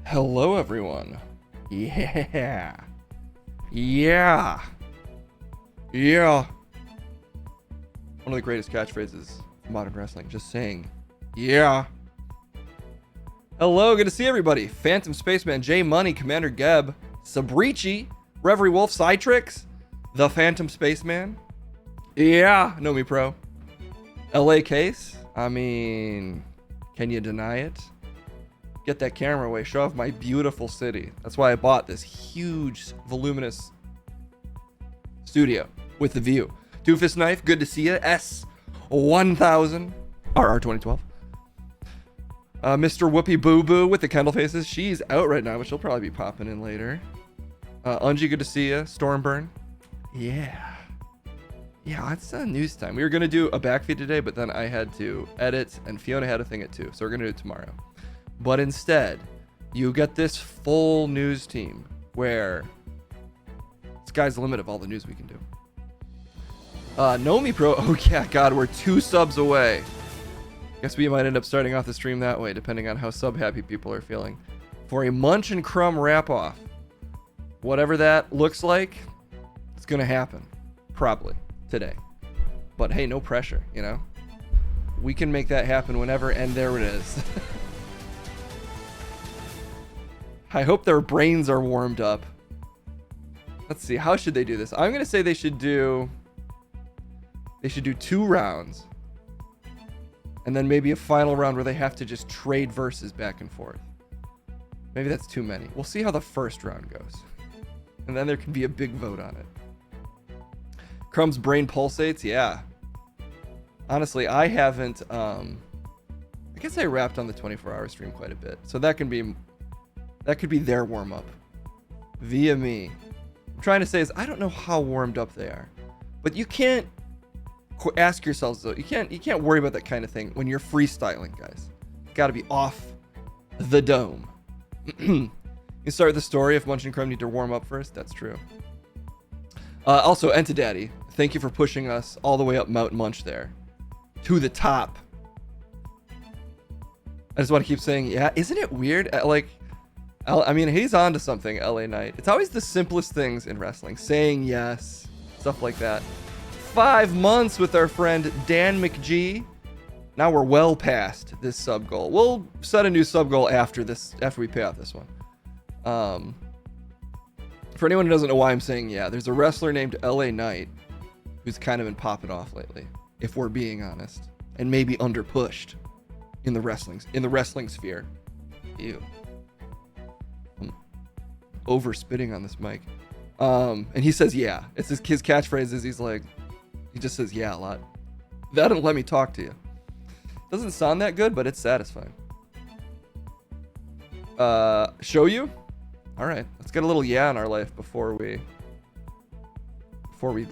Hello, everyone. Yeah. Yeah. Yeah. One of the greatest catchphrases of modern wrestling. Just saying, yeah. Hello, good to see everybody. Phantom Spaceman, J Money, Commander Geb, Sabrici, Reverie Wolf, Cytrix, The Phantom Spaceman. Yeah, know me pro. LA Case. I mean, can you deny it? Get that camera away. Show off my beautiful city. That's why I bought this huge, voluminous studio with the view. Doofus Knife, good to see you. S1000, RR 2012. Mr. Whoopi Boo Boo with the Kendall faces. She's out right now, but she'll probably be popping in later. Unji, good to see you. Stormburn. Yeah. Yeah, it's news time. We were going to do a backfeed today, but then I had to edit, and Fiona had a thing at 2, so we're going to do it tomorrow. But instead, you get this full news team where sky's the limit of all the news we can do. Nomi Pro, oh yeah, God, we're 2 subs away. Guess we might end up starting off the stream that way, depending on how sub-happy people are feeling. For a Munch and Crumb wrap-off. Whatever that looks like, it's going to happen. Probably. Today. But hey, no pressure, you know? We can make that happen whenever, and there it is. I hope their brains are warmed up. Let's see, how should they do this? I'm gonna say they should do 2 rounds. And then maybe a final round where they have to just trade verses back and forth. Maybe that's too many. We'll see how the first round goes. And then there can be a big vote on it. Crumb's brain pulsates, yeah. Honestly, I haven't, I guess I rapped on the 24-hour stream quite a bit. So that could be their warm-up via me. I'm trying to say is, I don't know how warmed up they are. But you can't ask yourselves, though, you can't worry about that kind of thing when you're freestyling, guys. You gotta be off the dome. You start the story if Munch and Crumb need to warm up first, that's true. Also, Entidaddy, thank you for pushing us all the way up Mount Munch there. To the top. I just want to keep saying, yeah, isn't it weird? I mean, he's on to something, LA Knight. It's always the simplest things in wrestling. Saying yes, stuff like that. 5 months with our friend Dan McGee. Now we're well past this sub goal. We'll set a new sub goal after we pay off this one. For anyone who doesn't know why I'm saying yeah, there's a wrestler named LA Knight who's kind of been popping off lately, if we're being honest, and maybe underpushed in the wrestling sphere. Ew. I'm over spitting on this mic. And he says yeah. It's his catchphrase is he just says yeah a lot. That'll let me talk to you. Doesn't sound that good, but it's satisfying. Show you? All right, let's get a little yeah in our life before we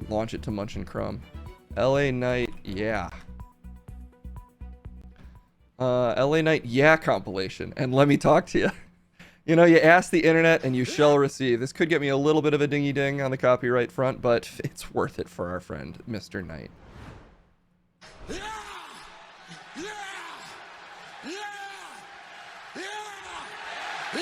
launch it to Munch and Crumb. LA Knight, yeah. LA Knight, yeah compilation. And let me talk to you. You know, you ask the internet and you shall receive. This could get me a little bit of a dingy ding on the copyright front, but it's worth it for our friend, Mr. Knight. Yeah! Yeah! Yeah! Yeah! Yeah!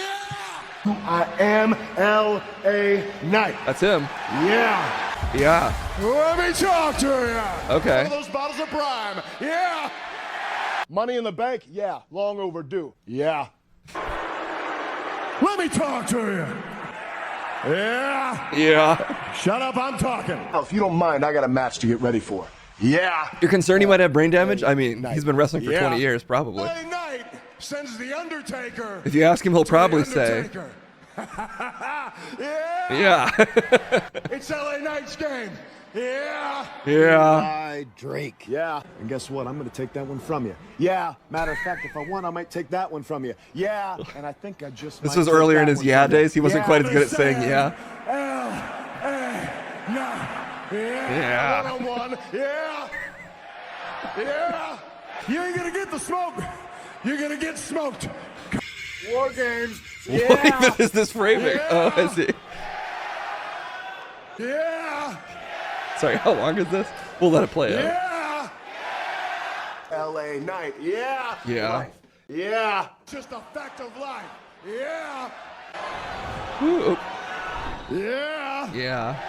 I am L.A. Knight. That's him. Yeah. Yeah. Let me talk to you. Okay. One of those bottles of Prime. Yeah. Money in the bank? Yeah. Long overdue. Yeah. Let me talk to you. Yeah. Yeah. Shut up, I'm talking. Now, if you don't mind, I got a match to get ready for. Yeah. You're concerned he might have brain damage? I mean, he's been wrestling for 20 years, probably. LA Knight sends the Undertaker. If you ask him, he'll probably say, yeah. Yeah. It's LA Knight's game. Yeah. Yeah. Drake. Yeah. And guess what? I'm going to take that one from you. Yeah. Matter of fact, if I want, I might take that one from you. Yeah. And I think I just This was earlier in his yeah days. He wasn't quite as good at saying yeah. Yeah. One-on-one. Yeah. Yeah. You ain't going to get the smoke. You're going to get smoked. War games. Yeah. What even is this framing? Yeah. Oh, I see. Yeah. Sorry, how long is this? We'll let it play out. Yeah. LA Knight. Yeah. Yeah. Life. Yeah. Just a fact of life. Yeah. Ooh. Yeah. Yeah.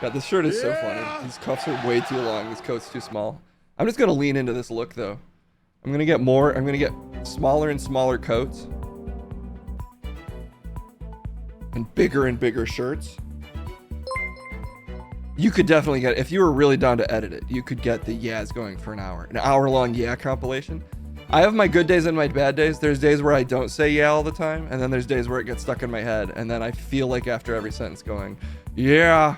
God, this shirt is so Yeah. funny. These cuffs are way too long. This coat's too small. I'm just gonna lean into this look though. I'm gonna get smaller and smaller coats. And bigger shirts. You could definitely get, if you were really down to edit it, you could get the Yaz going for an hour. An hour-long yeah compilation. I have my good days and my bad days. There's days where I don't say yeah all the time, and then there's days where it gets stuck in my head, and then I feel like after every sentence going, yeah.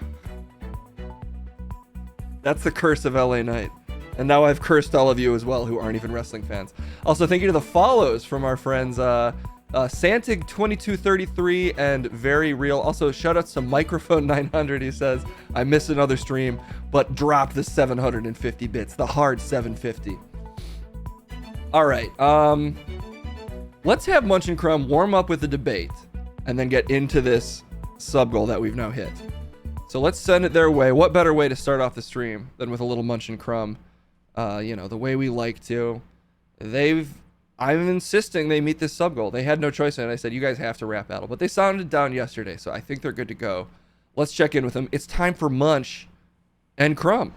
That's the curse of LA Knight. And now I've cursed all of you as well who aren't even wrestling fans. Also, thank you to the follows from our friends Santig2233 and Very Real. Also, shout outs to Microphone 900. He says, I missed another stream, but dropped the 750 bits, the hard 750. All right, let's have Munch and Crumb warm up with the debate and then get into this sub goal that we've now hit. So let's send it their way. What better way to start off the stream than with a little Munch and Crumb? You know, the way we like to. I'm insisting they meet this sub goal. They had no choice, and I said, you guys have to rap battle. But they sounded down yesterday, so I think they're good to go. Let's check in with them. It's time for Munch and Crumb.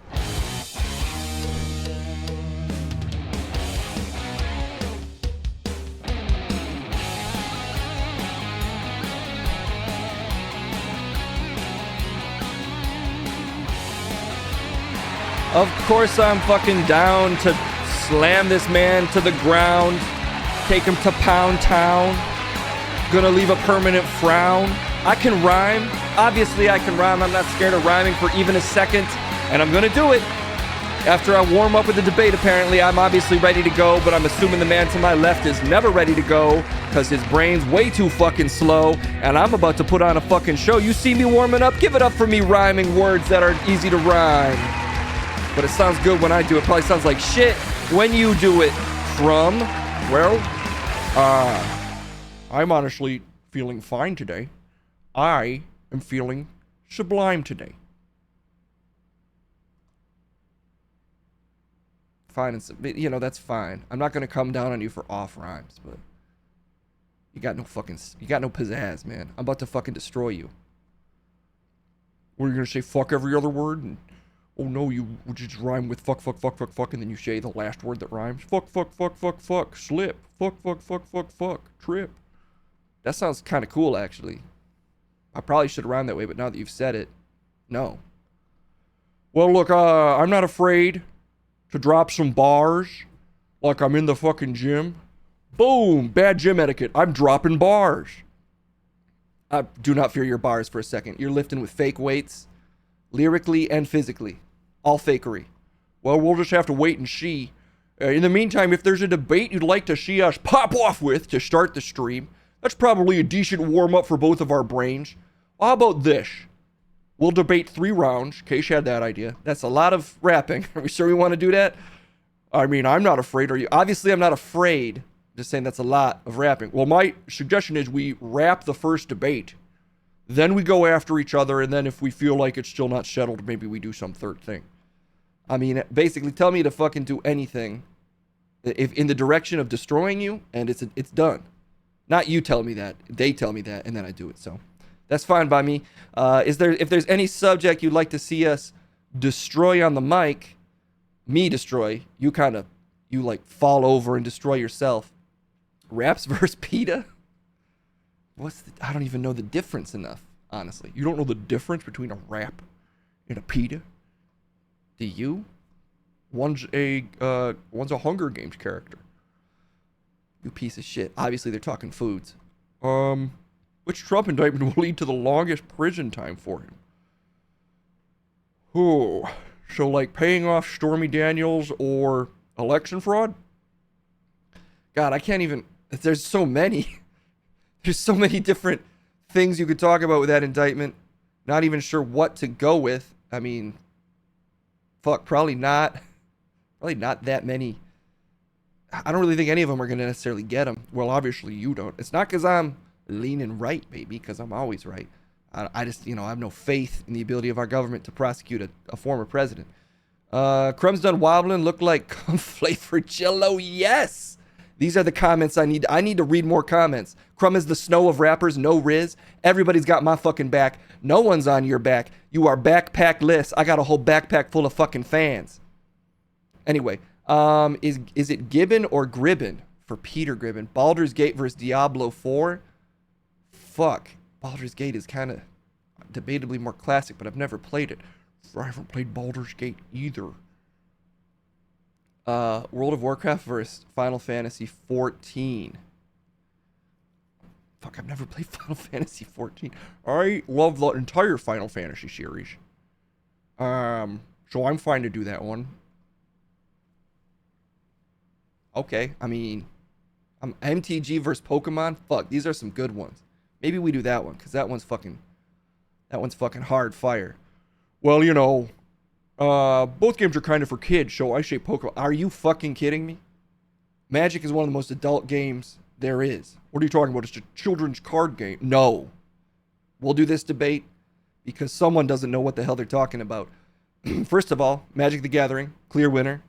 Of course I'm fucking down to slam this man to the ground, take him to Pound Town, gonna leave a permanent frown. I can rhyme, obviously I can rhyme, I'm not scared of rhyming for even a second, and I'm gonna do it. After I warm up with the debate, apparently I'm obviously ready to go, but I'm assuming the man to my left is never ready to go, cause his brain's way too fucking slow, and I'm about to put on a fucking show. You see me warming up? Give it up for me rhyming words that are easy to rhyme. But it sounds good when I do it. Probably sounds like shit when you do it. From, well, I'm honestly feeling fine today. I am feeling sublime today. Fine, and you know, that's fine. I'm not gonna come down on you for off rhymes, but you got no pizzazz, man. I'm about to fucking destroy you. What, are you gonna say fuck every other word and oh no, you would just rhyme with fuck, and then you say the last word that rhymes. Fuck, slip. Fuck, trip. That sounds kind of cool, actually. I probably should have rhymed that way, but now that you've said it, no. Well, look, I'm not afraid to drop some bars like I'm in the fucking gym. Boom, bad gym etiquette. I'm dropping bars. I do not fear your bars for a second. You're lifting with fake weights. Lyrically and physically. All fakery. Well, we'll just have to wait and see. In the meantime, if there's a debate you'd like to see us pop off with to start the stream, that's probably a decent warm-up for both of our brains. How about this? We'll debate 3 rounds. Keish had that idea. That's a lot of rapping. Are we sure we want to do that? I mean, I'm not afraid. Are you? Obviously, I'm not afraid. Just saying that's a lot of rapping. Well, my suggestion is we rap the first debate. Then we go after each other, and then if we feel like it's still not settled, maybe we do some third thing. I mean, basically, tell me to fucking do anything if in the direction of destroying you, and it's done. Not you tell me that. They tell me that, and then I do it. So that's fine by me. If there's any subject you'd like to see us destroy on the mic, me destroy, you like fall over and destroy yourself. Raps versus PETA? I don't even know the difference enough, honestly. You don't know the difference between a rap and a PETA? Do you? One's a Hunger Games character. You piece of shit. Obviously, they're talking foods. Which Trump indictment will lead to the longest prison time for him? Oh, so like paying off Stormy Daniels or election fraud? God, I can't even... There's so many... There's so many different things you could talk about with that indictment. Not even sure what to go with. I mean, fuck, probably not that many. I don't really think any of them are going to necessarily get them. Well, obviously you don't. It's not because I'm leaning right, baby, because I'm always right. I just, I have no faith in the ability of our government to prosecute a former president. Crumb's done wobbling, look like flavored Jello. Yes! These are the comments I need. I need to read more comments. Crumb is the snow of rappers, no Riz. Everybody's got my fucking back. No one's on your back. You are backpackless. I got a whole backpack full of fucking fans. Anyway, is it Gibbon or Gribbon for Peter Gribbon? Baldur's Gate versus Diablo 4? Fuck. Baldur's Gate is kind of debatably more classic, but I've never played it. I haven't played Baldur's Gate either. World of Warcraft versus Final Fantasy 14. Fuck, I've never played Final Fantasy 14. I love the entire Final Fantasy series. So I'm fine to do that one. Okay, I mean, MTG versus Pokemon. Fuck, these are some good ones. Maybe we do that one, because that one's fucking hard fire. Well, you know, both games are kind of for kids, so I say Pokemon. Are you fucking kidding me? Magic is one of the most adult games there is. What are you talking about? It's a children's card game. No. We'll do this debate because someone doesn't know what the hell they're talking about. First of all, Magic the Gathering, clear winner.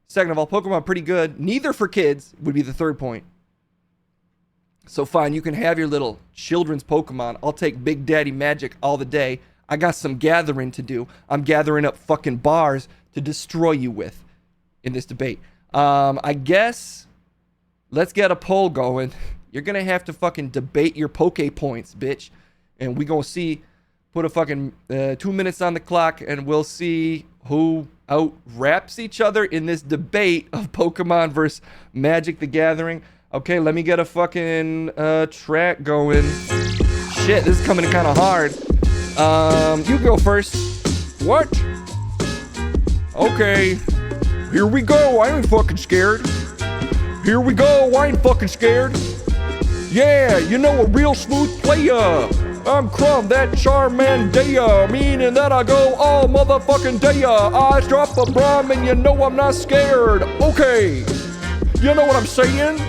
Second of all, Pokemon pretty good. Neither for kids would be the third point. So fine, you can have your little children's Pokemon. I'll take Big Daddy Magic all the day. I got some gathering to do. I'm gathering up fucking bars to destroy you with in this debate. I guess let's get a poll going. You're going to have to fucking debate your Poke points, bitch. And we going to see, put a fucking 2 minutes on the clock, and we'll see who out-raps each other in this debate of Pokemon versus Magic the Gathering. Okay, let me get a fucking track going. Shit, this is coming in kind of hard. You go first. What? Okay. Here we go. I ain't fucking scared. Here we go. I ain't fucking scared. Yeah, you know a real smooth player. I'm Crumb, that Charmandia, meaning that I go all motherfucking day. Eyes drop a bomb and you know I'm not scared. Okay, you know what I'm saying?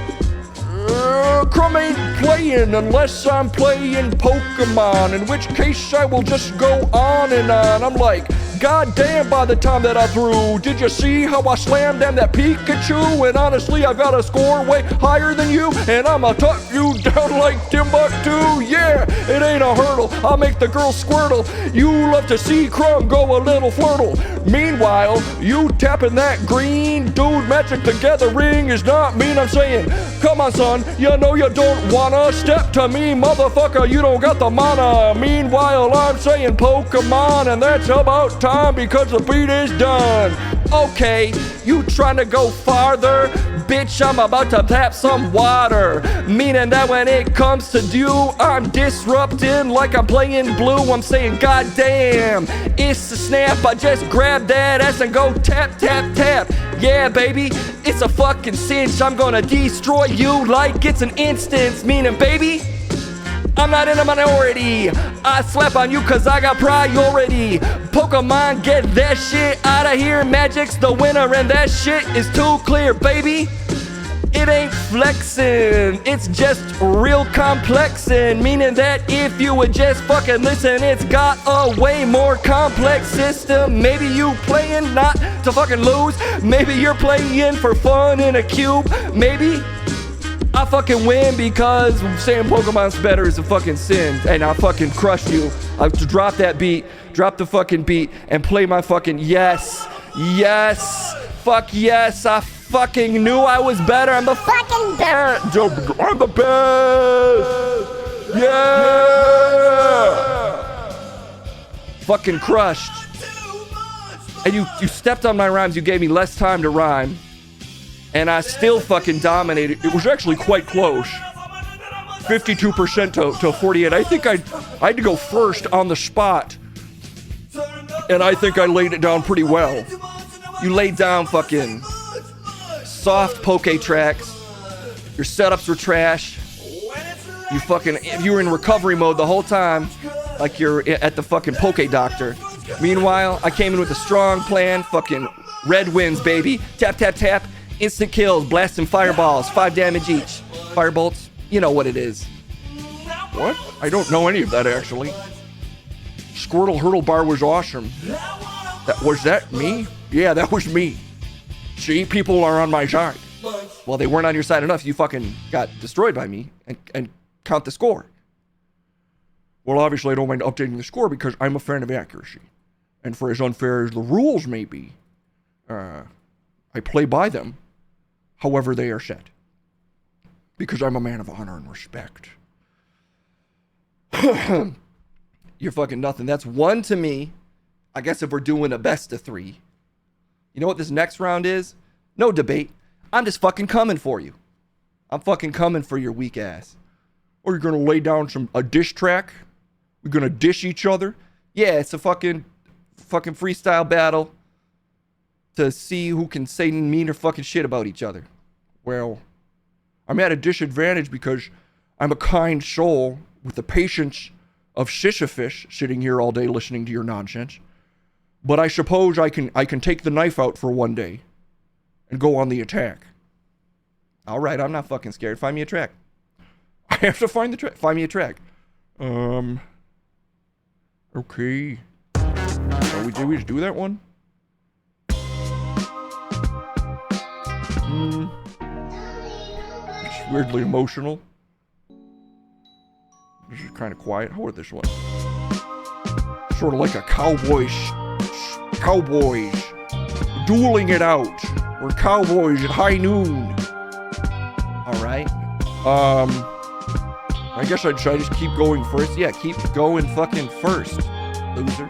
Crumb ain't playing unless I'm playing Pokemon, in which case I will just go on and on. I'm like, god damn, by the time that I threw, did you see how I slammed down that Pikachu? And honestly, I've got a score way higher than you, and I'ma tuck you down like Timbuktu. Yeah, it ain't a hurdle, I'll make the girl squirtle. You love to see Crumb go a little flirtle. Meanwhile, you tapping that green dude. Magic the Gathering is not mean, I'm saying, come on son, you know you don't wanna step to me, motherfucker, you don't got the mana. Meanwhile, I'm saying Pokemon, and that's about time because the beat is done. Okay, you trying to go farther? Bitch, I'm about to tap some water. Meaning that when it comes to you, I'm disrupting like I'm playing blue. I'm saying, god damn, it's a snap. I just grab that ass and go tap, tap, tap. Yeah, baby, it's a fucking cinch. I'm gonna destroy you like it's an instance. Meaning, baby, I'm not in a minority. I slap on you cause I got priority. Pokemon, get that shit out of here. Magic's the winner and that shit is too clear, baby. It ain't flexing, it's just real complexing. Meaning that if you would just fucking listen, it's got a way more complex system. Maybe you playing not to fucking lose. Maybe you're playing for fun in a cube. Maybe I fucking win because saying Pokemon's better is a fucking sin. And I fucking crush you. I have to drop that beat, drop the fucking beat, and play my fucking yes. Yes. Fuck yes. I fucking knew I was better. I'm the fucking best. I'm the best. Yeah. Fucking crushed. And you stepped on my rhymes. You gave me less time to rhyme. And I still fucking dominated. It was actually quite close. 52% to 48. I think I had to go first on the spot. And I think I laid it down pretty well. You laid down fucking soft poke tracks. Your setups were trash. You were in recovery mode the whole time. Like you're at the fucking poke doctor. Meanwhile, I came in with a strong plan. Fucking red wins, baby. Tap, tap, tap. Instant kills, blasting fireballs, 5 damage each. Firebolts, you know what it is. What? I don't know any of that, actually. Squirtle Hurdle Bar was awesome. Was that me? Yeah, that was me. See, people are on my side. Well, they weren't on your side enough. You fucking got destroyed by me and count the score. Well, obviously, I don't mind updating the score because I'm a fan of accuracy. And for as unfair as the rules may be, I play by them however they are set. Because I'm a man of honor and respect. You're fucking nothing. That's 1 to me. I guess if we're doing a best of 3. You know what this next round is? No debate. I'm just fucking coming for you. I'm fucking coming for your weak ass. Or you're gonna lay down a dish track? We're gonna dish each other? Yeah, it's a fucking freestyle battle to see who can say meaner fucking shit about each other. Well, I'm at a disadvantage because I'm a kind soul with the patience of Sisyphus sitting here all day listening to your nonsense. But I suppose I can take the knife out for one day and go on the attack. All right, I'm not fucking scared. Find me a track. I have to find the track. Find me a track. Okay. Did we just do that one? It's weirdly emotional. This is kind of quiet. How about this one? Sort of like a cowboys dueling it out. We're cowboys at high noon. All right. I guess should I just keep going first? Yeah, keep going fucking first, loser.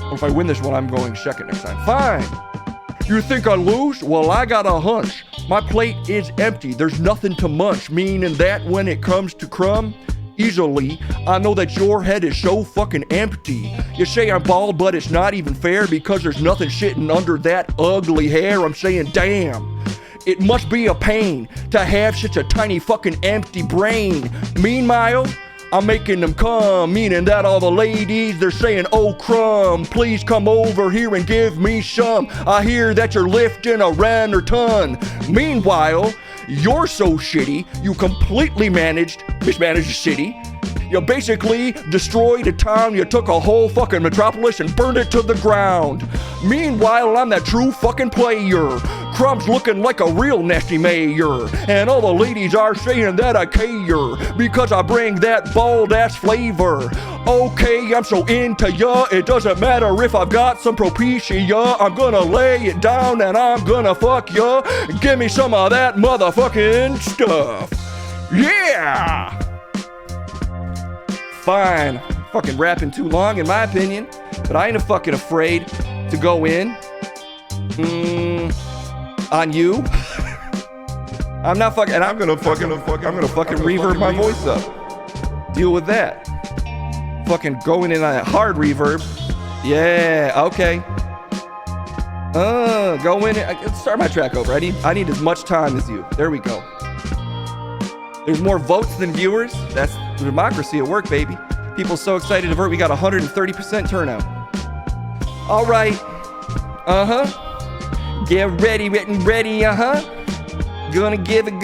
Well, if I win this one, I'm going second next time. Fine. You think I lose? Well, I got a hunch. My plate is empty. There's nothing to munch. Meaning that when it comes to crumb, easily, I know that your head is so fucking empty. You say I'm bald, but it's not even fair because there's nothing shitting under that ugly hair. I'm saying, damn. It must be a pain to have such a tiny fucking empty brain. Meanwhile, I'm making them come, meaning that all the ladies, they're saying, oh crumb, please come over here and give me some. I hear that you're lifting a Renner ton. Meanwhile, you're so shitty, you completely mismanaged the city. You basically destroyed a town, you took a whole fucking metropolis and burned it to the ground. Meanwhile, I'm that true fucking player. Crumb's looking like a real nasty mayor. And all the ladies are saying that I care because I bring that bald ass flavor. Okay, I'm so into ya, it doesn't matter if I've got some propecia. I'm gonna lay it down and I'm gonna fuck ya. Give me some of that motherfucking stuff. Yeah! Fine. Fucking rapping too long in my opinion, but I ain't fucking afraid to go in. On you. I'm not fucking, and I'm gonna fucking reverb my voice up. Deal with that. Fucking going in on that hard reverb. Yeah, okay. Go in. Start my track over. I need as much time as you. There we go. There's more votes than viewers. That's democracy at work, baby. People so excited to vote. We got 130% turnout. All right. Get ready, ready, Gonna give it,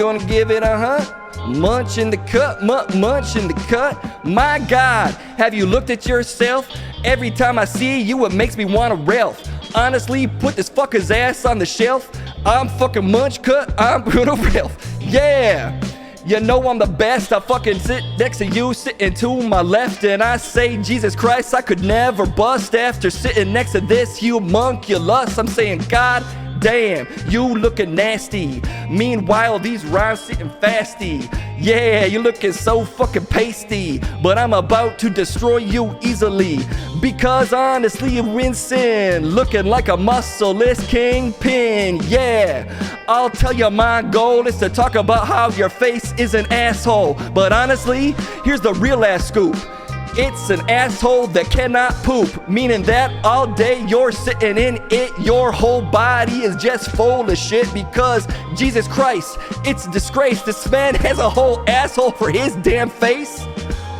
Munch in the cut, munch in the cut. My God, have you looked at yourself? Every time I see you, it makes me wanna Ralph. Honestly, put this fucker's ass on the shelf. I'm fucking munch cut, I'm gonna Ralph. Yeah. You know I'm the best. I fucking sit next to you, sitting to my left, and I say, Jesus Christ, I could never bust after sitting next to this homunculus. I'm saying, God damn, you looking nasty. Meanwhile, these rhymes sitting fasty. Yeah, you looking so fucking pasty, but I'm about to destroy you easily. Because honestly, you're rinsing, looking like a muscleless kingpin. Yeah, I'll tell you my goal is to talk about how your face is an asshole. But honestly, here's the real ass scoop. It's an asshole that cannot poop, meaning that all day you're sitting in it. Your whole body is just full of shit because, Jesus Christ, it's a disgrace. This man has a whole asshole for his damn face.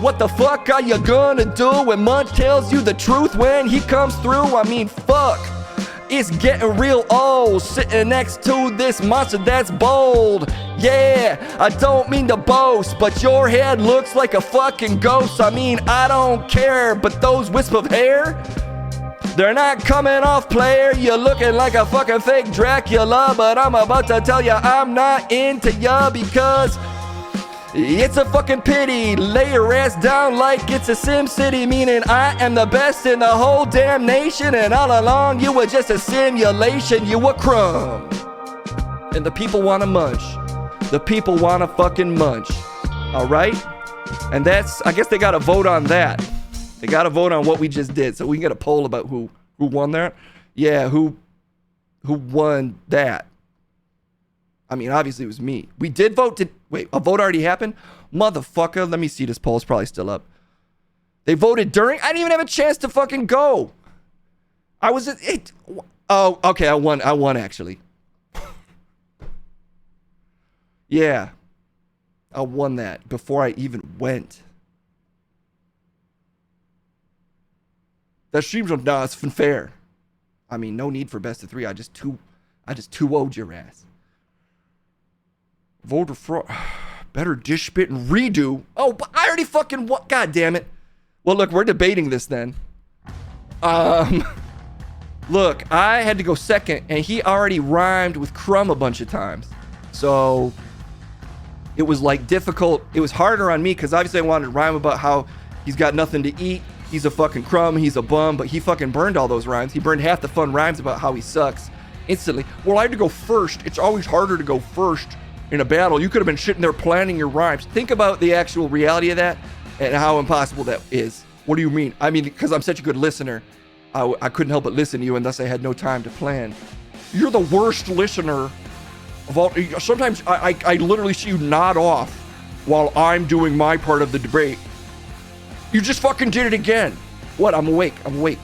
What the fuck are you gonna do when Munch tells you the truth when he comes through? I mean, fuck. It's getting real old, sitting next to this monster that's bold. Yeah, I don't mean to boast, but your head looks like a fucking ghost. I mean, I don't care, but those wisps of hair, They're not coming off, player. You're looking like a fucking fake Dracula, but I'm about to tell ya I'm not into ya because it's a fucking pity. Lay your ass down like it's a Sim City, meaning I am the best in the whole damn nation, and all along you were just a simulation. You were crumb. And the people wanna munch. The people wanna fucking munch. Alright? And that's, I guess they gotta vote on that. They gotta vote on what we just did. So we can get a poll about who won that. Yeah, who won that. I mean, obviously it was me. We did vote. Wait, a vote already happened? Motherfucker, let me see. This poll is probably still up. They voted during? I didn't even have a chance to fucking go. I was at it. Oh, okay, I won actually. Yeah. I won that before I even went. That seems nah, it's fair. I mean, no need for best of 3. I just 2-0'd your ass. Voter fraud. Better dish spit and redo. Oh, but I already fucking won. God damn it. Well, look, we're debating this then. Look, I had to go second, and he already rhymed with crumb a bunch of times. So it was like difficult. It was harder on me because obviously I wanted to rhyme about how he's got nothing to eat. He's a fucking crumb. He's a bum. But he fucking burned all those rhymes. He burned half the fun rhymes about how he sucks instantly. Well, I had to go first. It's always harder to go first in a battle. You could have been sitting there planning your rhymes. Think about the actual reality of that and how impossible that is. What do you mean? I mean, because I'm such a good listener, I couldn't help but listen to you, and thus I had no time to plan. You're the worst listener of all. Sometimes I literally see you nod off while I'm doing my part of the debate. You just fucking did it again. What? I'm awake. I'm awake.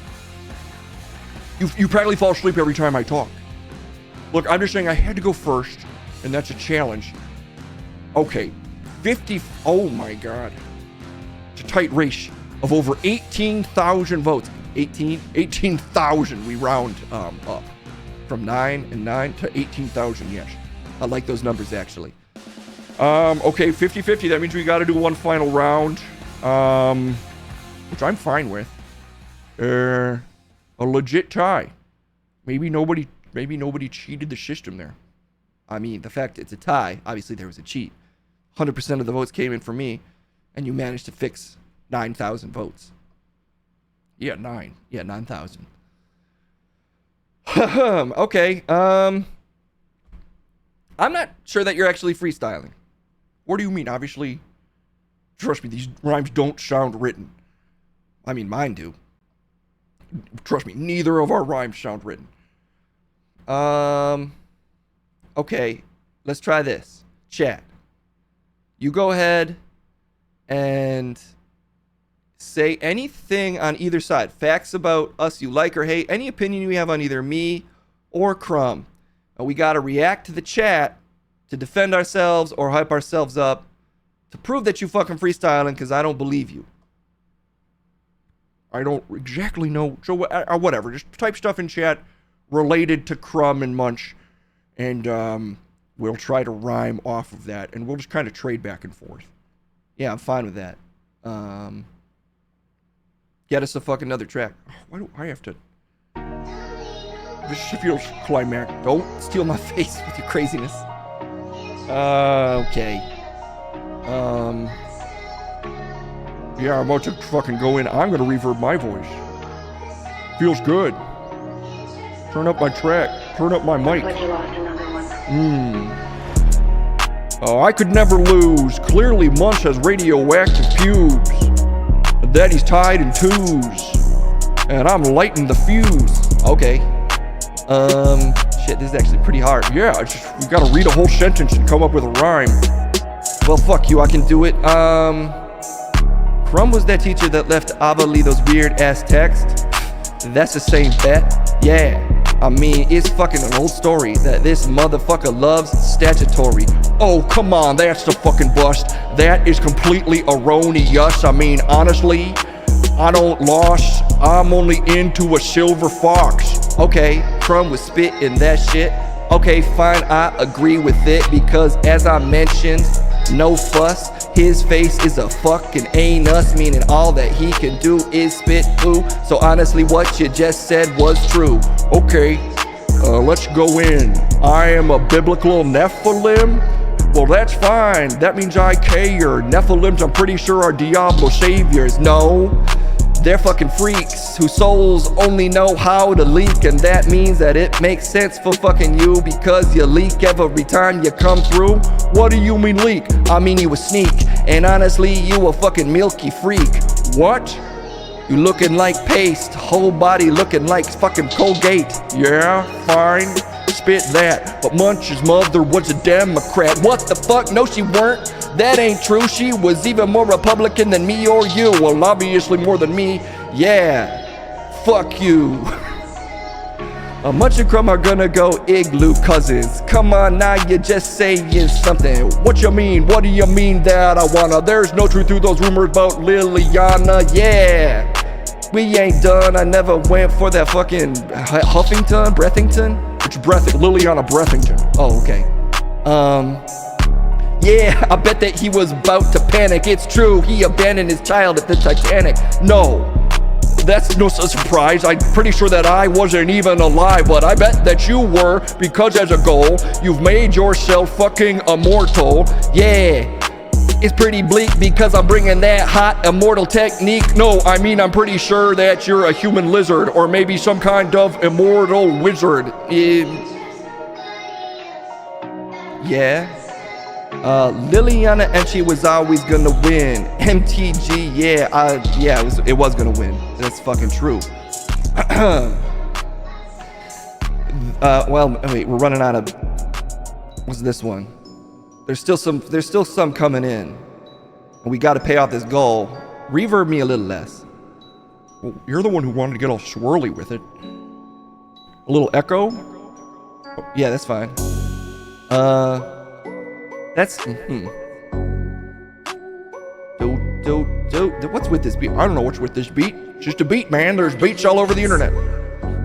You practically fall asleep every time I talk. Look, I'm just saying I had to go first, and that's a challenge. Okay, 50. Oh my God. It's a tight race of over 18,000 votes. 18,000 we round up. From 9 and 9 to 18,000, yes. I like those numbers, actually. Okay, 50-50. That means we got to do one final round. Which I'm fine with. A legit tie. Maybe nobody cheated the system there. I mean, the fact it's a tie, obviously there was a cheat. 100% of the votes came in for me, and you managed to fix 9,000 votes. Yeah, 9. Yeah, 9,000. Okay, I'm not sure that you're actually freestyling. What do you mean? Obviously, trust me, these rhymes don't sound written. I mean, mine do. Trust me, neither of our rhymes sound written. Okay, let's try this. Chat. You go ahead and say anything on either side. Facts about us you like or hate. Any opinion you have on either me or Crumb. We got to react to the chat to defend ourselves or hype ourselves up to prove that you fucking freestyling, because I don't believe you. I don't exactly know. So whatever. Just type stuff in chat related to Crumb and Munch, and we'll try to rhyme off of that, and we'll just kind of trade back and forth. Yeah, I'm fine with that. Get us a fucking another track. Why do I have to? This feels climactic. Don't steal my face with your craziness. Okay. Yeah, I'm about to fucking go in. I'm gonna reverb my voice. Feels good. Turn up my track. Turn up my mic. Oh, I could never lose. Clearly, Munch has radioactive pubes. That he's tied in twos. And I'm lighting the fuse. Okay. Shit, this is actually pretty hard. Yeah, we gotta read a whole sentence and come up with a rhyme. Well, fuck you, I can do it. Crumb was that teacher that left Avali those weird ass texts. That's the same bet. Yeah. I mean, it's fucking an old story that this motherfucker loves statutory. Oh, come on, that's the fucking bust. That is completely erroneous. I mean, honestly, I don't lost. I'm only into a silver fox. Okay, Crumb was spitting that shit. Okay, fine, I agree with it because as I mentioned, no fuss. His face is a fucking anus, meaning all that he can do is spit poo. So honestly, what you just said was true. Okay, let's go in. I am a biblical Nephilim. Well, that's fine. That means I care. Nephilims, I'm pretty sure, are Diablo saviors. No, they're fucking freaks whose souls only know how to leak, and that means that it makes sense for fucking you because you leak every time you come through. What do you mean leak? I mean you a sneak, and honestly, you a fucking milky freak. What? You looking like paste, whole body looking like fucking Colgate. Yeah, fine. Spit that. But Munch's mother was a Democrat. What the fuck? No, she weren't. That ain't true. She was even more Republican than me or you. Well, obviously more than me. Yeah. Fuck you. Munch and Crumb are gonna go igloo cousins. Come on now, you're just saying something. What you mean? What do you mean that I wanna? There's no truth to those rumors about Liliana. Yeah. We ain't done. I never went for that fucking Huffington, Brethington. Which Liliana Brethington. Oh, okay. Yeah, I bet that he was about to panic. It's true, he abandoned his child at the Titanic. No, that's no surprise. I'm pretty sure that I wasn't even alive, but I bet that you were, because as a goal, you've made yourself fucking immortal. Yeah. It's pretty bleak because I'm bringing that hot immortal technique. No, I mean I'm pretty sure that you're a human lizard or maybe some kind of immortal wizard. Yeah. Liliana, and she was always gonna win. MTG, yeah, it was gonna win. That's fucking true. Well, wait, we're running out of. What's this one? There's still some coming in. We got to pay off this goal. Reverb me a little less. Well, you're the one who wanted to get all swirly with it. A little echo? Oh, yeah, that's fine. That's what's with this beat? I don't know what's with this beat. It's just a beat, man. There's beats all over the internet.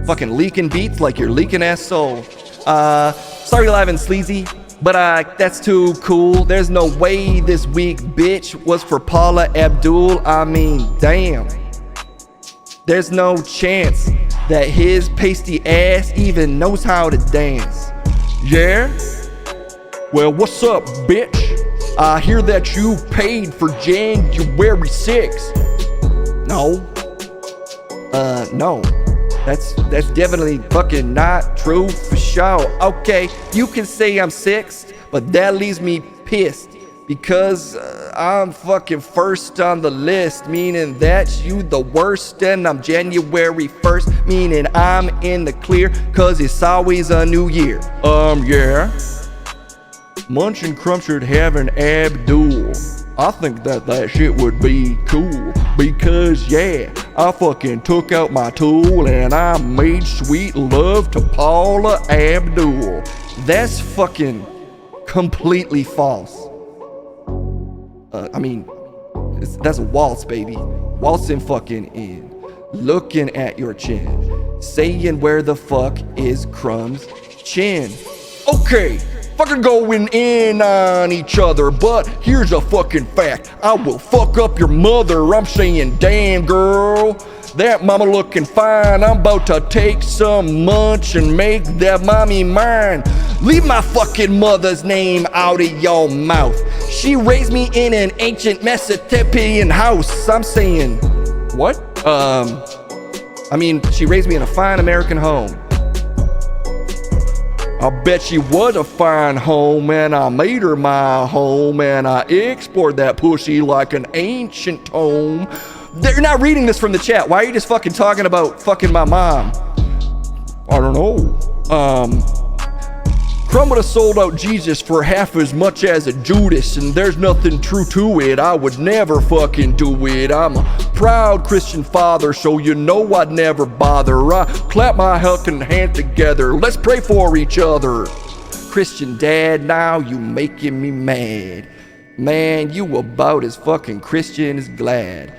Fucking leaking beats like your leaking ass soul. Sorry, live and sleazy. But that's too cool. There's no way this week, bitch, was for Paula Abdul. I mean, damn. There's no chance that his pasty ass even knows how to dance. Yeah? Well, what's up, bitch? I hear that you paid for January 6th. No. No. That's definitely fucking not true for sure. Okay, you can say I'm sixth, but that leaves me pissed because I'm fucking first on the list, meaning that you the worst, and I'm January 1st, meaning I'm in the clear, cause it's always a new year. Yeah. Munch and Crumb should have an Abdul. I think that shit would be cool because, yeah, I fucking took out my tool and I made sweet love to Paula Abdul. That's fucking completely false. I mean, that's a waltz, baby. Waltzing fucking in. Looking at your chin. Saying where the fuck is Crumb's chin. Okay. Fucking going in on each other, but here's a fucking fact. I will fuck up your mother. I'm saying, damn girl, that mama looking fine. I'm about to take some munch and make that mommy mine. Leave my fucking mother's name out of your mouth. She raised me in an ancient Mesopotamian house. I'm saying, what? I mean, she raised me in a fine American home. I bet she was a fine home, and I made her my home, and I explored that pussy like an ancient tome. They're not reading this from the chat. Why are you just fucking talking about fucking my mom? I don't know. Crumb would have sold out Jesus for half as much as a Judas, and there's nothing true to it. I would never fucking do it. I'm a proud Christian father, so you know I'd never bother. I clap my fucking hand together. Let's pray for each other. Christian dad, now you making me mad. Man, you about as fucking Christian as glad.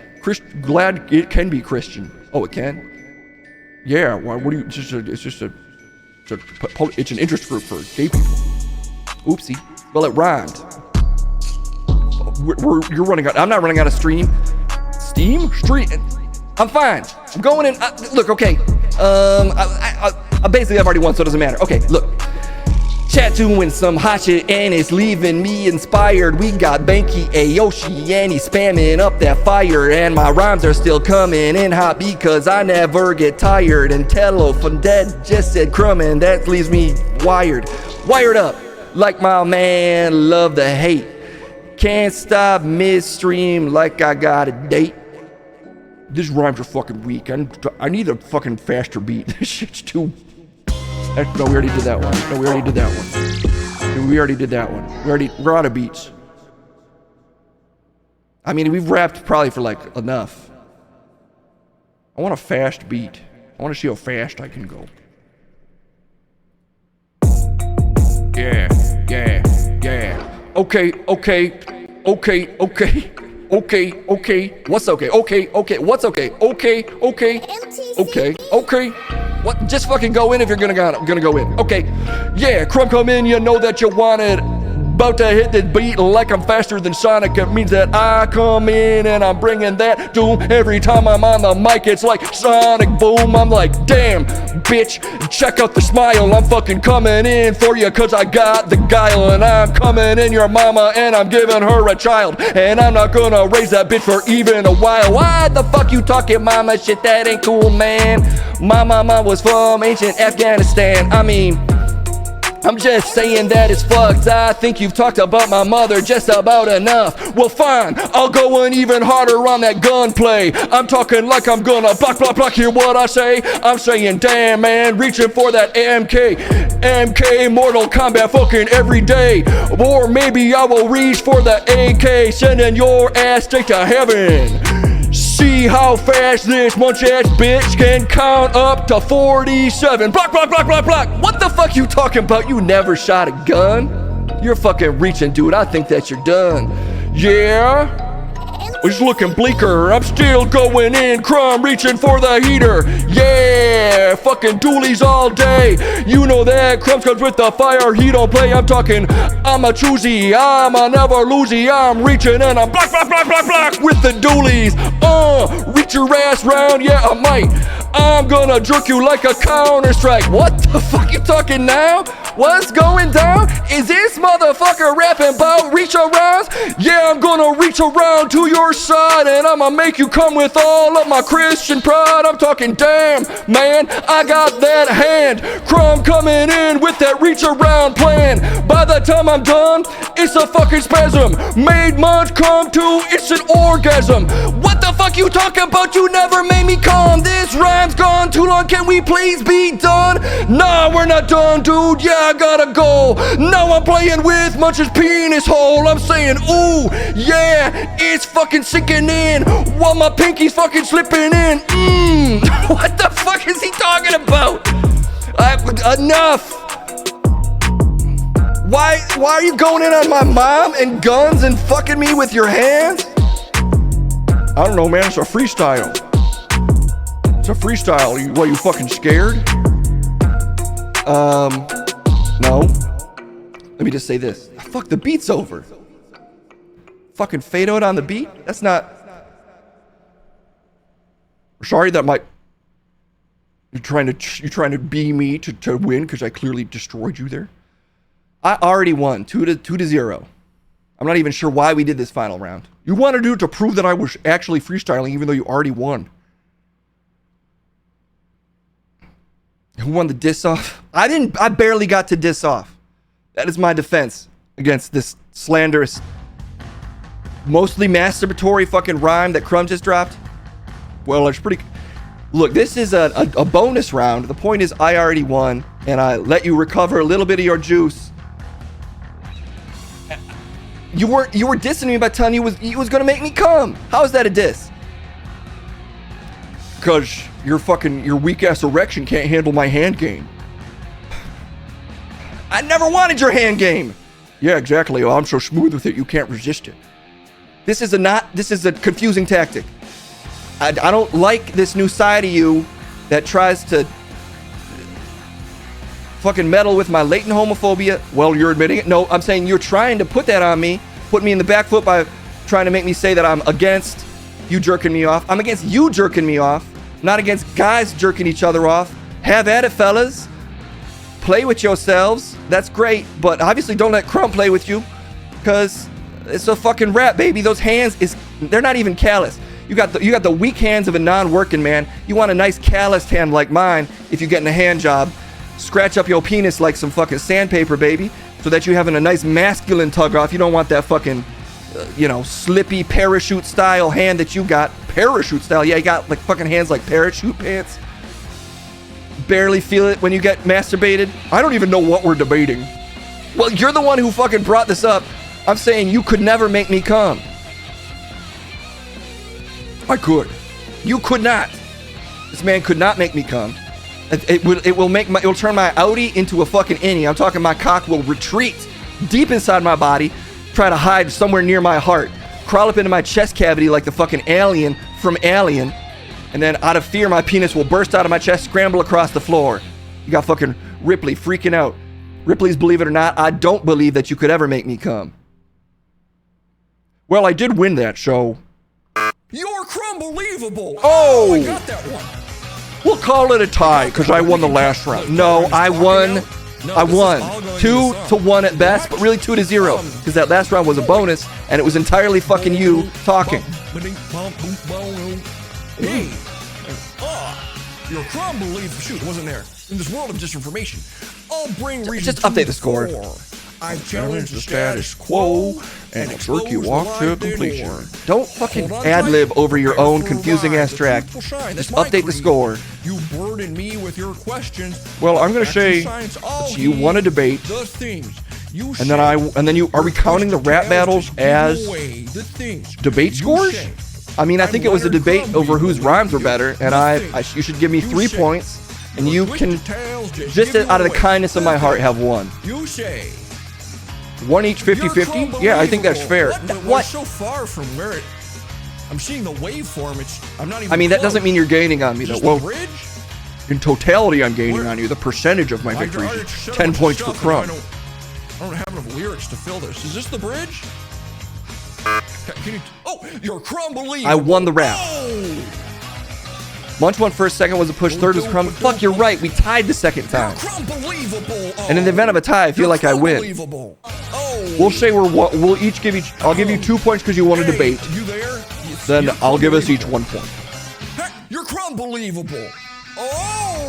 Glad it can be Christian. Oh, it can? Yeah, why, what do you, it's an interest group for gay people. Oopsie. Well, it rhymed. You're running out. I'm not running out of steam. Steam? Stream. I'm fine. I'm going in. Look, okay. Basically, I've already won, so it doesn't matter. Okay, look. Chat doing some hot shit and it's leaving me inspired. We got Banky Aoshi and he's spamming up that fire. And my rhymes are still coming in hot because I never get tired. And Tello from Dead just said crumb and that leaves me wired. Wired up like my man love the hate. Can't stop midstream like I got a date. These rhymes are fucking weak. I need a fucking faster beat. This shit's too... No, we already did that one. No, we already did that one. We already did that one. We're out of beats. I mean, we've rapped probably for like enough. I want a fast beat. I want to see how fast I can go. Yeah. Okay. What's okay? Okay. What's okay? Okay. What? Just fucking go in if you're gonna go in. Okay. Yeah, Crumb come in, you know that you want it. About to hit the beat like I'm faster than Sonic. It means that I come in and I'm bringing that doom. Every time I'm on the mic, it's like Sonic boom. I'm like, damn, bitch, check out the smile. I'm fucking coming in for you cause I got the guile. And I'm coming in your mama and I'm giving her a child. And I'm not gonna raise that bitch for even a while. Why the fuck you talking mama shit? That ain't cool, man. My mama was from ancient Afghanistan. I mean, I'm just saying that it's fucked. I think you've talked about my mother just about enough. Well, fine, I'll go in even harder on that gunplay. I'm talking like I'm gonna block, hear what I say? I'm saying, damn, man, reaching for that MK, Mortal Kombat fucking every day. Or maybe I will reach for the AK, sending your ass straight to heaven. See how fast this munch-ass bitch can count up to 47. Block. What the fuck you talking about? You never shot a gun? You're fucking reaching, dude. I think that you're done. Yeah? It's looking bleaker. I'm still going in. Crumb reaching for the heater. Yeah, fucking dualies all day. You know that Crumb comes with the fire. He don't play. I'm talking, I'm a choosy. I'm a never losey. I'm reaching and I'm block with the dualies. Reach your ass round. Yeah, I might. I'm gonna jerk you like a Counter-Strike. What the fuck you talking now? What's going down? Is this motherfucker rapping about reach arounds? Yeah, I'm gonna reach around to your side and I'ma make you come with all of my Christian pride. I'm talking, damn, man, I got that hand. Crumb coming in with that reach around plan. By the time I'm done, it's a fucking spasm. Made munch come to, it's an orgasm. What the fuck you talking about? You never made me come. This rhyme's gone too long, can we please be done? Nah, we're not done, dude. Yeah, I gotta go. Now I'm playing with Munch's penis hole. I'm saying, ooh, yeah, it's fucking sinking in while my pinky's fucking slipping in. What the fuck is he talking about? Enough. Why are you going in on my mom and guns and fucking me with your hands? I don't know, man. It's a freestyle. It's a freestyle. You fucking scared? No. Let me just say this. Fuck, the beat's over. Fucking fade out on the beat? That's not... Sorry, that might... You're trying to be me to win because I clearly destroyed you there. I already won 2-0. I'm not even sure why we did this final round. You want to do it to prove that I was actually freestyling even though you already won. Who won the diss off? I barely got to diss off. That is my defense against this slanderous, mostly masturbatory fucking rhyme that Crumb just dropped. Well, it's pretty... Look, this is a bonus round. The point is I already won, and I let you recover a little bit of your juice. You were dissing me by telling you he was gonna make me come. How is that a diss? Cause your weak ass erection can't handle my hand game. I never wanted your hand game. Yeah, exactly. Oh, I'm so smooth with it, you can't resist it. This is a confusing tactic. I don't like this new side of you that tries to fucking meddle with my latent homophobia. Well, you're admitting it. No, I'm saying you're trying to put that on me, put me in the back foot by trying to make me say that I'm against you jerking me off. I'm against you jerking me off, not against guys jerking each other off. Have at it, fellas. Play with yourselves. That's great, but obviously don't let Crumb play with you, because it's a fucking rap, baby. Those hands they're not even callous. You got the weak hands of a non-working man. You want a nice calloused hand like mine if you're getting a hand job. Scratch up your penis like some fucking sandpaper, baby, so that you're having a nice masculine tug off. You don't want that fucking, slippy parachute style hand that you got. Parachute style? Yeah, you got like fucking hands like parachute pants. Barely feel it when you get masturbated. I don't even know what we're debating. Well, you're the one who fucking brought this up. I'm saying you could never make me come. I could. You could not. This man could not make me come. It will turn my outie into a fucking innie. I'm talking my cock will retreat deep inside my body, try to hide somewhere near my heart, crawl up into my chest cavity like the fucking alien from Alien, and then out of fear my penis will burst out of my chest, scramble across the floor. You got fucking Ripley freaking out. Ripley's Believe It or Not. I don't believe that you could ever make me come. Well, I did win that show. You're Crumbelievable. Oh! I got that one. We'll call it a tie because I won the last round. No, I won. I won 2-1 at best, but really 2-0 because that last round was a bonus and it was entirely fucking you talking. Hey, you're Crumbelievable. Shoot, it wasn't there. In this world of disinformation, I'll bring just update the score. I challenge the status quo and exert you walk to completion. Don't fucking ad-lib over your own confusing ass track. Just update the score. You burden me with your questions. Well, I'm gonna say that you won a debate, and then you are we counting the rap battles as debate scores? I mean, I think it was a debate over whose rhymes were better, and you should give me 3 points, and you can just out of the kindness of my heart have one. You say. One each, 50-50? Yeah, I think that's fair. What? So far from where I'm seeing the waveform. I'm not even. I mean, that doesn't mean you're gaining on me, though. Well, bridge? In totality, I'm gaining on you. The percentage of my victories is 10 points for Crumb. I don't have enough lyrics to fill this. Is this the bridge? Can you? Oh, you're Crumbelievable. I won the rap. Oh! Munch won first, second was a push, third was Crumb. Fuck, you're right. We tied the second time. And in the event of a tie, I feel like I win. We'll say we'll each give each. I'll give you 2 points because you won a debate. Then I'll give us each 1 point. You're Crumbelievable. Oh.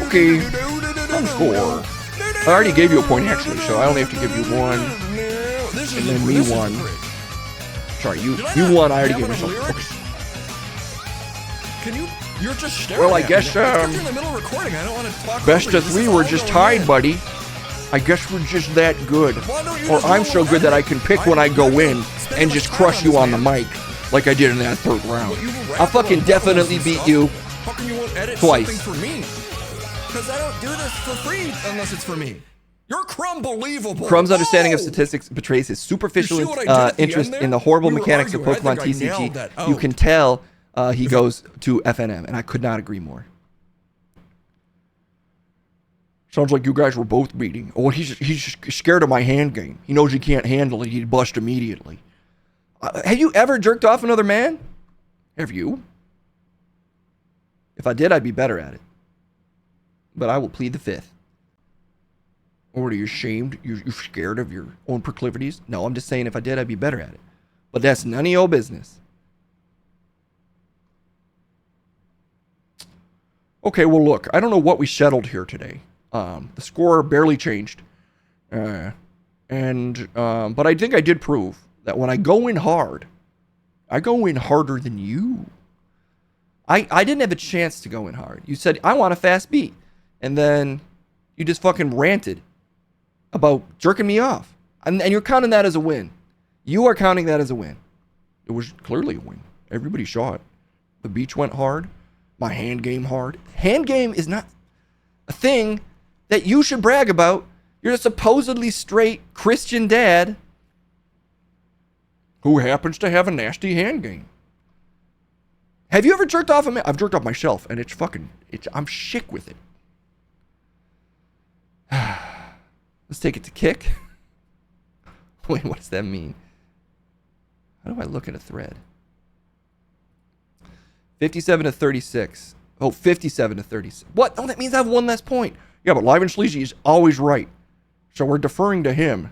Okay. Score. I already gave you a point actually, so I only have to give you one. And then me one. Sorry, you won. I already gave myself. Okay. You're just staring. Well, I guess best of 3. We're just tied, buddy. I guess we're just that good. Or I'm so good that I can pick when I go in and just crush you on the mic like I did in that third round. I'll fucking definitely beat you twice. Because I don't do this for free unless it's for me. You're Crumbelievable. Crumb's understanding of statistics betrays his superficial interest in the horrible mechanics of Pokemon TCG. You can tell he goes to FNM, and I could not agree more. Sounds like you guys were both beating. Oh, he's scared of my hand game. He knows he can't handle it. He'd bust immediately. Have you ever jerked off another man? Have you? If I did, I'd be better at it. But I will plead the fifth. Or are you ashamed? You're scared of your own proclivities? No, I'm just saying if I did, I'd be better at it. But that's none of your business. Okay, well, look, I don't know what we settled here today. The score barely changed. But I think I did prove that when I go in hard, I go in harder than you. I didn't have a chance to go in hard. You said, I want a fast beat. And then you just fucking ranted about jerking me off. And you're counting that as a win. You are counting that as a win. It was clearly a win. Everybody saw it. The beach went hard. My hand game hard. Hand game is not a thing that you should brag about. You're a supposedly straight Christian dad who happens to have a nasty hand game. Have you ever jerked off a man? I've jerked off myself, and I'm sick with it. Let's take it to kick. Wait, what does that mean? How do I look at a thread? 57 to 36. Oh, 57 to 36. What? Oh, that means I have one less point. Yeah, but Live and Sleazy is always right. So we're deferring to him.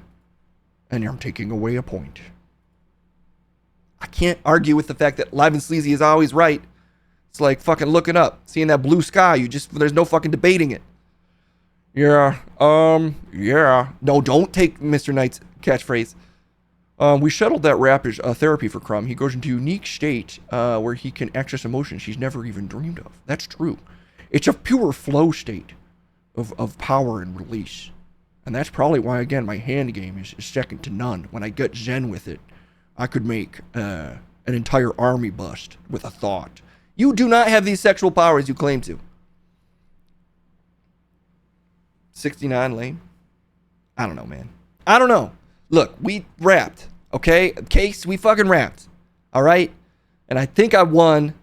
And I'm taking away a point. I can't argue with the fact that Live and Sleazy is always right. It's like fucking looking up, seeing that blue sky. There's no fucking debating it. Yeah. No, don't take Mr. Knight's catchphrase. We shuttled that rapid therapy for Crumb. He goes into a unique state where he can access emotions he's never even dreamed of. That's true. It's a pure flow state of power and release. And that's probably why, again, my hand game is second to none. When I get zen with it, I could make an entire army bust with a thought. You do not have these sexual powers you claim to. 69 lane. I don't know, man. I don't know. Look, we rapped, okay? Case, we fucking rapped, all right? And I think I won.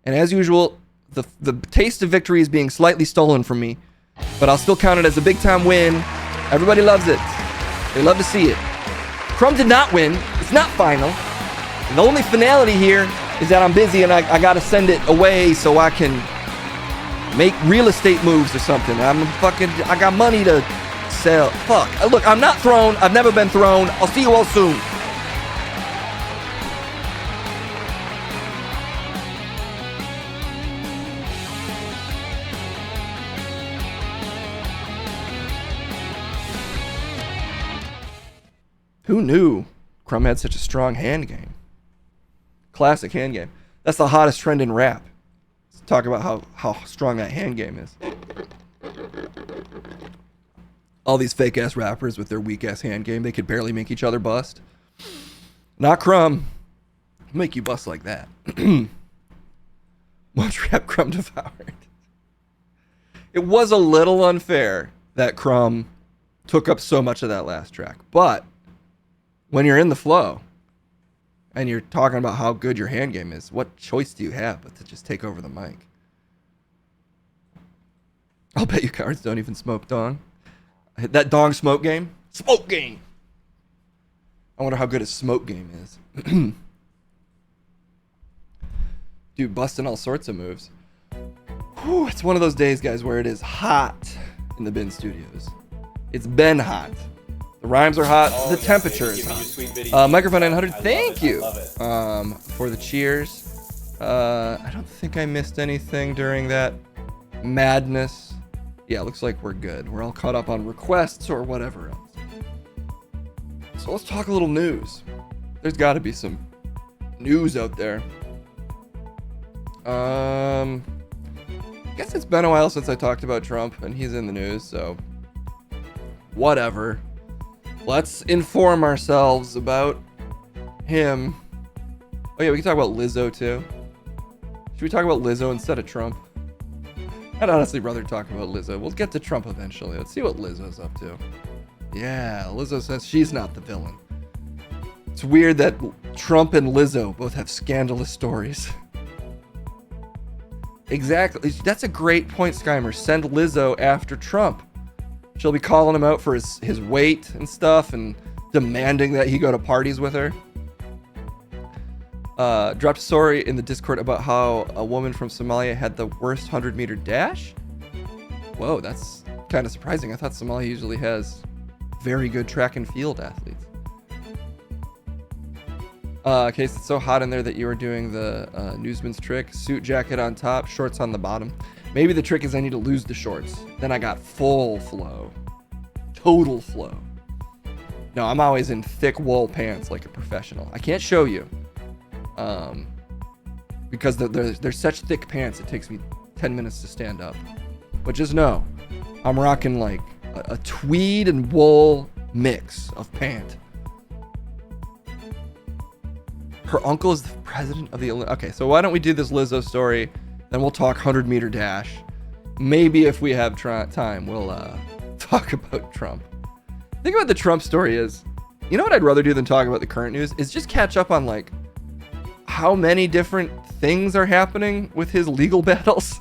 And as usual, the taste of victory is being slightly stolen from me. But I'll still count it as a big-time win. Everybody loves it. They love to see it. Crumb did not win. It's not final. And the only finality here is that I'm busy and I got to send it away so I can make real estate moves or something. I got money to sell. Fuck. Look, I'm not thrown. I've never been thrown. I'll see you all soon. Who knew Crumb had such a strong hand game? Classic hand game. That's the hottest trend in rap. Let's talk about how strong that hand game is. All these fake ass rappers with their weak ass hand game, they could barely make each other bust. Not Crumb. Make you bust like that. Much rap Crumb devoured. It was a little unfair that Crumb took up so much of that last track, but when you're in the flow and you're talking about how good your hand game is, what choice do you have but to just take over the mic? I'll bet you cowards don't even smoke dong. That dong smoke game? Smoke game! I wonder how good his smoke game is. Dude, busting all sorts of moves. Whew, it's one of those days, guys, where it is hot in the Bin Studios. It's been hot. The rhymes are hot. The temperature is hot. Microphone 900, thank you for the cheers. I don't think I missed anything during that madness. Yeah, looks like we're good. We're all caught up on requests or whatever else. So let's talk a little news. There's got to be some news out there. I guess it's been a while since I talked about Trump, and he's in the news, so whatever. Let's inform ourselves about him. Oh yeah, we can talk about Lizzo too. Should we talk about Lizzo instead of Trump? I'd honestly rather talk about Lizzo. We'll get to Trump eventually. Let's see what Lizzo's up to. Yeah, Lizzo says she's not the villain. It's weird that Trump and Lizzo both have scandalous stories. Exactly. That's a great point, Skymer. Send Lizzo after Trump. She'll be calling him out for his weight and stuff and demanding that he go to parties with her. Dropped a story in the Discord about how a woman from Somalia had the worst 100-meter dash. Whoa, that's kind of surprising. I thought Somalia usually has very good track and field athletes. Case, it's so hot in there that you were doing the newsman's trick. Suit jacket on top, shorts on the bottom. Maybe the trick is I need to lose the shorts. Then I got full flow. Total flow. No, I'm always in thick wool pants like a professional. I can't show you. Because they're such thick pants, it takes me 10 minutes to stand up. But just know, I'm rocking like a tweed and wool mix of pant. Her uncle is the president of the Okay, so why don't we do this Lizzo story, then we'll talk 100-meter dash. Maybe if we have time, we'll talk about Trump. The thing about the Trump story is, you know what I'd rather do than talk about the current news? Is just catch up on like how many different things are happening with his legal battles.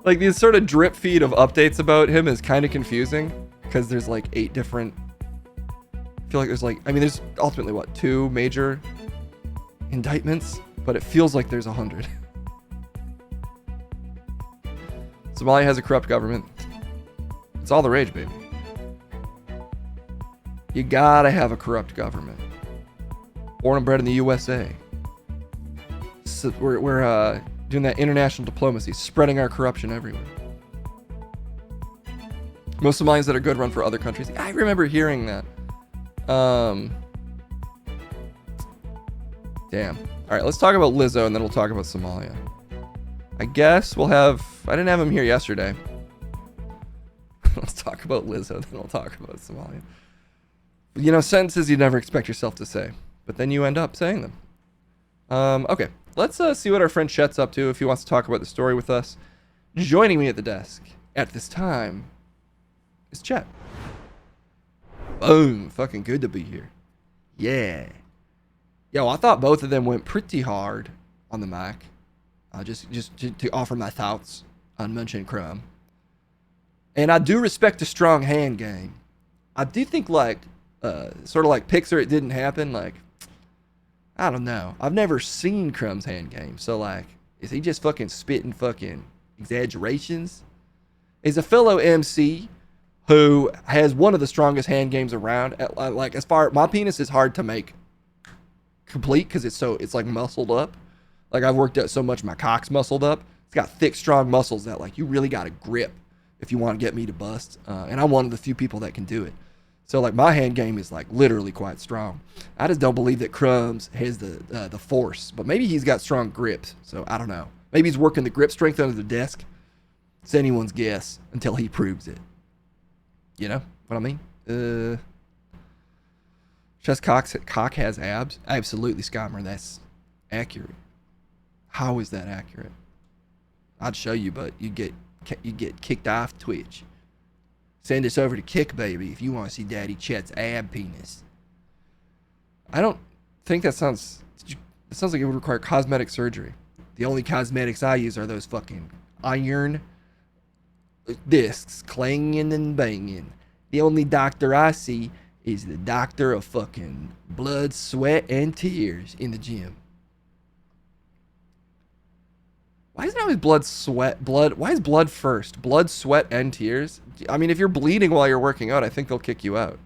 Like these sort of drip feed of updates about him is kind of confusing because there's like 8 different. I feel like there's like, I mean, there's ultimately what, 2 major indictments, but it feels like there's 100. Somalia has a corrupt government. It's all the rage, baby. You gotta have a corrupt government. Born and bred in the USA. So we're doing that international diplomacy, spreading our corruption everywhere. Most Somalians that are good run for other countries. I remember hearing that. Damn. All right, let's talk about Lizzo and then we'll talk about Somalia. I guess we'll have... I didn't have him here yesterday. Let's talk about Lizzo, then we'll talk about Somalia. You know, sentences you never expect yourself to say, but then you end up saying them. Okay, let's see what our friend Chet's up to if he wants to talk about the story with us. Joining me at the desk at this time is Chet. Boom, fucking good to be here. Yeah. Yo, I thought both of them went pretty hard on the mic. Just to offer my thoughts on Munch and Crumb. And I do respect a strong hand game. I do think like, sort of like Pixar, it didn't happen. Like, I don't know. I've never seen Crumb's hand game. So like, is he just fucking spitting fucking exaggerations? Is a fellow MC who has one of the strongest hand games around. Like, as far, my penis is hard to make complete because it's like muscled up. Like, I've worked out so much, my cock's muscled up. It's got thick, strong muscles that, like, you really got to grip if you want to get me to bust. And I'm one of the few people that can do it. So, like, my hand game is, like, literally quite strong. I just don't believe that Crumbs has the force. But maybe he's got strong grips. So, I don't know. Maybe he's working the grip strength under the desk. It's anyone's guess until he proves it. You know what I mean? Chest cock has abs? Absolutely, Scammer. That's accurate. How is that accurate? I'd show you, but you get kicked off Twitch. Send us over to Kick Baby if you want to see Daddy Chet's ab penis. I don't think that sounds... It sounds like it would require cosmetic surgery. The only cosmetics I use are those fucking iron discs clanging and banging. The only doctor I see is the doctor of fucking blood, sweat, and tears in the gym. Why isn't it always blood, sweat, blood? Why is blood first? Blood, sweat, and tears? I mean, if you're bleeding while you're working out, I think they'll kick you out.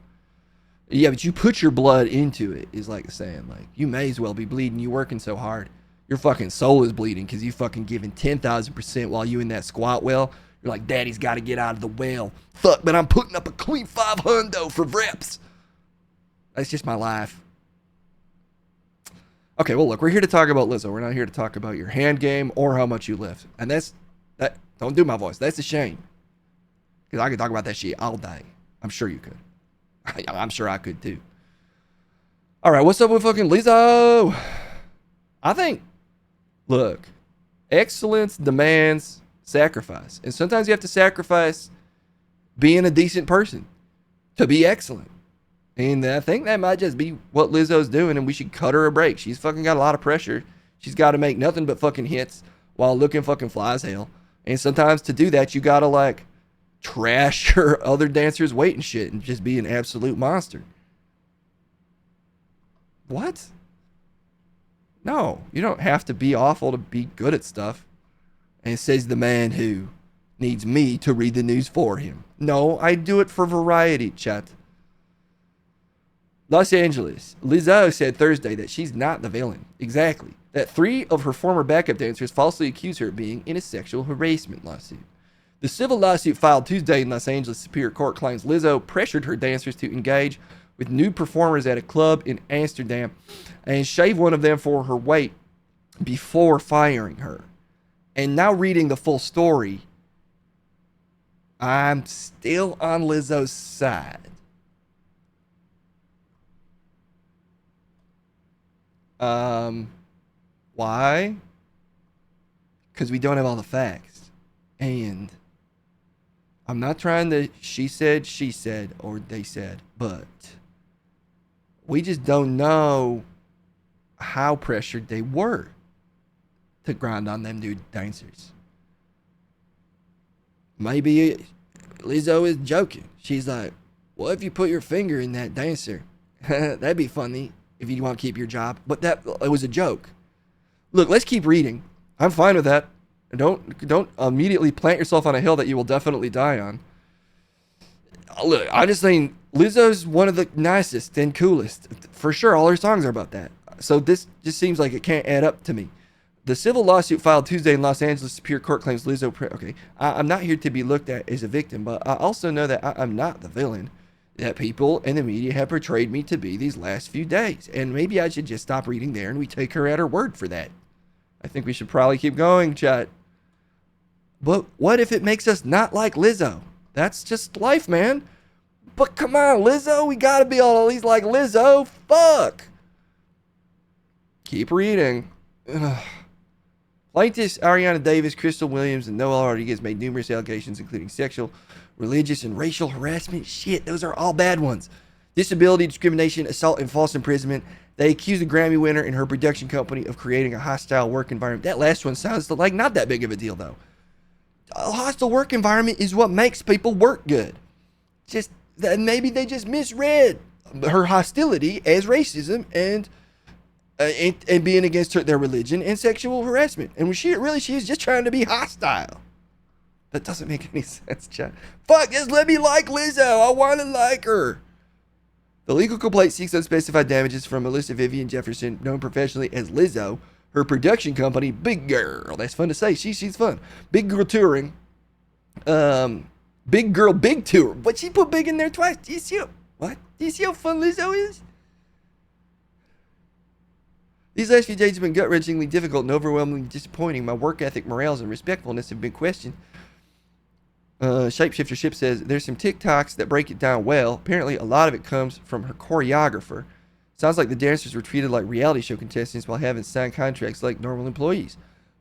Yeah, but you put your blood into it, is like saying, like, you may as well be bleeding. You working so hard. Your fucking soul is bleeding because you fucking giving 10,000% while you in that squat well. You're like, Daddy's got to get out of the well. Fuck, but I'm putting up a clean 500 for reps. That's just my life. Okay, well, look, we're here to talk about Lizzo. We're not here to talk about your hand game or how much you lift. And that, don't do my voice. That's a shame. Because I could talk about that shit all day. I'm sure you could. I'm sure I could too. All right, what's up with fucking Lizzo? I think, look, excellence demands sacrifice. And sometimes you have to sacrifice being a decent person to be excellent. And I think that might just be what Lizzo's doing, and we should cut her a break. She's fucking got a lot of pressure. She's got to make nothing but fucking hits while looking fucking fly as hell. And sometimes to do that, you got to, like, trash her other dancers' weight and shit and just be an absolute monster. What? No, you don't have to be awful to be good at stuff. And it says the man who needs me to read the news for him. No, I do it for variety, chat. Los Angeles. Lizzo said Thursday that she's not the villain. Exactly. That 3 of her former backup dancers falsely accuse her of being in a sexual harassment lawsuit. The civil lawsuit filed Tuesday in Los Angeles Superior Court claims Lizzo pressured her dancers to engage with nude performers at a club in Amsterdam and shave one of them for her weight before firing her. And now reading the full story, I'm still on Lizzo's side. Why? Because we don't have all the facts. And I'm not trying to she said, or they said, but we just don't know how pressured they were to grind on them nude dancers. Maybe Lizzo is joking. She's like, well, if you put your finger in that dancer, that'd be funny. if you want to keep your job. But it was a joke. Look, let's keep reading. I'm fine with that. Don't immediately plant yourself on a hill that you will definitely die on. Look, I'm just saying, Lizzo's one of the nicest and coolest. For sure, all her songs are about that. So this just seems like it can't add up to me. The civil lawsuit filed Tuesday in Los Angeles Superior Court claims Lizzo... Okay, I'm not here to be looked at as a victim, but I also know that I'm not the villain that people in the media have portrayed me to be these last few days. And maybe I should just stop reading there and we take her at her word for that. I think we should probably keep going, chat. But what if it makes us not like Lizzo? That's just life, man. But come on, Lizzo. We gotta be all at least like Lizzo. Fuck. Keep reading. Ugh. Plaintiffs Ariana Davis, Crystal Williams, and Noel Rodriguez made numerous allegations, including sexual, religious, and racial harassment. Shit, those are all bad ones. Disability, discrimination, assault, and false imprisonment. They accused the Grammy winner and her production company of creating a hostile work environment. That last one sounds like not that big of a deal, though. A hostile work environment is what makes people work good. Just maybe they just misread her hostility as racism and being against their religion and sexual harassment. And she is just trying to be hostile. That doesn't make any sense, chat. Fuck, just let me like Lizzo. I want to like her. The legal complaint seeks unspecified damages from Melissa Vivian Jefferson, known professionally as Lizzo. Her production company, Big Girl. That's fun to say. She's fun. Big Girl Touring. Big Girl Big Tour. But she put big in there twice. Do you see how fun Lizzo is? These last few days have been gut-wrenchingly difficult and overwhelmingly disappointing. My work ethic, morals, and respectfulness have been questioned. Shapeshifter Ship says, there's some TikToks that break it down well. Apparently, a lot of it comes from her choreographer. Sounds like the dancers were treated like reality show contestants while having signed contracts like normal employees.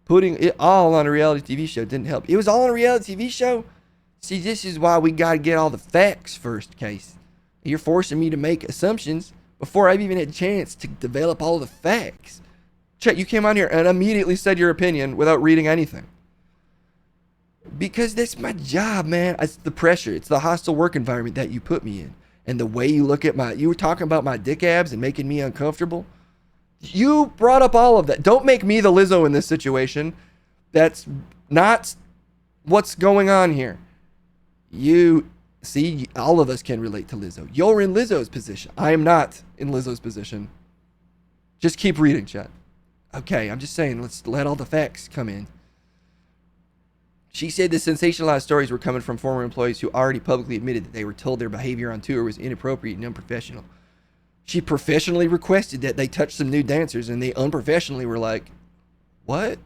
Putting it all on a reality TV show didn't help. It was all on a reality TV show? See, this is why we got to get all the facts first, Case. You're forcing me to make assumptions before I've even had a chance to develop all the facts. Chet, you came on here and immediately said your opinion without reading anything. Because that's my job, man. It's the pressure. It's the hostile work environment that you put me in. And the way you look at you were talking about my dick abs and making me uncomfortable. You brought up all of that. Don't make me the Lizzo in this situation. That's not what's going on here. You see, all of us can relate to Lizzo. You're in Lizzo's position. I am not in Lizzo's position. Just keep reading, chat. Okay, I'm just saying, let's let all the facts come in. She said the sensationalized stories were coming from former employees who already publicly admitted that they were told their behavior on tour was inappropriate and unprofessional. She professionally requested that they touch some new dancers, and they unprofessionally were like, what?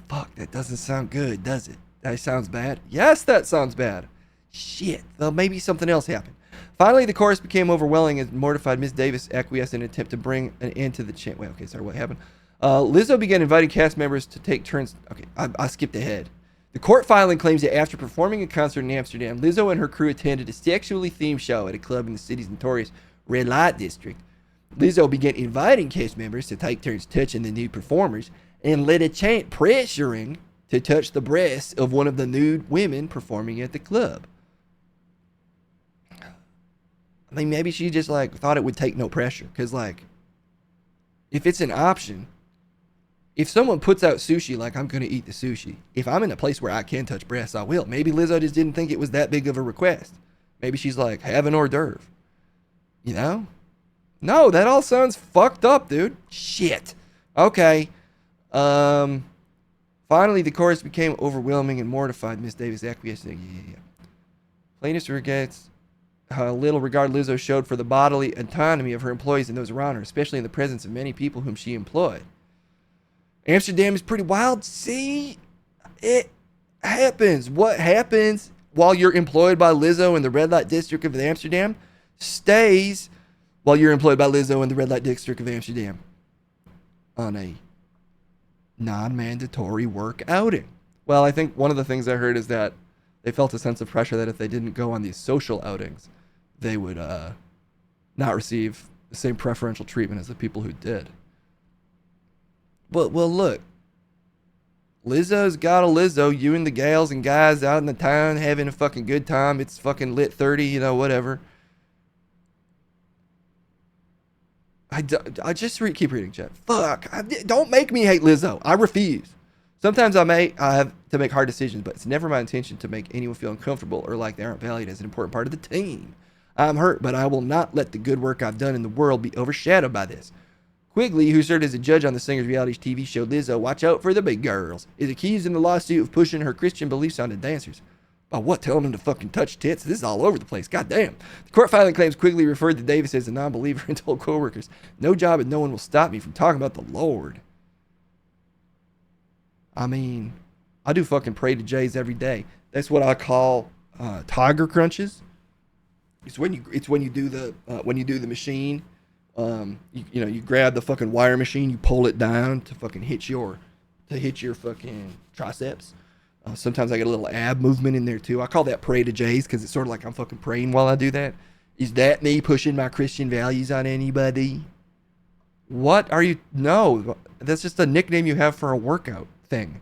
Fuck, that doesn't sound good, does it? That sounds bad? Yes, that sounds bad. Shit, well, maybe something else happened. Finally, the chorus became overwhelming as mortified Miss Davis acquiesced in an attempt to bring an end to the chant. Wait, okay, sorry, what happened? Lizzo began inviting cast members to take turns. Okay, I skipped ahead. The court filing claims that after performing a concert in Amsterdam, Lizzo and her crew attended a sexually themed show at a club in the city's notorious red light district. Lizzo began inviting cast members to take turns touching the nude performers and led a chant pressuring to touch the breasts of one of the nude women performing at the club. I mean, maybe she just thought it would take no pressure, because if it's an option, if someone puts out sushi, I'm going to eat the sushi. If I'm in a place where I can touch breasts, I will. Maybe Lizzo just didn't think it was that big of a request. Maybe she's like, have an hors d'oeuvre. You know? No, that all sounds fucked up, dude. Shit. Okay. Finally, the chorus became overwhelming and mortified. Miss Davis acquiesced. Yeah. Plaintiffs regrets how little regard Lizzo showed for the bodily autonomy of her employees and those around her, especially in the presence of many people whom she employed. Amsterdam is pretty wild. See, it happens. What happens while you're employed by Lizzo in the red light district of Amsterdam stays while you're employed by Lizzo in the red light district of Amsterdam on a non-mandatory work outing. Well, I think one of the things I heard is that they felt a sense of pressure that if they didn't go on these social outings, they would not receive the same preferential treatment as the people who did. Well, look, Lizzo's got a Lizzo. You and the gals and guys out in the town having a fucking good time. It's fucking lit 30, whatever. I just keep reading, chat. Fuck. Don't make me hate Lizzo. I refuse. Sometimes I have to make hard decisions, but it's never my intention to make anyone feel uncomfortable or like they aren't valued as an important part of the team. I'm hurt, but I will not let the good work I've done in the world be overshadowed by this. Quigley, who served as a judge on the singer's reality TV show Lizzo, Watch Out for the Big Girls, is accused in the lawsuit of pushing her Christian beliefs onto dancers. By what? Telling them to fucking touch tits? This is all over the place. Goddamn. The court filing claims Quigley referred to Davis as a non-believer and told co-workers, no job and no one will stop me from talking about the Lord. I mean, I do fucking pray to Jays every day. That's what I call tiger crunches. It's when you do the machine. You grab the fucking wire machine, you pull it down to fucking hit your fucking triceps. Sometimes I get a little ab movement in there too. I call that pray to Jays because it's sort of like I'm fucking praying while I do that. Is that me pushing my Christian values on anybody? What are you? No, that's just a nickname you have for a workout thing.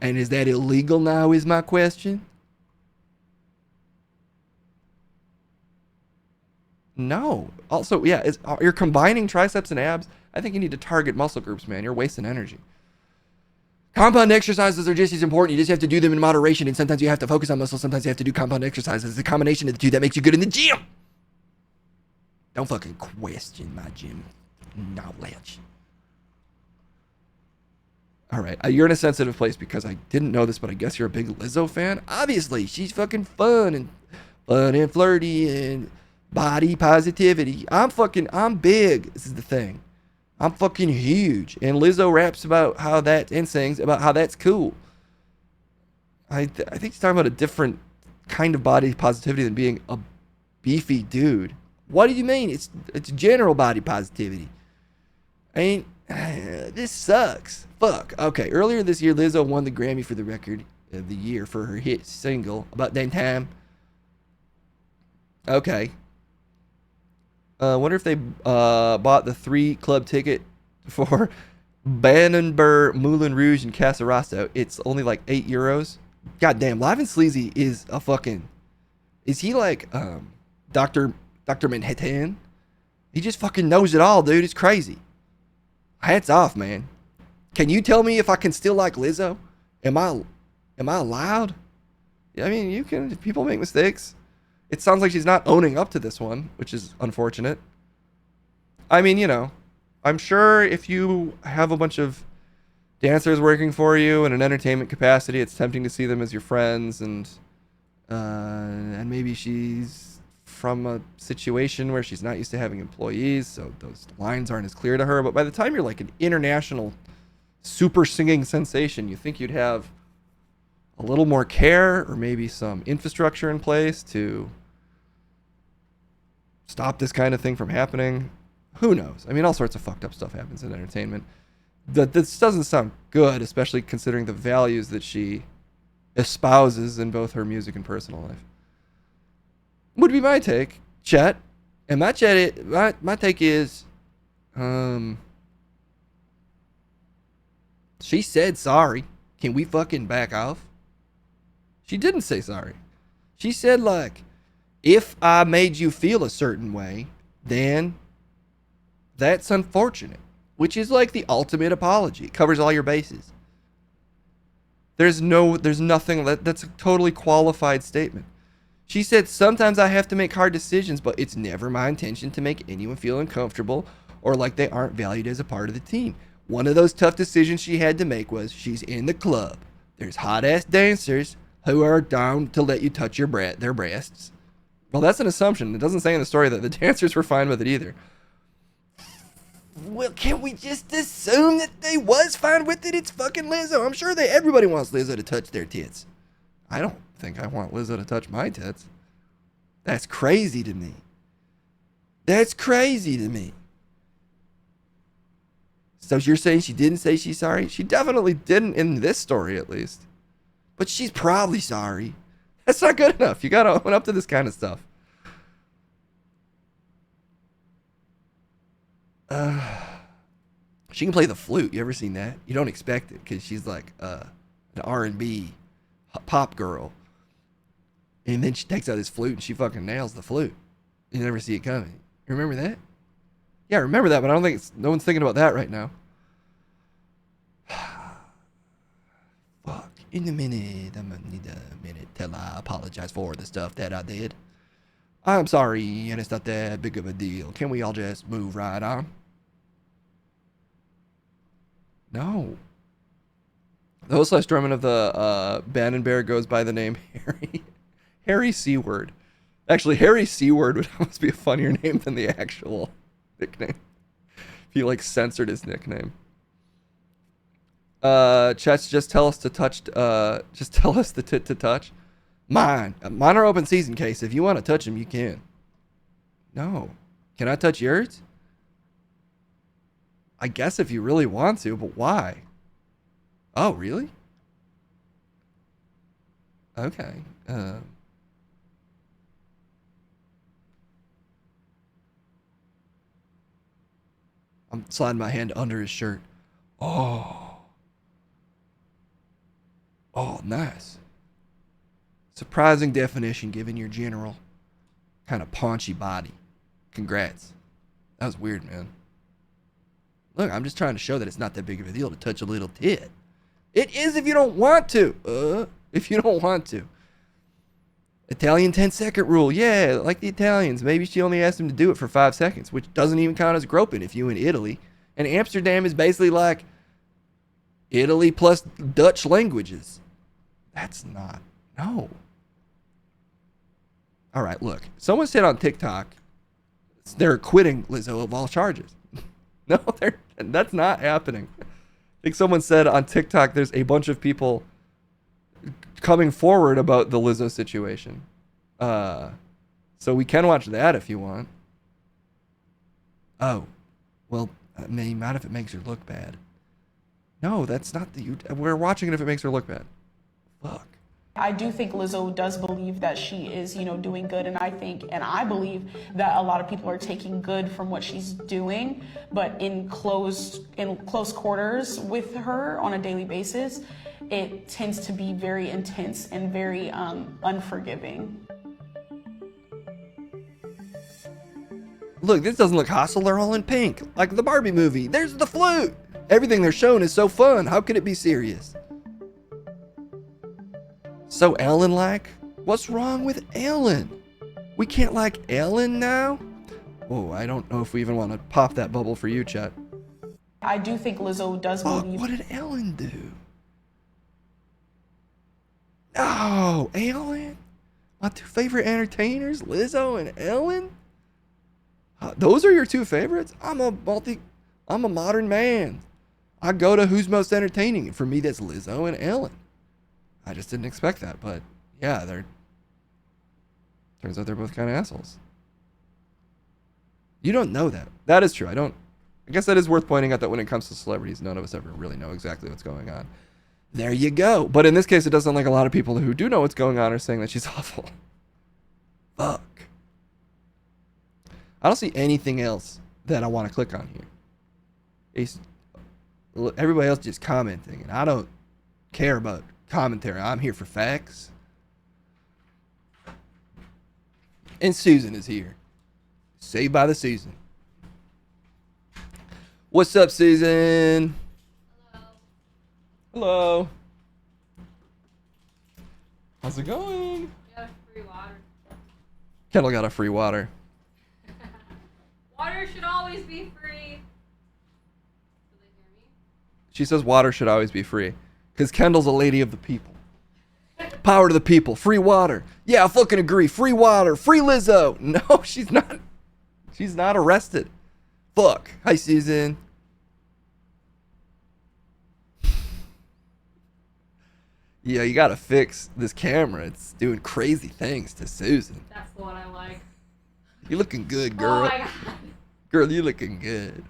And is that illegal now is my question? No. Also, yeah, you're combining triceps and abs. I think you need to target muscle groups, man. You're wasting energy. Compound exercises are just as important. You just have to do them in moderation, and sometimes you have to focus on muscles. Sometimes you have to do compound exercises. It's a combination of the two that makes you good in the gym. Don't fucking question my gym knowledge. All right, you're in a sensitive place because I didn't know this, but I guess you're a big Lizzo fan. Obviously, she's fucking fun and flirty and body positivity. I'm big. This is the thing. I'm fucking huge. And Lizzo raps about how that and sings about how that's cool. I think he's talking about a different kind of body positivity than being a beefy dude. What do you mean? It's general body positivity. I mean, this sucks. Fuck. Okay, earlier this year, Lizzo won the Grammy for the Record of the Year for her hit single, About Damn Time. Okay. Wonder if they bought the 3 club ticket for Banenberg, Moulin Rouge, and Casa Rosso. It's only like €8. Goddamn, Live and Sleazy is a fucking... Is he like Dr. Manhattan? He just fucking knows it all, dude. It's crazy. Hats off, man. Can you tell me if I can still like Lizzo? Am I allowed? Yeah, I mean, you can. People make mistakes. It sounds like she's not owning up to this one, which is unfortunate. I mean, I'm sure if you have a bunch of dancers working for you in an entertainment capacity, it's tempting to see them as your friends, and maybe she's from a situation where she's not used to having employees, so those lines aren't as clear to her. But by the time you're like an international super singing sensation, you think you'd have a little more care or maybe some infrastructure in place to stop this kind of thing from happening. Who knows? I mean, all sorts of fucked up stuff happens in entertainment. This doesn't sound good, especially considering the values that she espouses in both her music and personal life. Would be my take, chat. And my take is, she said sorry. Can we fucking back off? She didn't say sorry. She said, like, if I made you feel a certain way, then that's unfortunate. Which is like the ultimate apology. It covers all your bases. There's nothing, that's a totally qualified statement. She said, sometimes I have to make hard decisions, but it's never my intention to make anyone feel uncomfortable or like they aren't valued as a part of the team. One of those tough decisions she had to make was she's in the club. There's hot-ass dancers who are down to let you touch their breasts. Well, that's an assumption. It doesn't say in the story that the dancers were fine with it either. Well, can we just assume that they was fine with it? It's fucking Lizzo. I'm sure everybody wants Lizzo to touch their tits. I don't think I want Lizzo to touch my tits. That's crazy to me. That's crazy to me. So you're saying she didn't say she's sorry? She definitely didn't in this story, at least. But she's probably sorry. That's not good enough. You gotta own up to this kind of stuff. She can play the flute. You ever seen that? You don't expect it because she's like an R&B pop girl. And then she takes out this flute and she fucking nails the flute. You never see it coming. You remember that? Yeah, I remember that, but I don't think no one's thinking about that right now. Fuck. In a minute. I'm gonna need a minute till I apologize for the stuff that I did. I'm sorry, and it's not that big of a deal. Can we all just move right on? No. The host / Drummond of the Bannon Bear goes by the name Harry Seaward. Actually, Harry Seaward would almost be a funnier name than the actual nickname. If he like censored his nickname. Chats, just tell us to touch. Just tell us the tit to touch. Mine are open season, case. If you want to touch them, you can. No, can I touch yours? I guess if you really want to, but why? Oh, really? Okay. I'm sliding my hand under his shirt. Oh. Oh, nice. Surprising definition given your general kind of paunchy body. Congrats. That was weird, man. Look, I'm just trying to show that it's not that big of a deal to touch a little tit. It is if you don't want to. If you don't want to. Italian 10-second rule. Yeah, like the Italians. Maybe she only asked him to do it for 5 seconds, which doesn't even count as groping if you in Italy. And Amsterdam is basically like Italy plus Dutch languages. That's not. No. All right, look. Someone said on TikTok they're acquitting Lizzo of all charges. No, that's not happening. I think someone said on TikTok there's a bunch of people coming forward about the Lizzo situation. So we can watch that if you want. Oh, well, I mean, not if it makes her look bad. No, that's not we're watching it if it makes her look bad. Fuck. I do think Lizzo does believe that she is, doing good. And I believe that a lot of people are taking good from what she's doing, but in close quarters with her on a daily basis, it tends to be very intense and very unforgiving. Look, this doesn't look hostile. They're all in pink, like the Barbie movie. There's the flute. Everything they're showing is so fun. How could it be serious? So Ellen-like? What's wrong with Ellen? We can't like Ellen now? Oh, I don't know if we even want to pop that bubble for you, Chet. I do think Lizzo does believe. What did Ellen do? Oh, Ellen? My two favorite entertainers, Lizzo and Ellen? Those are your two favorites? I'm a modern man. I go to who's most entertaining. And for me, that's Lizzo and Ellen. I just didn't expect that, but yeah, turns out they're both kind of assholes. You don't know that. That is true. I guess that is worth pointing out that when it comes to celebrities, none of us ever really know exactly what's going on. There you go. But in this case, it does sound like a lot of people who do know what's going on are saying that she's awful. Fuck. I don't see anything else that I want to click on here. Everybody else just commenting, and I don't care about commentary. I'm here for facts. And Susan is here. Saved by the Susan. What's up, Susan? Hello. How's it going? Got free water. Kendall got a free water. Water should always be free. Do they hear me? She says water should always be free. Because Kendall's a lady of the people. Power to the people. Free water. Yeah, I fucking agree. Free water. Free Lizzo. No, she's not. She's not arrested. Fuck. Hi, Susan. Yeah, you gotta fix this camera. It's doing crazy things to Susan. That's the one I like. You looking good, girl. Oh my god. Girl, you looking good.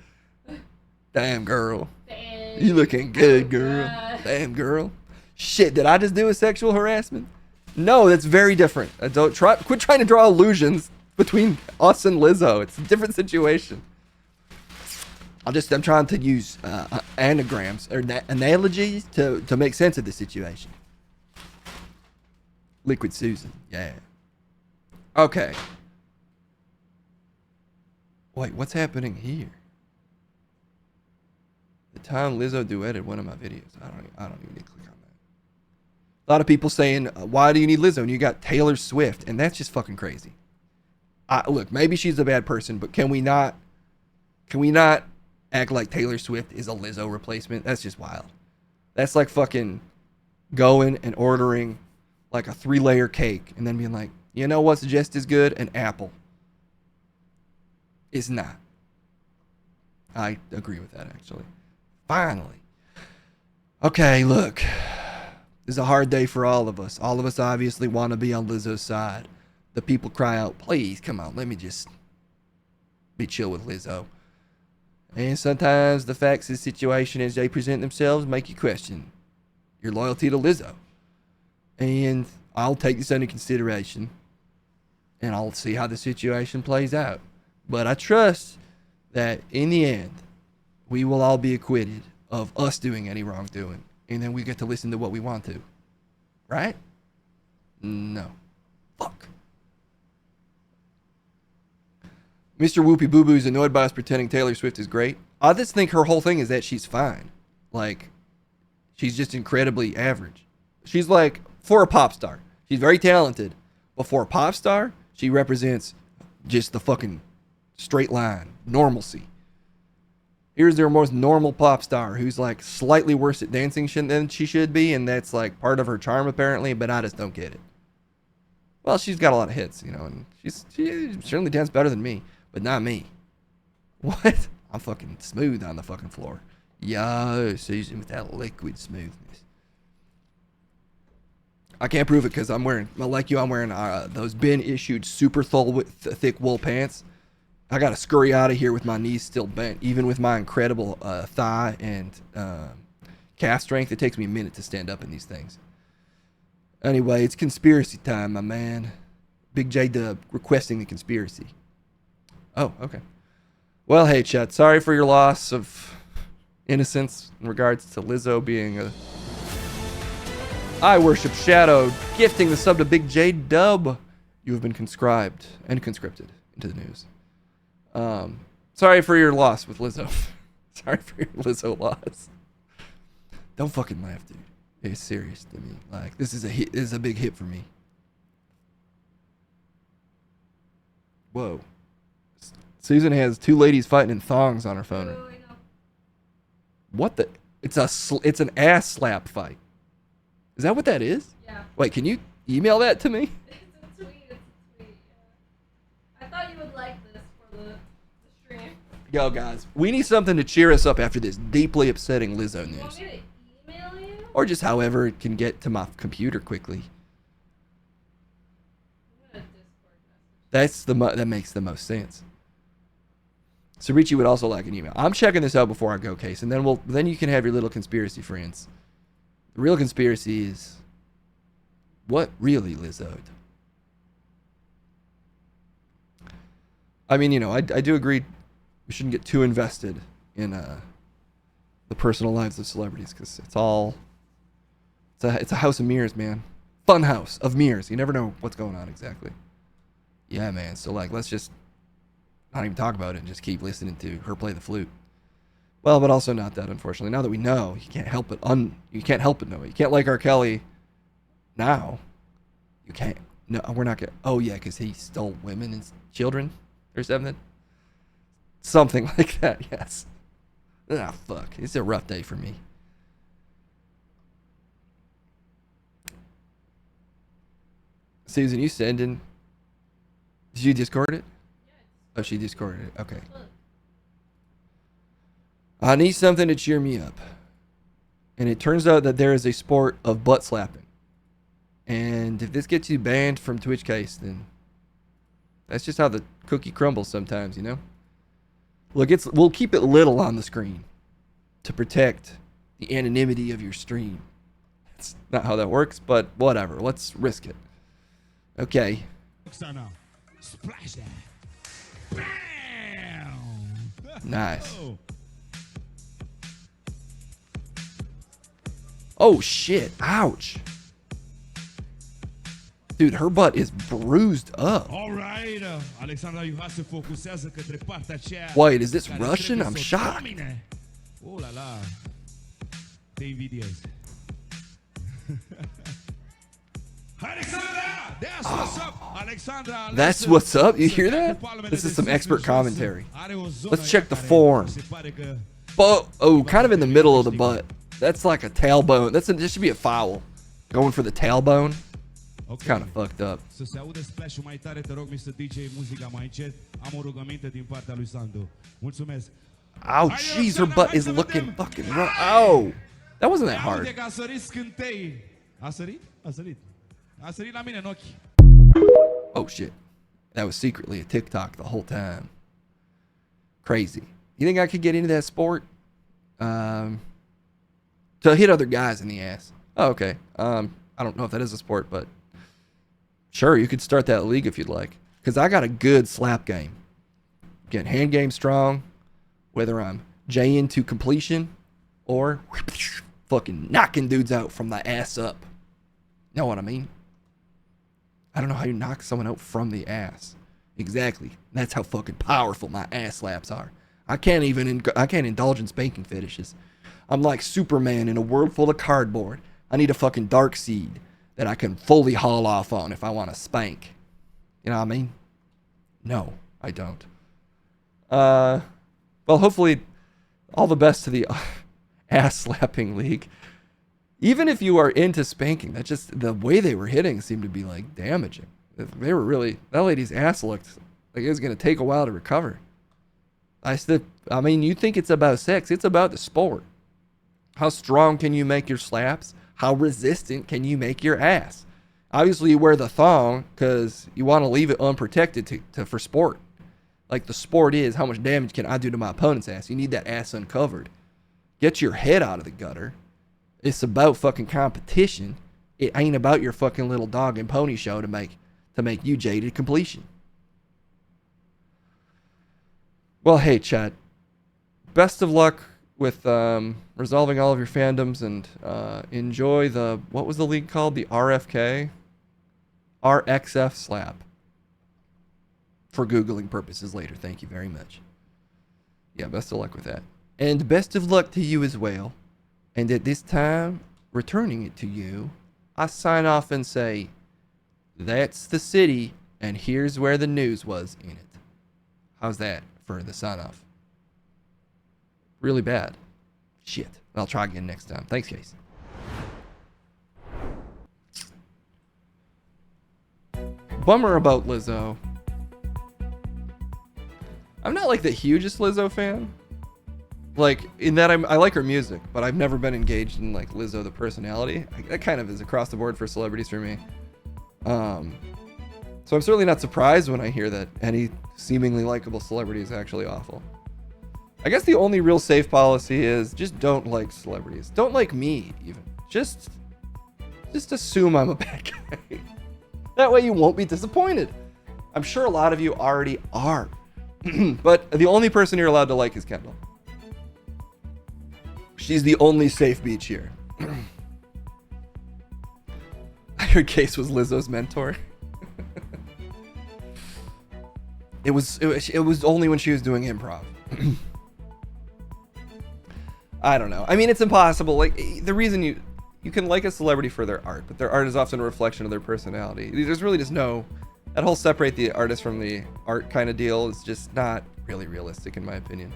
Damn, girl. Dang. You looking good, girl. God. Damn, girl. Shit, did I just do a sexual harassment? No, that's very different. Quit trying to draw illusions between us and Lizzo. It's a different situation. I'm trying to use anagrams or analogies to make sense of the situation. Liquid Susan, yeah. Okay. Wait, what's happening here? The time Lizzo duetted one of my videos. I don't even need to click on that. A lot of people saying, why do you need Lizzo? And you got Taylor Swift, and that's just fucking crazy. Look, maybe she's a bad person, but can we not act like Taylor Swift is a Lizzo replacement? That's just wild. That's like fucking going and ordering like a 3-layer cake and then being like, you know what's just as good? An apple. It's not. I agree with that, actually. Finally. Okay, look. This is a hard day for all of us. All of us obviously want to be on Lizzo's side. The people cry out, please, come on, let me just be chill with Lizzo. And sometimes the facts of the situation as they present themselves make you question your loyalty to Lizzo. And I'll take this under consideration. And I'll see how the situation plays out. But I trust that in the end, we will all be acquitted of us doing any wrongdoing. And then we get to listen to what we want to. Right? No. Fuck. Mr. Whoopi Boo Boo is annoyed by us pretending Taylor Swift is great. I just think her whole thing is that she's fine. Like, she's just incredibly average. She's like, for a pop star, she's very talented. But for a pop star, she represents just the fucking straight line, normalcy. Here's their most normal pop star who's like slightly worse at dancing than she should be, and that's like part of her charm apparently, but I just don't get it. Well, she's got a lot of hits, you know, and she certainly dances better than me, but not me. What? I'm fucking smooth on the fucking floor. Yo, Susan with that liquid smoothness. I can't prove it because I'm wearing, like you, I'm wearing those bin-issued super thick wool pants. I got to scurry out of here with my knees still bent, even with my incredible thigh and calf strength. It takes me a minute to stand up in these things. Anyway, it's conspiracy time, my man. Big J Dub requesting the conspiracy. Oh, okay. Well, hey, chat. Sorry for your loss of innocence in regards to Lizzo being a I Worship Shadow, gifting the sub to Big J Dub. You have been conscribed and conscripted into the news. Sorry for your loss with Lizzo. Sorry for your Lizzo loss. Don't fucking laugh, dude. It's serious to me. Like, this is a hit. This is a big hit for me. Whoa. Susan has two ladies fighting in thongs on her phone. Oh, I know. What the? It's an ass slap fight. Is that what that is? Yeah. Wait, can you email that to me? It's a tweet. Yeah. I thought you would like this for the stream. Yo, guys, we need something to cheer us up after this deeply upsetting Lizzo You want news. me to email you? Or just however it can get to my computer quickly. I'm gonna Discord message. That makes the most sense. Sarichi would also like an email. I'm checking this out before I go, Case, and then you can have your little conspiracy friends. The real conspiracy is what really Lizzo'd. I mean, you know, I do agree we shouldn't get too invested in the personal lives of celebrities because it's a house of mirrors, man. Fun house of mirrors. You never know what's going on exactly. Yeah, man. So like, let's just not even talk about it and just keep listening to her play the flute. Well, but also not that, unfortunately. Now that we know, you can't help but know it. You can't like R. Kelly now. You can't. No, we're not gonna. Oh yeah, because he stole women and children or something. Something like that. Yes. Ah, fuck. It's a rough day for me. Susan, you sending? Did you Discord it? Oh, she Discorded it. Okay. I need something to cheer me up. And it turns out that there is a sport of butt slapping. And if this gets you banned from Twitch, Case, then that's just how the cookie crumbles sometimes, you know? Look, we'll keep it little on the screen to protect the anonymity of your stream. That's not how that works, but whatever. Let's risk it. Okay. Splash that. Bam! Nice. Oh shit. Ouch. Dude, her butt is bruised up. Alright, Alexandra Iuha se focusează către partea aceea. Wait, is this care Russian? trebuie I'm să o shocked. domine. Oh la la. Te invidiez. Alexandra! That's what's up, Alexandra. That's what's up? You hear that? This is some expert commentary. Let's check the form. Oh, kind of in the middle of the butt. That's like a tailbone. This should be a foul. Going for the tailbone. It's kind of fucked up. Să se audă splash-ul mai tare, te rog, Mr. DJ, muzica mai încet. Am o rugăminte din partea lui Sandu. Mulțumesc. Oh, jeez, her butt is looking fucking rough. Oh, that wasn't that hard. Uite că a sărit scântei. A sărit? A sărit. A sărit la mine în ochi. Oh, shit. That was secretly a TikTok the whole time. Crazy. You think I could get into that sport? To hit other guys in the ass. Oh, okay. I don't know if that is a sport, but sure, you could start that league if you'd like. Because I got a good slap game. Again, hand game strong. Whether I'm J into completion or fucking knocking dudes out from the ass up. Know what I mean? I don't know how you knock someone out from the ass. Exactly. That's how fucking powerful my ass slaps are. I can't indulge in spanking fetishes. I'm like Superman in a world full of cardboard. I need a fucking dark seed that I can fully haul off on if I want to spank. You know what I mean? No, I don't. Well, hopefully all the best to the ass slapping league. Even if you are into spanking, that just the way they were hitting seemed to be like damaging. They were really, that lady's ass looked like it was going to take a while to recover. I mean, you think it's about sex, it's about the sport. How strong can you make your slaps? How resistant can you make your ass? Obviously, you wear the thong because you want to leave it unprotected for sport. Like the sport is, how much damage can I do to my opponent's ass? You need that ass uncovered. Get your head out of the gutter. It's about fucking competition. It ain't about your fucking little dog and pony show to make you jaded completion. Well, hey, chat. Best of luck with resolving all of your fandoms and enjoy the, what was the league called? The RFK? RXF slap. For Googling purposes later. Thank you very much. Yeah, best of luck with that. And best of luck to you as well. And at this time, returning it to you, I sign off and say, that's the city, and here's where the news was in it. How's that for the sign off? Really bad. Shit. I'll try again next time. Thanks, guys. Bummer about Lizzo. I'm not like the hugest Lizzo fan. Like, in that I like her music, but I've never been engaged in like Lizzo the personality. That kind of is across the board for celebrities for me. So I'm certainly not surprised when I hear that any seemingly likable celebrity is actually awful. I guess the only real safe policy is just don't like celebrities. Don't like me, even. Just assume I'm a bad guy. That way you won't be disappointed. I'm sure a lot of you already are. But the only person you're allowed to like is Kendall. She's the only safe beach here. I heard Case was Lizzo's mentor. It was only when she was doing improv. I don't know. I mean, it's impossible. Like, the reason you can like a celebrity for their art, but their art is often a reflection of their personality. There's really just no, that whole separate the artist from the art kind of deal is just not really realistic in my opinion.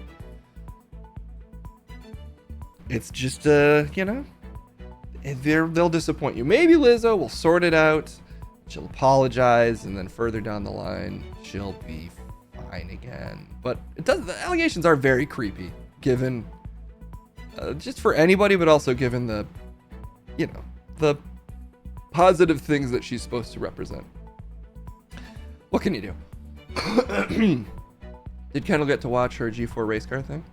It's just, you know, they'll disappoint you. Maybe Lizzo will sort it out. She'll apologize, and then further down the line, she'll be fine again. But the allegations are very creepy, given, just for anybody, but also given the, you know, the positive things that she's supposed to represent. What can you do? Did Kendall get to watch her G4 race car thing?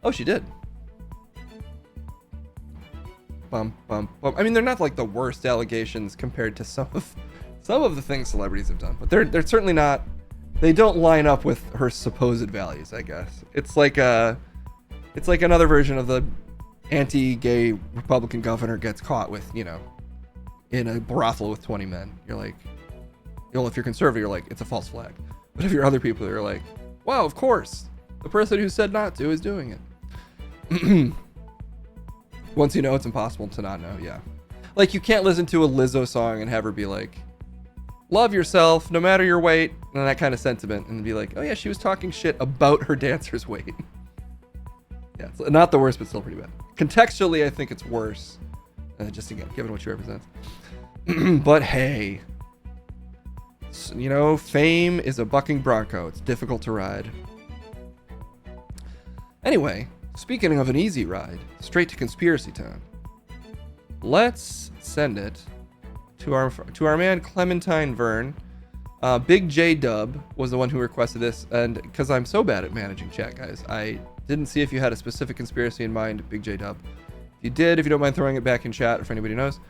Oh, she did. Bum, bum, bum. I mean, they're not like the worst allegations compared to some of the things celebrities have done, but they're certainly not. They don't line up with her supposed values, I guess. It's like another version of the anti-gay Republican governor gets caught with, you know, in a brothel with 20 men. You're like, well, if you're conservative, you're like, it's a false flag. But if you're other people, you're like, wow, of course. The person who said not to is doing it. Once you know, it's impossible to not know, yeah. Like, you can't listen to a Lizzo song and have her be like, love yourself, no matter your weight, and that kind of sentiment, and be like, oh yeah, she was talking shit about her dancer's weight. Yeah, it's not the worst, but still pretty bad. Contextually, I think it's worse. Just again, given what she represents. But hey, you know, fame is a bucking bronco. It's difficult to ride. Anyway, speaking of an easy ride, straight to conspiracy time. Let's send it to our man Clementine Vern. Big J Dub was the one who requested this, and because I'm so bad at managing chat, guys, I didn't see if you had a specific conspiracy in mind, Big J Dub. If you did, if you don't mind throwing it back in chat, if anybody knows,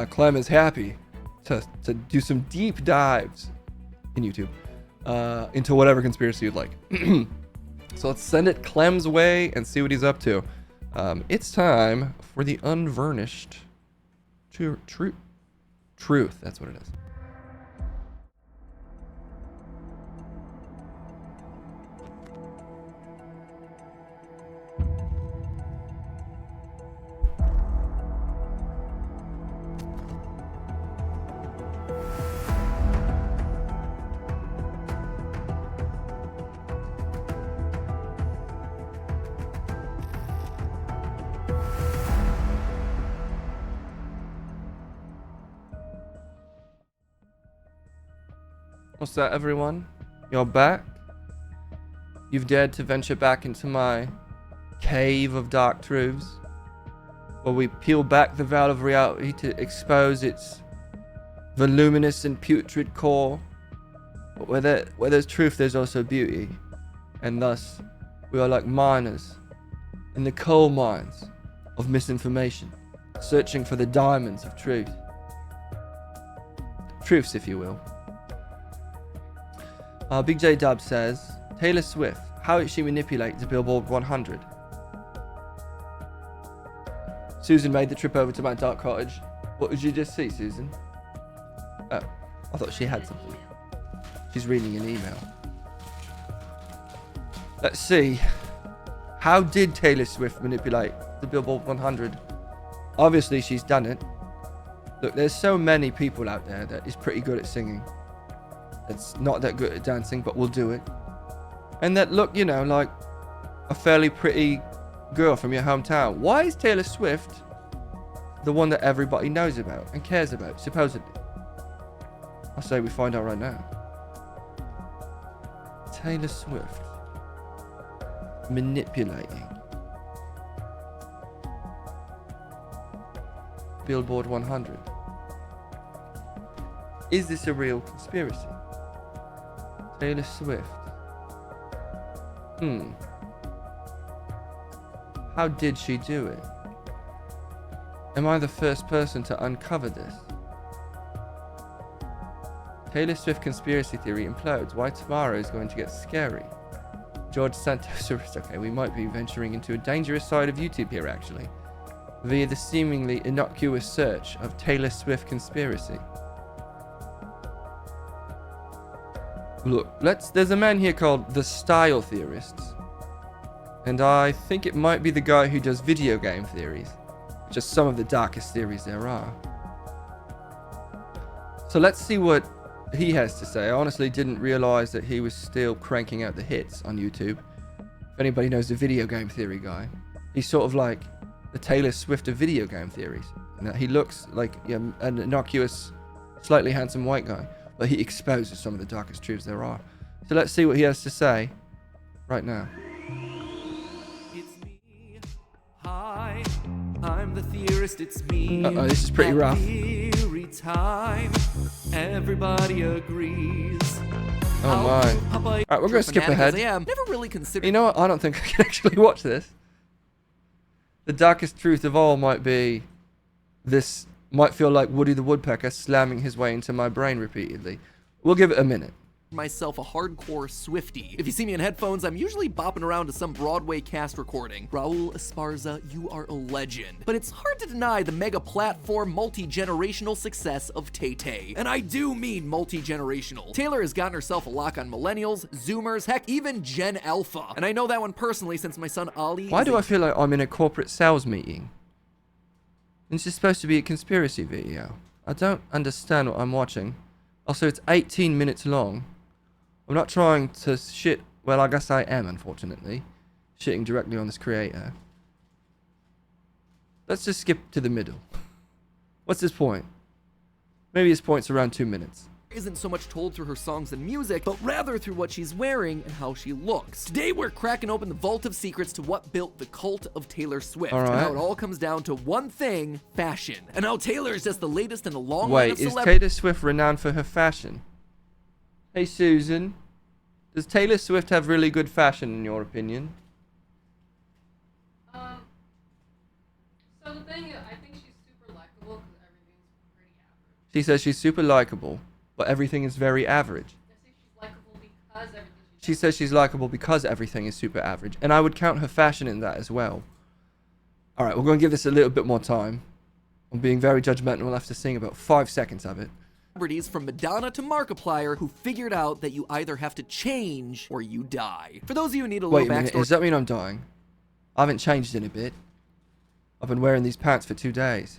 Clem is happy to do some deep dives in YouTube into whatever conspiracy you'd like. So let's send it Clem's way and see what he's up to. It's time for the unvarnished truth. That's what it is. What's that, everyone? You're back? You've dared to venture back into my cave of dark truths, where we peel back the veil of reality to expose its voluminous and putrid core. But where there's truth, there's also beauty, and thus we are like miners in the coal mines of misinformation, searching for the diamonds of truth. Truths, if you will. Big J Dub says, Taylor Swift, how did she manipulate the Billboard 100? Susan made the trip over to my dark cottage. What did you just see, Susan? Oh, I thought she had something. She's reading an email. Let's see. How did Taylor Swift manipulate the Billboard 100? Obviously, she's done it. Look, there's so many people out there that is pretty good at singing. It's not that good at dancing, but will do it. And that look, you know, like a fairly pretty girl from your hometown. Why is Taylor Swift the one that everybody knows about and cares about, supposedly? I say we find out right now. Taylor Swift manipulating Billboard 100. Is this a real conspiracy? Taylor Swift. How did she do it? Am I the first person to uncover this? Taylor Swift conspiracy theory implodes. Why tomorrow is going to get scary? George Santos. Okay, we might be venturing into a dangerous side of YouTube here, actually, via the seemingly innocuous search of Taylor Swift conspiracy. Look, there's a man here called The Style Theorists, and I think it might be the guy who does video game theories, just some of the darkest theories there are. So let's see what he has to say. I honestly didn't realize that he was still cranking out the hits on YouTube. If anybody knows the video game theory guy, he's sort of like the Taylor Swift of video game theories, and that he looks like an innocuous, slightly handsome white guy, but he exposes some of the darkest truths there are. So let's see what he has to say right now. It's me. Hi, I'm the theorist, it's me. Uh-oh, this is pretty rough. Theory time. Everybody agrees. Oh my. Alright, we're gonna skip ahead. Never really considered. You know what? I don't think I can actually watch this. The darkest truth of all might be this. Might feel like Woody the Woodpecker slamming his way into my brain repeatedly. We'll give it a minute. myself a hardcore Swiftie. If you see me in headphones, I'm usually bopping around to some Broadway cast recording. Raul Esparza, you are a legend. But it's hard to deny the mega platform, multi-generational success of Tay-Tay. And I do mean multi-generational. Taylor has gotten herself a lock on millennials, Zoomers, heck, even Gen Alpha. And I know that one personally since my son Ali Why do I feel like I'm in a corporate sales meeting? This is supposed to be a conspiracy video. I don't understand what I'm watching. Also, it's 18 minutes long. I'm not trying to shit. Well, I guess I am, unfortunately. Shitting directly on this creator. Let's just skip to the middle. What's his point? Maybe his point's around 2 minutes. isn't so much told through her songs and music, but rather through what she's wearing and how she looks. Today we're cracking open the vault of secrets to what built the cult of Taylor Swift, and how it all comes down to one thing: fashion. And how Taylor is just the latest in a long line of Wait, is Taylor Swift renowned for her fashion? Hey Susan, does Taylor Swift have really good fashion in your opinion? So the thing is, I think she's super likable because everything's pretty average. She says she's super likable, but everything is very average. I think she's likable because everything She says she's likable because everything is super average, and I would count her fashion in that as well. Alright, we're going to give this a little bit more time. I'm being very judgmental. We'll have to sing about 5 seconds of it. Celebrities from Madonna to Markiplier who figured out that you either have to change or you die. For those of you who need a little Wait a minute, backstory, does that mean I'm dying? I haven't changed in a bit. I've been wearing these pants for 2 days.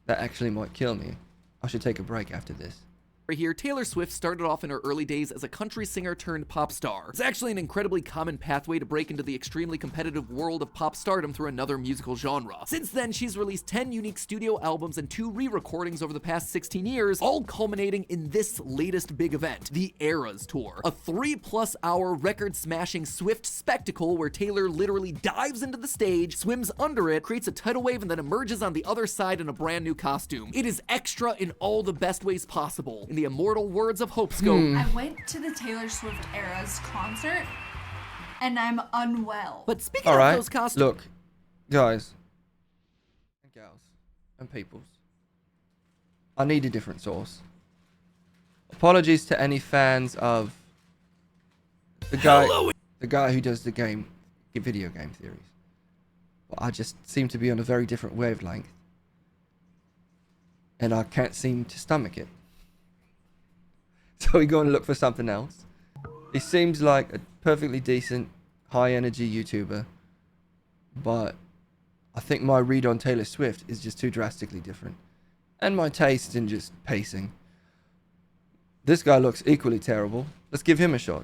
That actually might kill me. I should take a break after this. here, Taylor Swift started off in her early days as a country singer turned pop star. It's actually an incredibly common pathway to break into the extremely competitive world of pop stardom through another musical genre. Since then, she's released 10 unique studio albums and 2 re-recordings over the past 16 years, all culminating in this latest big event, the Eras Tour, a 3+ hour record-smashing Swift spectacle where Taylor literally dives into the stage, swims under it, creates a tidal wave, and then emerges on the other side in a brand new costume. It is extra in all the best ways possible. In the immortal words of Hope Scope, I went to the Taylor Swift Eras concert, and I'm unwell. but speaking Alright, of those costumes, look, guys, and gals, and peoples, I need a different source. Apologies to any fans of the guy who does the video game theories. But I just seem to be on a very different wavelength, and I can't seem to stomach it. So we go and look for something else. He seems like a perfectly decent, high-energy YouTuber, but I think my read on Taylor Swift is just too drastically different, and my taste in just pacing. This guy looks equally terrible. Let's give him a shot.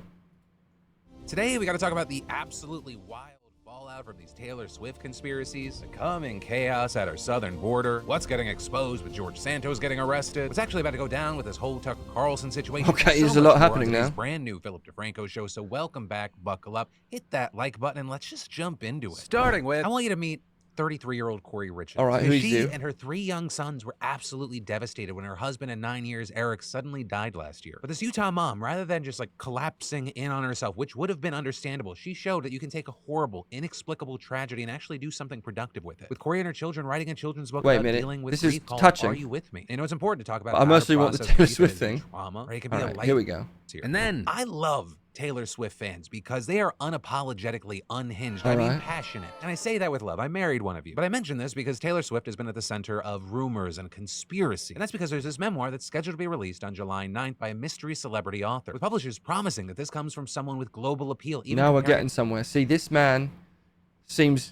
Today, we got to talk about the absolutely wild fallout from these Taylor Swift conspiracies, the coming chaos at our southern border, what's getting exposed with George Santos getting arrested, what's actually about to go down with this whole Tucker Carlson situation. Okay, there's a much lot more happening on now. today's brand new Philip DeFranco show, so welcome back, buckle up, hit that like button, and let's just jump into it. Starting with, I want you to meet 33-year-old Corey Richards. All right, So who's she you? and her 3 young sons were absolutely devastated when her husband and 9 years, Eric, suddenly died last year. But this Utah mom, rather than just like collapsing in on herself, which would have been understandable, she showed that you can take a horrible, inexplicable tragedy and actually do something productive with it. With Corey and her children writing a children's book Wait a about minute, dealing with this is grief called touching. Are You With Me? And it's important to talk about I how to mostly want the process Taylor grief Swift as thing. trauma, or it can be All a right, light here we go. here. And then I love Taylor Swift fans because they are unapologetically unhinged. All I mean, right. passionate. And I say that with love. I married one of you. But I mention this because Taylor Swift has been at the center of rumors and conspiracy. And that's because there's this memoir that's scheduled to be released on July 9th by a mystery celebrity author, with publishers promising that this comes from someone with global appeal. Even Now we're comparing getting somewhere. See, this man seems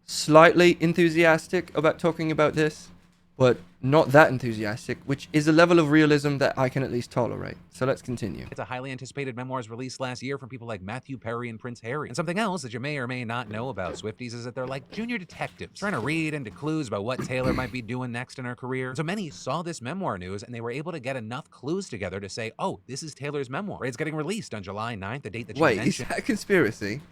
slightly enthusiastic about talking about this, but not that enthusiastic, which is a level of realism that I can at least tolerate. So let's continue. It's a highly anticipated memoirs released last year from people like Matthew Perry and Prince Harry. And something else that you may or may not know about Swifties is that they're like junior detectives, trying to read into clues about what Taylor might be doing next in her career. So many saw this memoir news and they were able to get enough clues together to say, oh, this is Taylor's memoir. It's getting released on July 9th, the date that you Wait, is mentioned. that a conspiracy?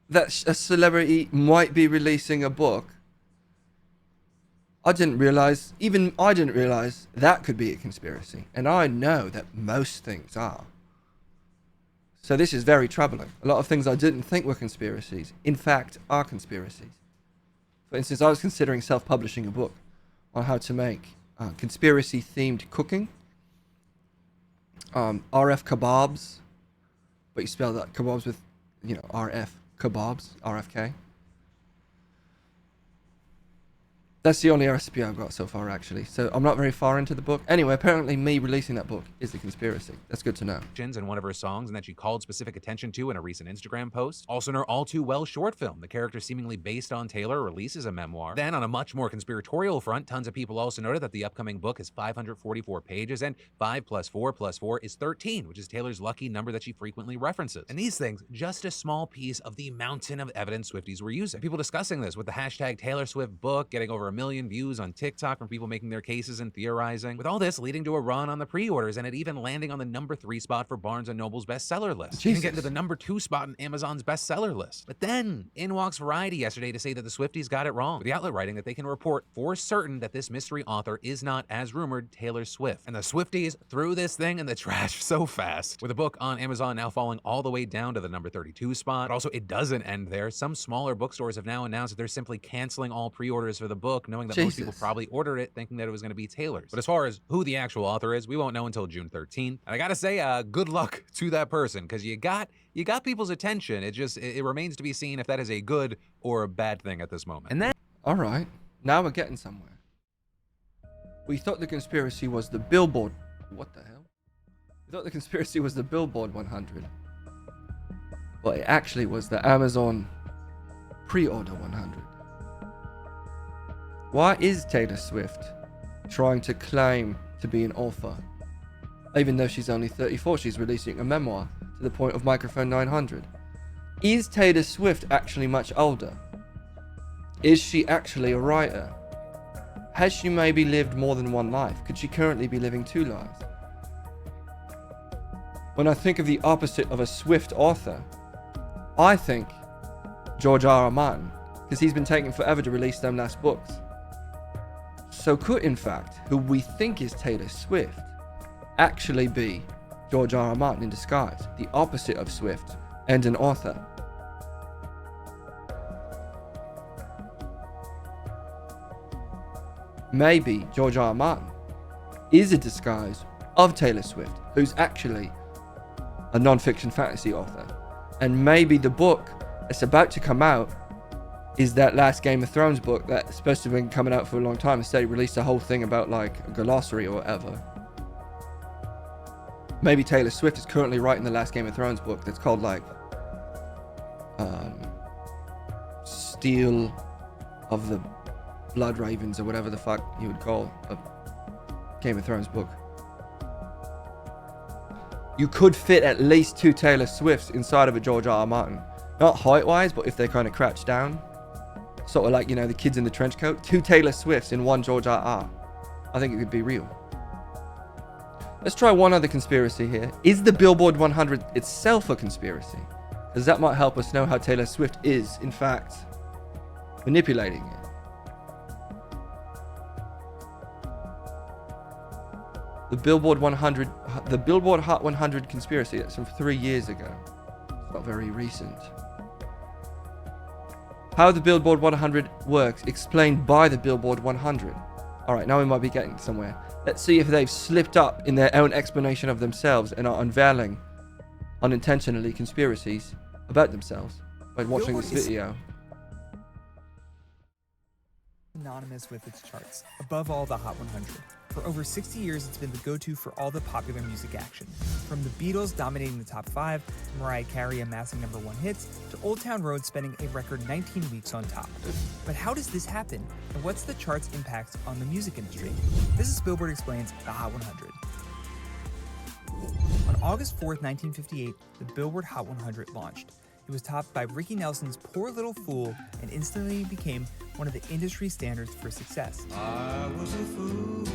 That a celebrity might be releasing a book? I didn't realize that could be a conspiracy. And I know that most things are. So this is very troubling. A lot of things I didn't think were conspiracies, in fact, are conspiracies. For instance, I was considering self-publishing a book on how to make conspiracy-themed cooking. RF kebabs, but you spell that kebabs with, RF kebabs, RFK. That's the only recipe I've got so far, actually. So I'm not very far into the book. Anyway, apparently me releasing that book is a conspiracy. That's good to know. In one of her songs and that she called specific attention to in a recent Instagram post. Also in her All Too Well short film, the character seemingly based on Taylor releases a memoir. Then on a much more conspiratorial front, tons of people also noted that the upcoming book is 544 pages and 5 + 4 + 4 is 13, which is Taylor's lucky number that she frequently references. And these things, just a small piece of the mountain of evidence Swifties were using. People discussing this with the hashtag Taylor Swift book, getting over 1 million views on TikTok from people making their cases and theorizing. With all this leading to a run on the pre-orders and it even landing on the number 3 spot for Barnes & Noble's bestseller list. Even getting to the number 2 spot in Amazon's bestseller list. But then, in walks Variety yesterday to say that the Swifties got it wrong. With the outlet writing that they can report for certain that this mystery author is not, as rumored, Taylor Swift. And the Swifties threw this thing in the trash so fast. With the book on Amazon now falling all the way down to the number 32 spot. But also, it doesn't end there. Some smaller bookstores have now announced that they're simply canceling all pre-orders for the book, knowing that most people probably ordered it thinking that it was going to be Taylor's. But as far as who the actual author is, we won't know until June 13th. And I gotta say, good luck to that person, because you got people's attention. It remains to be seen if that is a good or a bad thing at this moment. And then, all right, now we're getting somewhere. We thought the conspiracy was the Billboard. What the hell? We thought the conspiracy was the Billboard 100. Well, it actually was the Amazon pre-order 100. Why is Taylor Swift trying to claim to be an author? Even though she's only 34, she's releasing a memoir to the point of Microphone 900. Is Taylor Swift actually much older? Is she actually a writer? Has she maybe lived more than one life? Could she currently be living 2 lives? When I think of the opposite of a Swift author, I think George R.R. Martin, because he's been taking forever to release them last books. So could, in fact, who we think is Taylor Swift, actually be George R.R. Martin in disguise, the opposite of Swift, and an author? Maybe George R.R. Martin is a disguise of Taylor Swift, who's actually a non-fiction fantasy author. And maybe the book that's about to come out is that last Game of Thrones book that's supposed to have been coming out for a long time. Instead, he released a whole thing about like a glossary or whatever. Maybe Taylor Swift is currently writing the last Game of Thrones book that's called like Steel of the Blood Ravens or whatever the fuck you would call a Game of Thrones book. You could fit at least 2 Taylor Swifts inside of a George R.R. Martin. Not height-wise, but if they're kind of crouched down. Sort of like, the kids in the trench coat. 2 Taylor Swifts in one George R.R. I think it could be real. Let's try one other conspiracy here. Is the Billboard 100 itself a conspiracy? Because that might help us know how Taylor Swift is, in fact, manipulating it. The Billboard Hot 100 conspiracy, that's from 3 years ago. It's not very recent. How the Billboard 100 works, explained by the Billboard 100. Alright, now we might be getting somewhere. Let's see if they've slipped up in their own explanation of themselves and are unveiling, unintentionally, conspiracies about themselves by watching this video. Synonymous with its charts, above all the Hot 100. For over 60 years, it's been the go-to for all the popular music action. From the Beatles dominating the top 5, Mariah Carey amassing #1 hits, to Old Town Road spending a record 19 weeks on top. But how does this happen? And what's the chart's impact on the music industry? This is Billboard Explains the Hot 100. On August 4th, 1958, the Billboard Hot 100 launched. It was topped by Ricky Nelson's Poor Little Fool and instantly became one of the industry standards for success. I was a fool.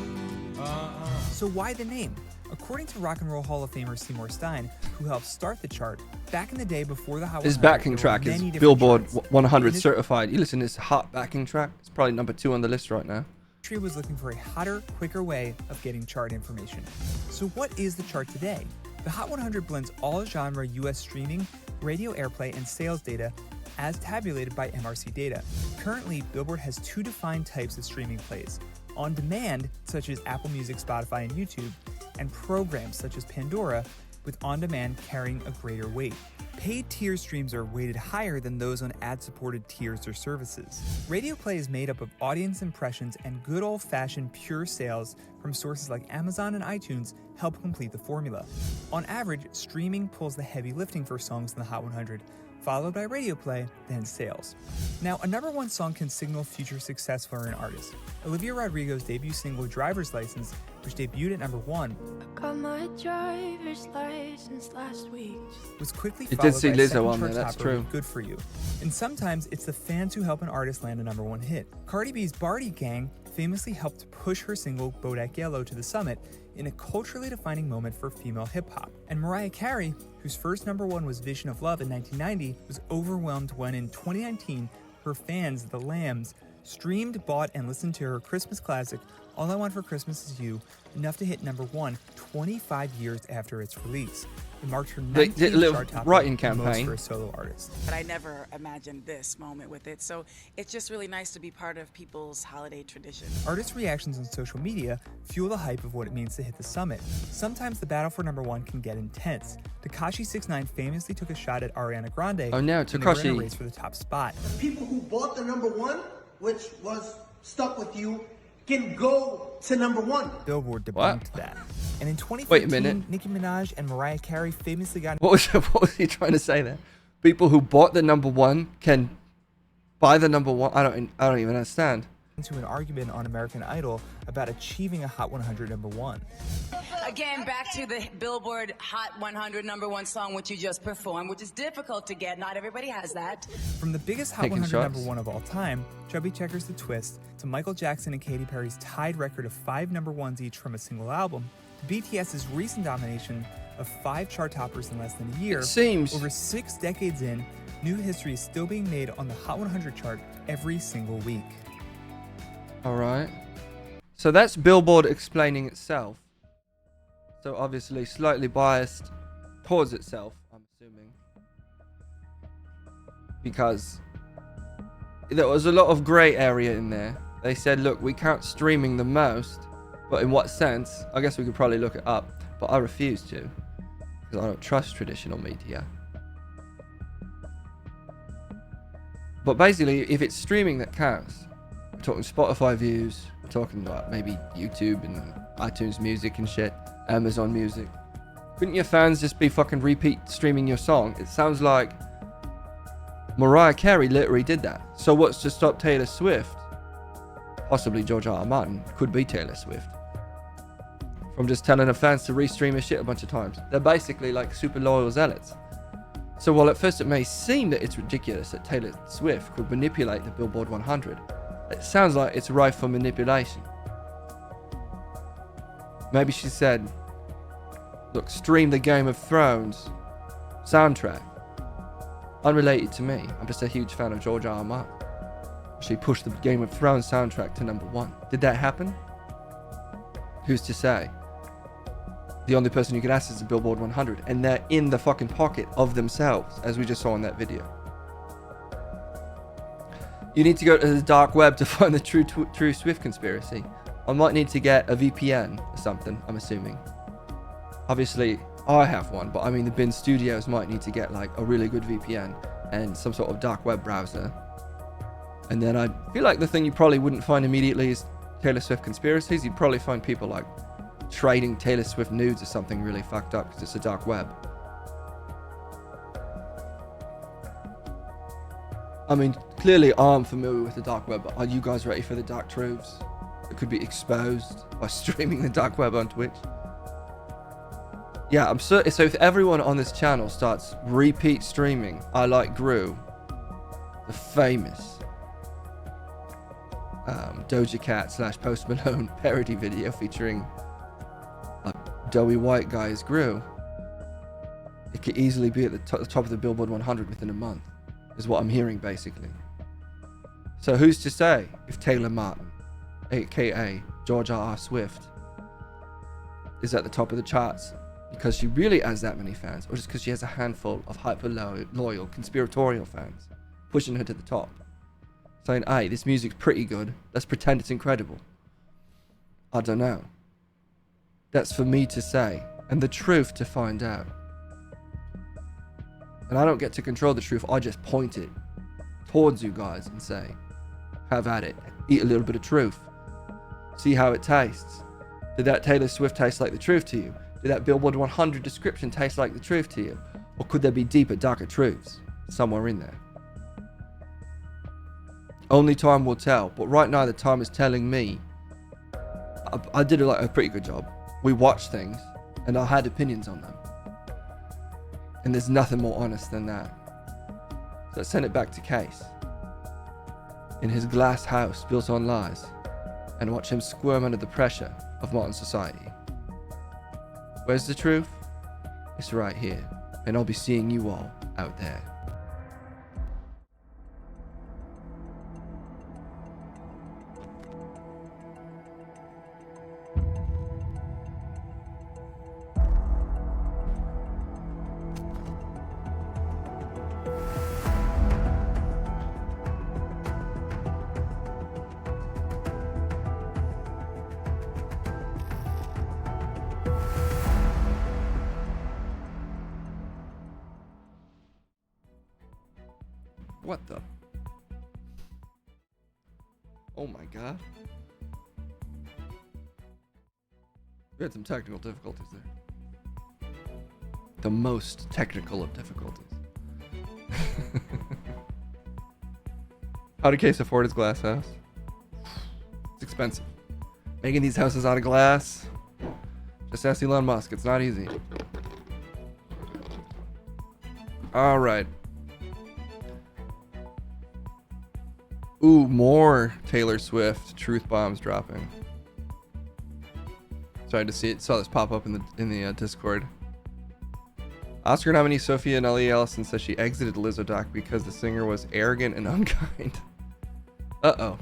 So why the name? According to Rock and Roll Hall of Famer Seymour Stein, who helped start the chart, back in the day before the Hot 100, his backing track is Billboard 100 certified. You listen to this hot backing track, it's probably number 2 on the list right now. The industry was looking for a hotter, quicker way of getting chart information. So what is the chart today? The Hot 100 blends all genre US streaming, radio airplay, and sales data as tabulated by MRC data. Currently, Billboard has 2 defined types of streaming plays. On demand, such as Apple Music, Spotify, and YouTube, and programs such as Pandora, with on-demand carrying a greater weight. Paid tier streams are weighted higher than those on ad-supported tiers or services. Radio play is made up of audience impressions, and good old-fashioned pure sales from sources like Amazon and iTunes help complete the formula. On average, streaming pulls the heavy lifting for songs in the Hot 100, followed by radio play, then sales. Now, a number one song can signal future success for an artist. Olivia Rodrigo's debut single, Driver's License, which debuted at number 1, Got my driver's license last week. was quickly It followed did see by Lizzo second on there, chart that's topper true. with Good For You. And sometimes it's the fans who help an artist land a number one hit. Cardi B's Barty Gang famously helped push her single Bodak Yellow to the summit in a culturally defining moment for female hip-hop. And Mariah Carey, whose first number one was Vision of Love in 1990, was overwhelmed when in 2019, her fans, the Lambs, streamed, bought, and listened to her Christmas classic, All I Want for Christmas Is You, enough to hit number one 25 years after its release. It marked her They 19th did a little chart topper, writing the most campaign. for a solo artist. But I never imagined this moment with it, so it's just really nice to be part of people's holiday tradition. Artists' reactions on social media fuel the hype of what it means to hit the summit. Sometimes the battle for number one can get intense. Tekashi 6ix9ine famously took a shot at Ariana Grande Oh no, when they were in a Tekashi. race for the top spot. People who bought the number one, which was Stuck With You, can go to number one. Billboard debunked What? that. And in 2015, Wait a minute. Nicki Minaj and Mariah Carey famously got What was he trying to say there? People who bought the number one can buy the number one. I don't even understand. into an argument on American Idol about achieving a Hot 100 number one. Again, back to the Billboard Hot 100 number one song, which you just performed, which is difficult to get. Not everybody has that. From the biggest Hot Taking 100 shots. number one of all time, Chubby Checkers The Twist, to Michael Jackson and Katy Perry's tied record of 5 number ones each from a single album, to BTS's recent domination of 5 chart toppers in less than a year. It seems- over 6 decades in, new history is still being made on the Hot 100 chart every single week. All right. So that's Billboard explaining itself. So obviously slightly biased towards itself, I'm assuming. Because there was a lot of grey area in there. They said, look, we count streaming the most, but in what sense? I guess we could probably look it up, but I refuse to. Because I don't trust traditional media. But basically, if it's streaming that counts, we're talking Spotify views, we're talking about maybe YouTube and iTunes Music and shit, Amazon Music. Couldn't your fans just be fucking repeat streaming your song? It sounds like Mariah Carey literally did that. So what's to stop Taylor Swift, possibly George R.R. Martin, could be Taylor Swift, from just telling her fans to restream her shit a bunch of times? They're basically like super loyal zealots. So while at first it may seem that it's ridiculous that Taylor Swift could manipulate the Billboard 100, it sounds like it's rife for manipulation. Maybe she said, look, stream the Game of Thrones soundtrack. Unrelated to me, I'm just a huge fan of George R.R. Martin. She pushed the Game of Thrones soundtrack to number one. Did that happen? Who's to say? The only person you can ask is the Billboard 100, and they're in the fucking pocket of themselves, as we just saw in that video. You need to go to the dark web to find the true Swift conspiracy. I might need to get a VPN or something, I'm assuming. Obviously, I have one, but I mean the Bin Studios might need to get like a really good VPN and some sort of dark web browser. And then I feel like the thing you probably wouldn't find immediately is Taylor Swift conspiracies. You'd probably find people like trading Taylor Swift nudes or something really fucked up because it's a dark web. I mean, clearly I'm familiar with the dark web, but are you guys ready for the dark truths that could be exposed by streaming the dark web on Twitch? Yeah, I'm certain. So if everyone on this channel starts repeat streaming I Like Gru, the famous Doja Cat / Post Malone parody video featuring a doughy white guy as Gru, it could easily be at the top of the Billboard 100 within a month, is what I'm hearing basically. So who's to say if Taylor Martin, aka George R.R. Swift, is at the top of the charts because she really has that many fans, or just because she has a handful of hyper loyal conspiratorial fans pushing her to the top, saying, hey, this music's pretty good, let's pretend it's incredible? I don't know. that's for me to say, and the truth to find out. And I don't get to control the truth, I just point it towards you guys and say, have at it, eat a little bit of truth. See how it tastes. Did that Taylor Swift taste like the truth to you? Did that Billboard 100 description taste like the truth to you? Or could there be deeper, darker truths somewhere in there? Only time will tell, but right now the time is telling me. I did a pretty good job. We watched things, and I had opinions on them. And there's nothing more honest than that. So I sent it back to Case, in his glass house built on lies, and watch him squirm under the pressure of modern society. Where's the truth? It's right here, and I'll be seeing you all out there. What the? Oh my god. We had some technical difficulties there. The most technical of difficulties. How did Case afford his glass house? It's expensive. Making these houses out of glass. Just ask Elon Musk. It's not easy. Alright. Ooh, more Taylor Swift truth bombs dropping. Sorry to see it. Saw this pop up in the Discord. Oscar nominee Sophia Nellie Ellison says she exited Lizzo doc because the singer was arrogant and unkind. Uh-oh.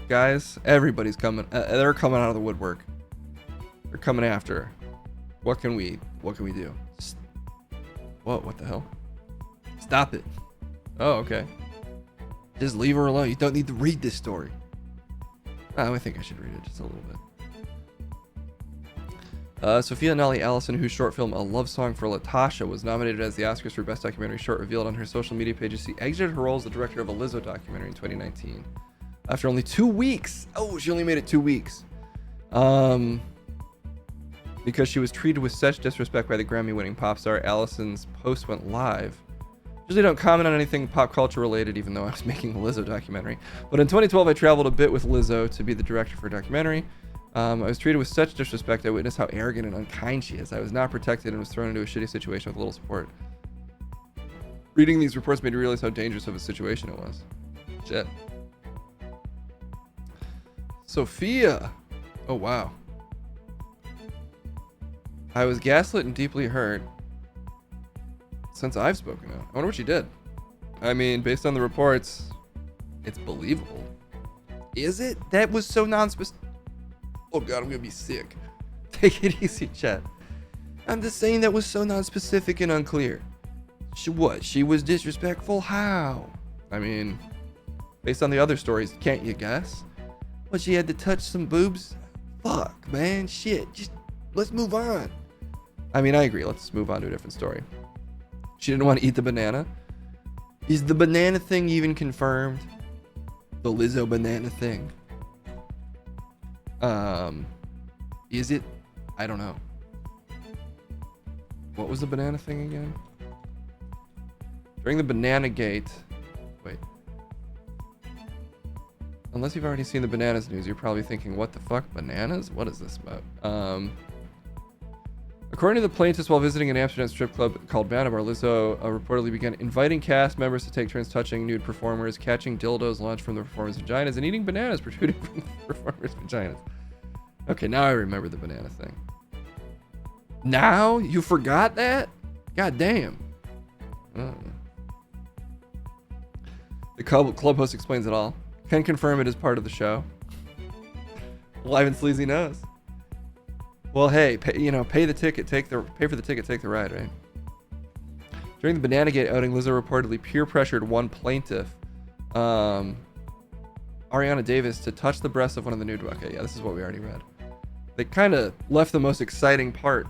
Guys, everybody's coming. They're coming out of the woodwork. They're coming after her. What can we do? What the hell? Stop it. Oh, okay. Just leave her alone. You don't need to read this story. I think I should read it just a little bit. Sophia Nellie Allison, whose short film A Love Song for Latasha was nominated as the Oscars for Best Documentary Short, revealed on her social media pages she exited her role as the director of a Lizzo documentary in 2019. After only 2 weeks. Oh, she only made it 2 weeks. Because she was treated with such disrespect by the Grammy-winning pop star. Allison's post went live. Usually don't comment on anything pop culture related, even though I was making a Lizzo documentary. But in 2012, I traveled a bit with Lizzo to be the director for a documentary. I was treated with such disrespect. I witnessed how arrogant and unkind she is. I was not protected and was thrown into a shitty situation with little support. Reading these reports made me realize how dangerous of a situation it was. Shit. Sophia. Oh, wow. I was gaslit and deeply hurt since I've spoken out. I wonder what she did. I mean, based on the reports, it's believable. Is it? That was so non-specific. Oh god, I'm gonna be sick. Take it easy, chat. I'm just saying that was so non-specific and unclear. She was disrespectful? How? I mean, based on the other stories, can't you guess? Well, she had to touch some boobs? Fuck, man, shit. Just, let's move on. I mean, I agree. Let's move on to a different story. She didn't want to eat the banana. Is the banana thing even confirmed? The Lizzo banana thing. Is it? I don't know. What was the banana thing again? During the banana gate. Wait. Unless you've already seen the bananas news, you're probably thinking, what the fuck? Bananas? What is this about? According to the plaintiffs, while visiting an Amsterdam strip club called Banabar, Lizzo reportedly began inviting cast members to take turns touching nude performers, catching dildos launched from the performers' vaginas, and eating bananas protruding from the performers' vaginas. Okay, now I remember the banana thing. Now? You forgot that? God damn. The club host explains it all. Can confirm it is part of the show. Live and sleazy knows. Well, hey, pay the ticket, pay for the ticket, take the ride, right? During the Banana Gate outing, Lizzo reportedly peer pressured one plaintiff, Ariana Davis, to touch the breast of one of the nude. Okay, yeah, this is what we already read. They kind of left the most exciting part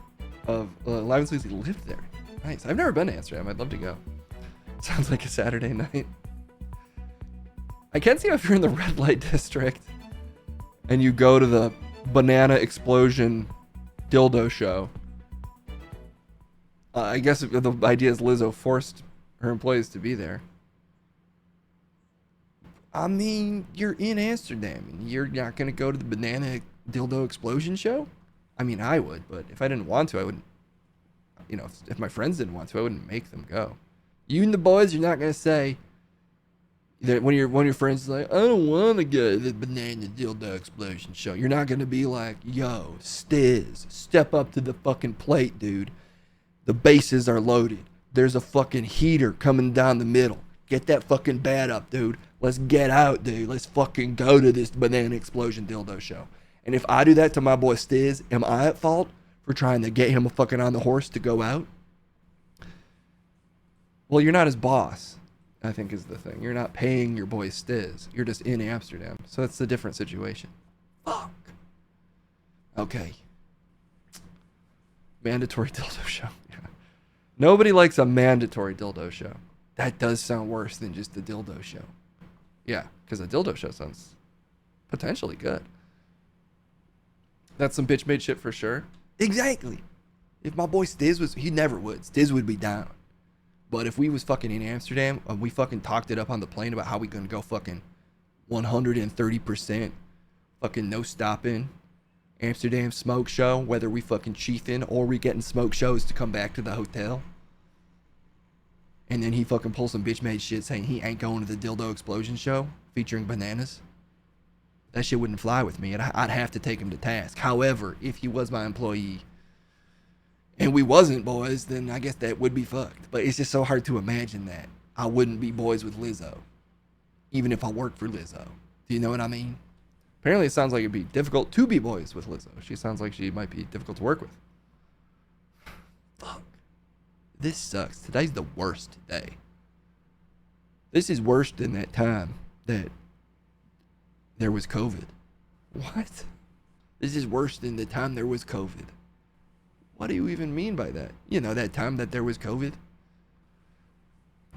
of Live and Sleazy lived there. Nice. I've never been to Amsterdam. I'd love to go. Sounds like a Saturday night. I can see if you're in the red light district and you go to the banana explosion dildo show. I guess the idea is Lizzo forced her employees to be there. I mean, you're in Amsterdam and you're not going to go to the banana dildo explosion show? I mean, I would, but if I didn't want to, I wouldn't. You know, if my friends didn't want to, I wouldn't make them go. You and the boys, you're not going to say that when one of your friends is like, I don't want to go to the banana dildo explosion show. You're not going to be like, yo, Stiz, step up to the fucking plate, dude. The bases are loaded. There's a fucking heater coming down the middle. Get that fucking bat up, dude. Let's get out, dude. Let's fucking go to this banana explosion dildo show. And if I do that to my boy Stiz, am I at fault for trying to get him fucking on the horse to go out? Well, you're not his boss, I think is the thing. You're not paying your boy Stiz. You're just in Amsterdam. So that's a different situation. Fuck. Okay. Mandatory dildo show. Yeah. Nobody likes a mandatory dildo show. That does sound worse than just a dildo show. Yeah, because a dildo show sounds potentially good. That's some bitch made shit for sure. Exactly. If my boy Stiz was, he never would. Stiz would be down. But if we was fucking in Amsterdam and we fucking talked it up on the plane about how we gonna go fucking 130% fucking no stopping Amsterdam smoke show, whether we fucking chiefing or we getting smoke shows to come back to the hotel. And then he fucking pulls some bitch made shit saying he ain't going to the dildo explosion show featuring bananas. That shit wouldn't fly with me. I'd have to take him to task. However, if he was my employee and we wasn't boys, then I guess that would be fucked. But it's just so hard to imagine that I wouldn't be boys with Lizzo, even if I worked for Lizzo. Do you know what I mean? Apparently, it sounds like it'd be difficult to be boys with Lizzo. She sounds like she might be difficult to work with. Fuck. This sucks. Today's the worst day. This is worse than that time that there was COVID. What? This is worse than the time there was COVID. What do you even mean by that? You know, that time that there was COVID?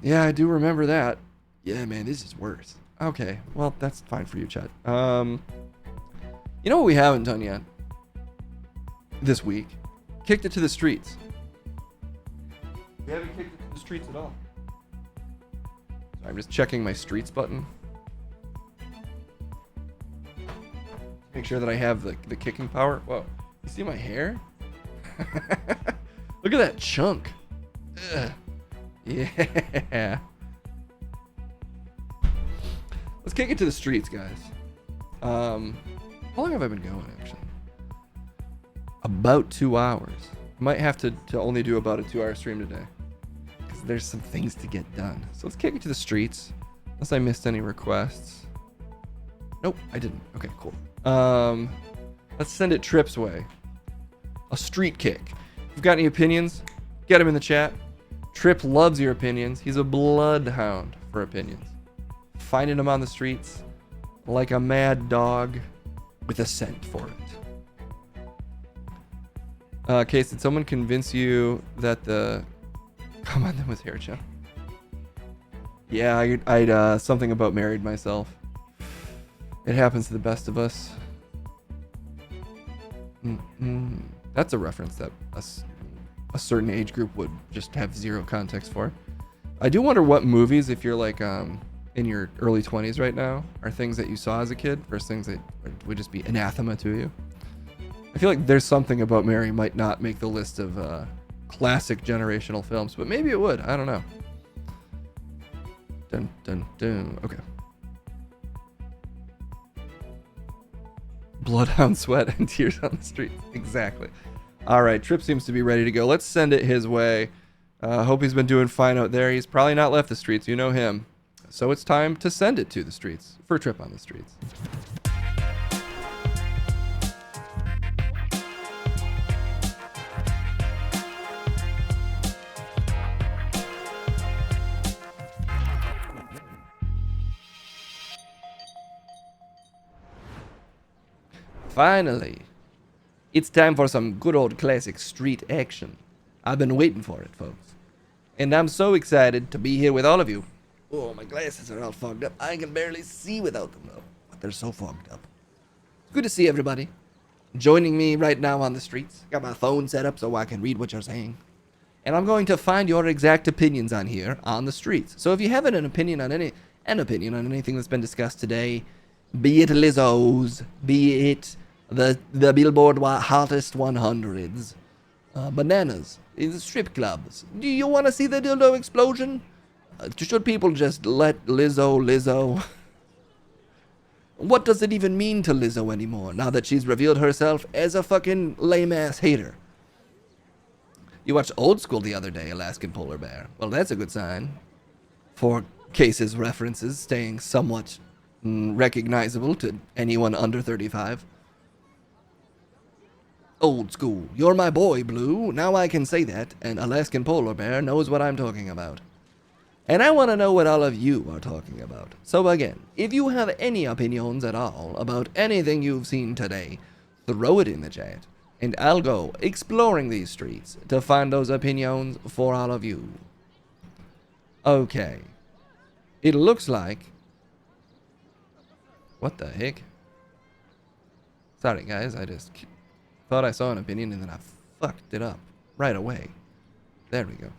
Yeah, I do remember that. Yeah, man, this is worse. Okay, well, that's fine for you, Chad. You know what we haven't done yet? This week? Kicked it to the streets. We haven't kicked it to the streets at all. Sorry, I'm just checking my streets button. Make sure that I have the kicking power. Whoa, you see my hair? Look at that chunk. Ugh. Yeah. Let's kick it to the streets, guys. How long have I been going, actually? About 2 hours. I might have to only do about a 2-hour stream today, because there's some things to get done. So let's kick it to the streets, unless I missed any requests. Nope, I didn't. Okay, cool. Let's send it Trip's way. A street kick. If you've got any opinions, get them in the chat. Trip loves your opinions. He's a bloodhound for opinions. Finding them on the streets like a mad dog with a scent for it. Case, did someone convince you that the... Come on, that was hair gel. Yeah, I'd something about married myself. It happens to the best of us. That's a reference that a certain age group would just have zero context for. I do wonder what movies, if you're like in your early 20s right now, are things that you saw as a kid versus things that would just be anathema to you. I feel like There's Something About Mary might not make the list of classic generational films, but maybe it would. I don't know. Dun dun dun. Okay. Bloodhound sweat and tears on the street. Exactly. All right, Trip seems to be ready to go. Let's send it his way. Hope he's been doing fine out there. He's probably not left the streets. You know him. So it's time to send it to the streets for Trip on the Streets. Finally. It's time for some good old classic street action. I've been waiting for it, folks. And I'm so excited to be here with all of you. Oh, my glasses are all fogged up. I can barely see without them, though. But they're so fogged up. It's good to see everybody joining me right now on the streets. Got my phone set up so I can read what you're saying. And I'm going to find your exact opinions on here on the streets. So if you have an opinion on anything that's been discussed today, be it Lizzo's, be it the Billboard hottest 100s, bananas, the strip clubs. Do you want to see the dildo explosion? Should people just let Lizzo? What does it even mean to Lizzo anymore now that she's revealed herself as a fucking lame-ass hater? You watched Old School the other day, Alaskan Polar Bear. Well, that's a good sign. For cases references staying somewhat recognizable to anyone under 35. Old School, you're my boy, Blue. Now I can say that, and Alaskan Polar Bear knows what I'm talking about. And I want to know what all of you are talking about. So again, if you have any opinions at all about anything you've seen today, throw it in the chat, and I'll go exploring these streets to find those opinions for all of you. Okay. It looks like... What the heck? Sorry, guys, I just thought I saw an opinion and then I fucked it up right away. There we go.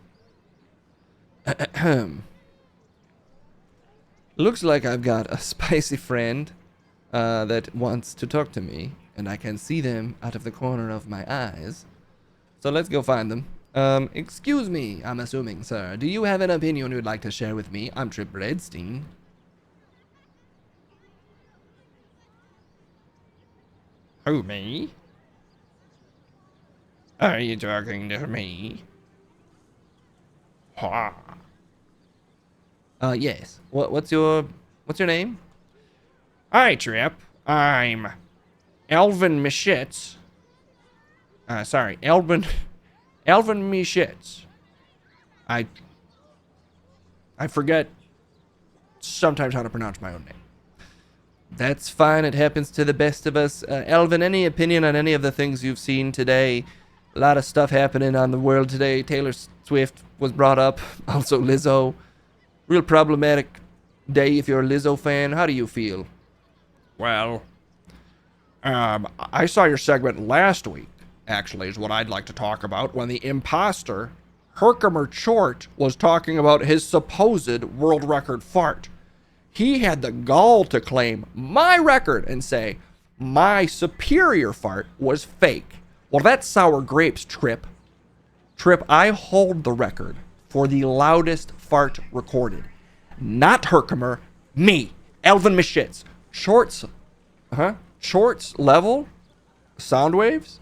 Looks like I've got a spicy friend that wants to talk to me, and I can see them out of the corner of my eyes. So let's go find them. Excuse me, I'm assuming, sir. Do you have an opinion you'd like to share with me? I'm Trip Redstein. Who, me? Are you talking to me? Ha. Yes. What's your name? Hi, Trip. I'm Elvin Mischitz. Elvin Mischitz. I forget sometimes how to pronounce my own name. That's fine. It happens to the best of us. Elvin, any opinion on any of the things you've seen today? A lot of stuff happening on the world today. Taylor Swift was brought up. Also Lizzo. Real problematic day if you're a Lizzo fan. How do you feel? Well, I saw your segment last week, actually, is what I'd like to talk about, when the imposter, Herkimer Chort, was talking about his supposed world record fart. He had the gall to claim my record and say my superior fart was fake. Well, that's sour grapes, Trip. Trip, I hold the record for the loudest fart recorded. Not Herkimer, me, Elvin Mischitz. Chort's level sound waves?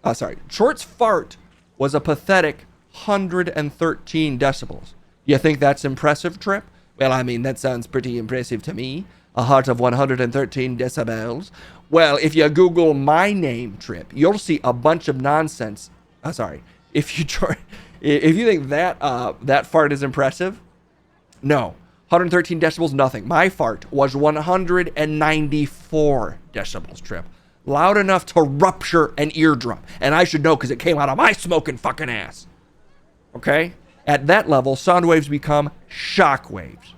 Chort's fart was a pathetic 113 decibels. You think that's impressive, Trip? Well, I mean, that sounds pretty impressive to me. A heart of 113 decibels. Well, if you Google my name, Trip, you'll see a bunch of nonsense. If you think that fart is impressive, no. 113 decibels, nothing. My fart was 194 decibels, Trip. Loud enough to rupture an eardrum. And I should know because it came out of my smoking fucking ass. Okay? At that level, sound waves become shock waves.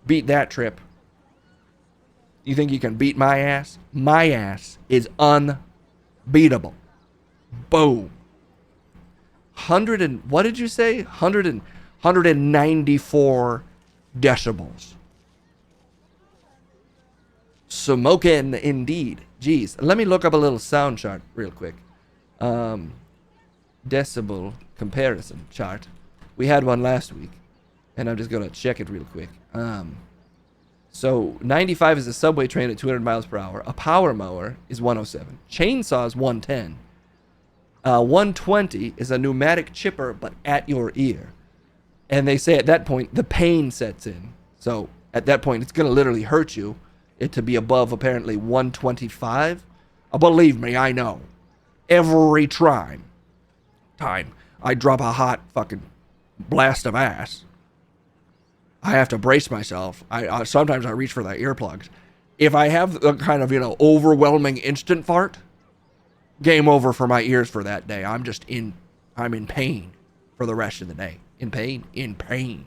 Beat that, Trip. You think you can beat my ass? My ass is unbeatable. Boom. What did you say? 194 decibels. Smoking indeed. Jeez. Let me look up a little sound chart real quick. Decibel comparison chart. We had one last week, and I'm just going to check it real quick. So 95 is a subway train at 200 miles per hour. A power mower is 107. Chainsaw is 110. 120 is a pneumatic chipper, but at your ear. And they say at that point, the pain sets in. So at that point, it's going to literally hurt you it to be above apparently 125. Believe me, I know. Every time I drop a hot fucking blast of ass, I have to brace myself. Sometimes I reach for the earplugs. If I have a kind of, overwhelming instant fart, game over for my ears for that day. I'm in pain for the rest of the day. In pain? In pain.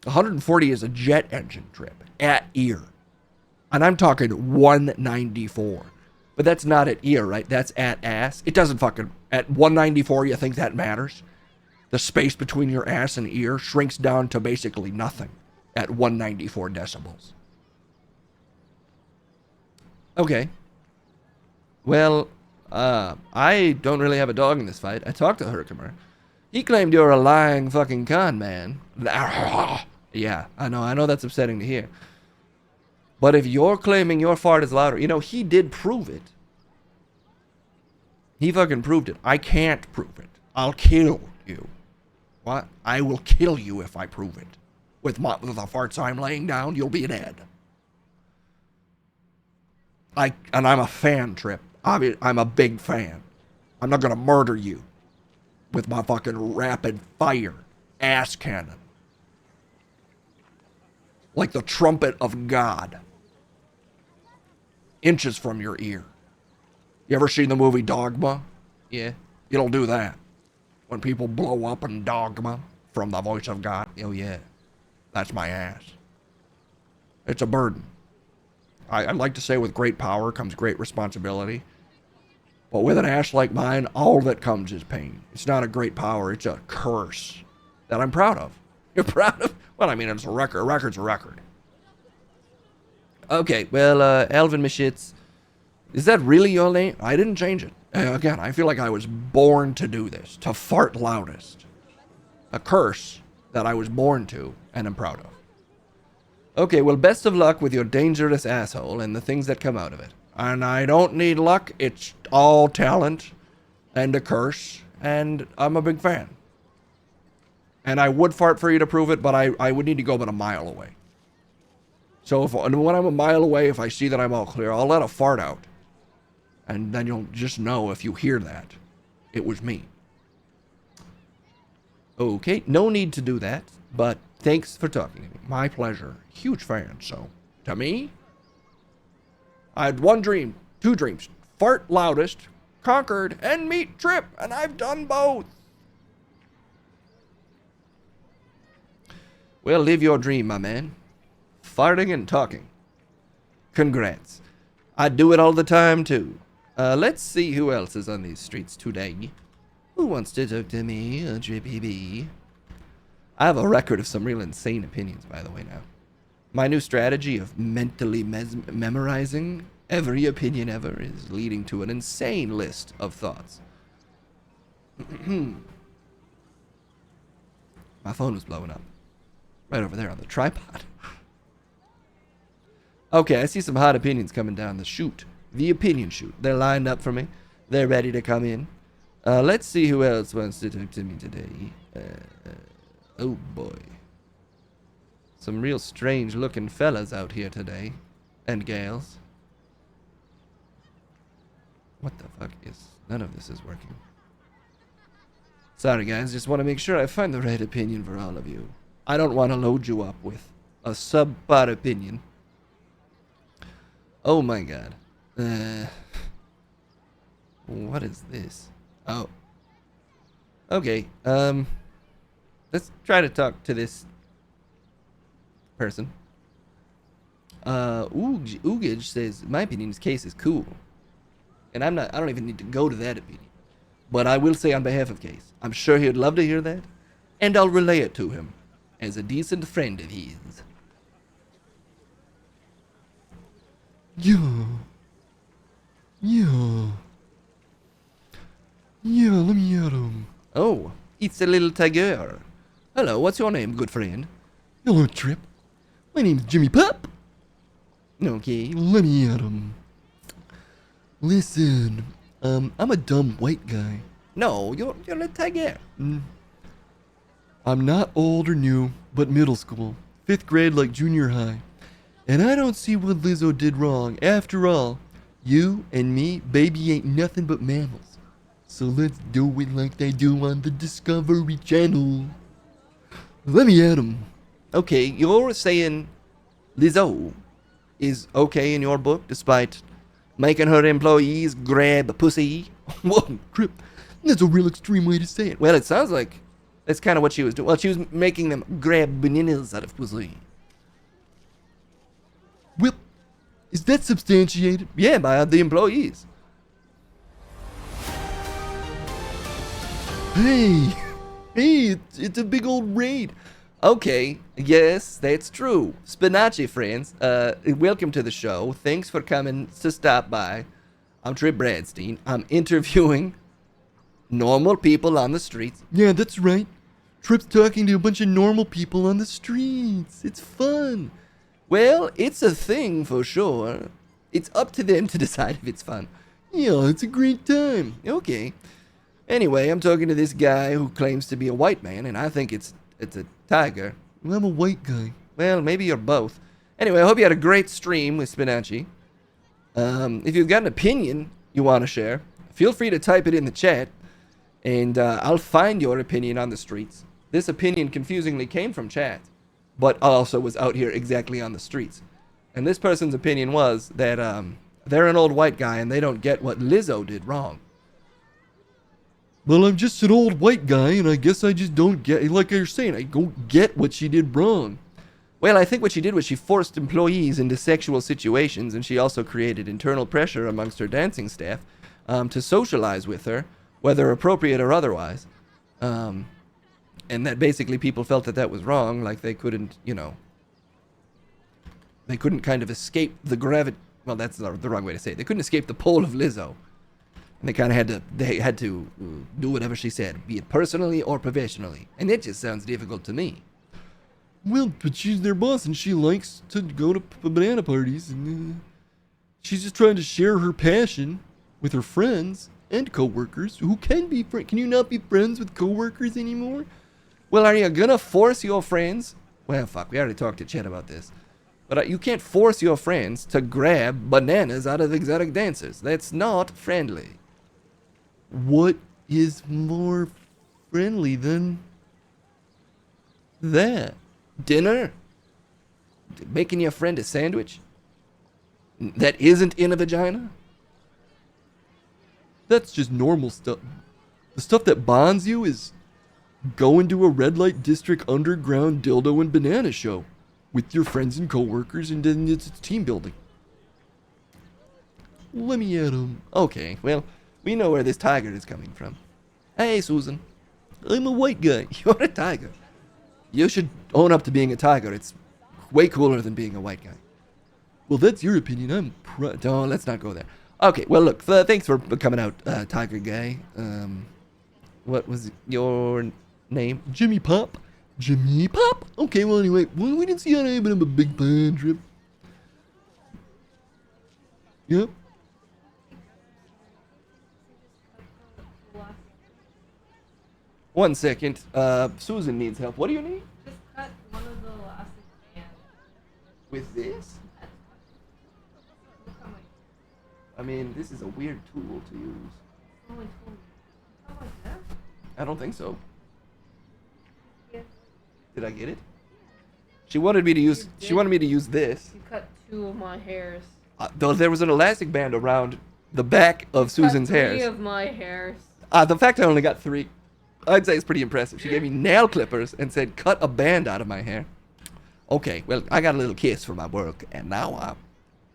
140 is a jet engine trip at ear. And I'm talking 194. But that's not at ear, right? That's at ass. It doesn't fucking... At 194, you think that matters? The space between your ass and ear shrinks down to basically nothing at 194 decibels. Okay. Well, I don't really have a dog in this fight. I talked to Herkimer. He claimed you're a lying fucking con man. Yeah, I know that's upsetting to hear. But if you're claiming your fart is louder, he did prove it. He fucking proved it. I can't prove it. I'll kill you. What? I will kill you if I prove it. With the farts I'm laying down, you'll be dead. And I'm a fan, Trip. I'm a big fan. I'm not gonna murder you with my fucking rapid fire ass cannon. Like the trumpet of God. Inches from your ear. You ever seen the movie Dogma? Yeah. It'll do that. When people blow up in Dogma from the voice of God. Oh yeah. That's my ass. It's a burden. I'd like to say with great power comes great responsibility. But with an ass like mine, all that comes is pain. It's not a great power, it's a curse that I'm proud of. You're proud of? Well, I mean, it's a record. A record's a record. Okay, well, Alvin Mishitz, is that really your name? I didn't change it. Again, I feel like I was born to do this, to fart loudest. A curse that I was born to and am proud of. Okay, well, best of luck with your dangerous asshole and the things that come out of it. And I don't need luck. It's all talent and a curse. And I'm a big fan. And I would fart for you to prove it, but I would need to go about a mile away. So when I'm a mile away, if I see that I'm all clear, I'll let a fart out. And then you'll just know if you hear that, it was me. Okay, no need to do that, but thanks for talking to me. My pleasure. Huge fan, so to me, I had one dream, two dreams. Fart loudest, conquered, and meet Trip, and I've done both. Well, live your dream, my man. Farting and talking. Congrats. I do it all the time, too. Let's see who else is on these streets today. Who wants to talk to me, Trippy B? I have a record of some real insane opinions, by the way, now. My new strategy of mentally memorizing every opinion ever is leading to an insane list of thoughts. My phone was blowing up. Right over there on the tripod. Okay, I see some hot opinions coming down the chute. The opinion chute. They're lined up for me. They're ready to come in. Let's see who else wants to talk to me today. Oh boy. Some real strange looking fellas out here today. And gals. What the fuck is... None of this is working. Sorry guys, just want to make sure I find the right opinion for all of you. I don't want to load you up with a subpar opinion. Oh my god. What is this? Oh. Okay, let's try to talk to this person. Oogage says, my opinion, his case is cool. And I don't even need to go to that opinion. But I will say on behalf of Case, I'm sure he'd love to hear that. And I'll relay it to him as a decent friend of his. Yeah, let me at him. Oh, it's a little tiger. Hello, what's your name, good friend? Hello, Trip. My name's Jimmy Pup. Okay, let me at him. Listen, I'm a dumb white guy. No, you're a tiger. I'm not old or new, but middle school. 5th grade like junior high. And I don't see what Lizzo did wrong. After all, you and me, baby, ain't nothing but mammals. So let's do it like they do on the Discovery Channel. Let me at him. Okay, you're saying Lizzo is okay in your book, despite making her employees grab a pussy. Whoa, Trip, that's a real extreme way to say it. Well, it sounds like that's kind of what she was doing. Well, she was making them grab bananas out of pussy. Well, is that substantiated? Yeah, by the employees. Hey, it's a big old raid. Okay, yes, that's true. Spinachi friends, welcome to the show. Thanks for coming to stop by. I'm Trip Bradstein. I'm interviewing normal people on the streets. Yeah, that's right. Trip's talking to a bunch of normal people on the streets. It's fun. Well, it's a thing for sure. It's up to them to decide if it's fun. Yeah, it's a great time. Okay. Anyway, I'm talking to this guy who claims to be a white man, and I think it's a tiger. Well, I'm a white guy. Well, maybe you're both. Anyway, I hope you had a great stream with Spinachi. If you've got an opinion you want to share, feel free to type it in the chat, and I'll find your opinion on the streets. This opinion confusingly came from chat, but also was out here exactly on the streets. And this person's opinion was that they're an old white guy and they don't get what Lizzo did wrong. Well, I'm just an old white guy, and I guess I just don't get, like you're saying, I don't get what she did wrong. Well, I think what she did was she forced employees into sexual situations, and she also created internal pressure amongst her dancing staff to socialize with her, whether appropriate or otherwise. And that basically people felt that that was wrong, like they couldn't, they couldn't kind of escape the gravity. Well, that's the wrong way to say it. They couldn't escape the pull of Lizzo. And they kind of had to do whatever she said, be it personally or professionally. And it just sounds difficult to me. Well, but she's their boss and she likes to go to banana parties. And she's just trying to share her passion with her friends and coworkers who can be friends. Can you not be friends with coworkers anymore? Well, are you gonna force your friends? Well, fuck, we already talked to Chet about this. But you can't force your friends to grab bananas out of exotic dancers. That's not friendly. What is more friendly than that? Dinner? Making your friend a sandwich? That isn't in a vagina? That's just normal stuff. The stuff that bonds you is going to a red light district underground dildo and banana show with your friends and coworkers, and then it's team building. Let me at him. Okay, well, we know where this tiger is coming from. Hey, Susan. I'm a white guy. You're a tiger. You should own up to being a tiger. It's way cooler than being a white guy. Well, that's your opinion. Oh, let's not go there. Okay, well, look, thanks for coming out, tiger guy. What was your name? Jimmy Pop? Jimmy Pop? Okay, well, anyway, we didn't see eye to eye, but I'm a big fan, Trip. Yep. One second. Susan needs help. What do you need? Just cut one of the elastic bands. With this? I mean, this is a weird tool to use. I don't think so. Did I get it? She wanted me to use. She wanted me to use this. You cut 2 of my hairs. Though there was an elastic band around the back of Susan's hairs. 3 of my hairs. The fact I only got 3, I'd say it's pretty impressive. She gave me nail clippers and said, "Cut a band out of my hair." Okay, well, I got a little kiss for my work, and now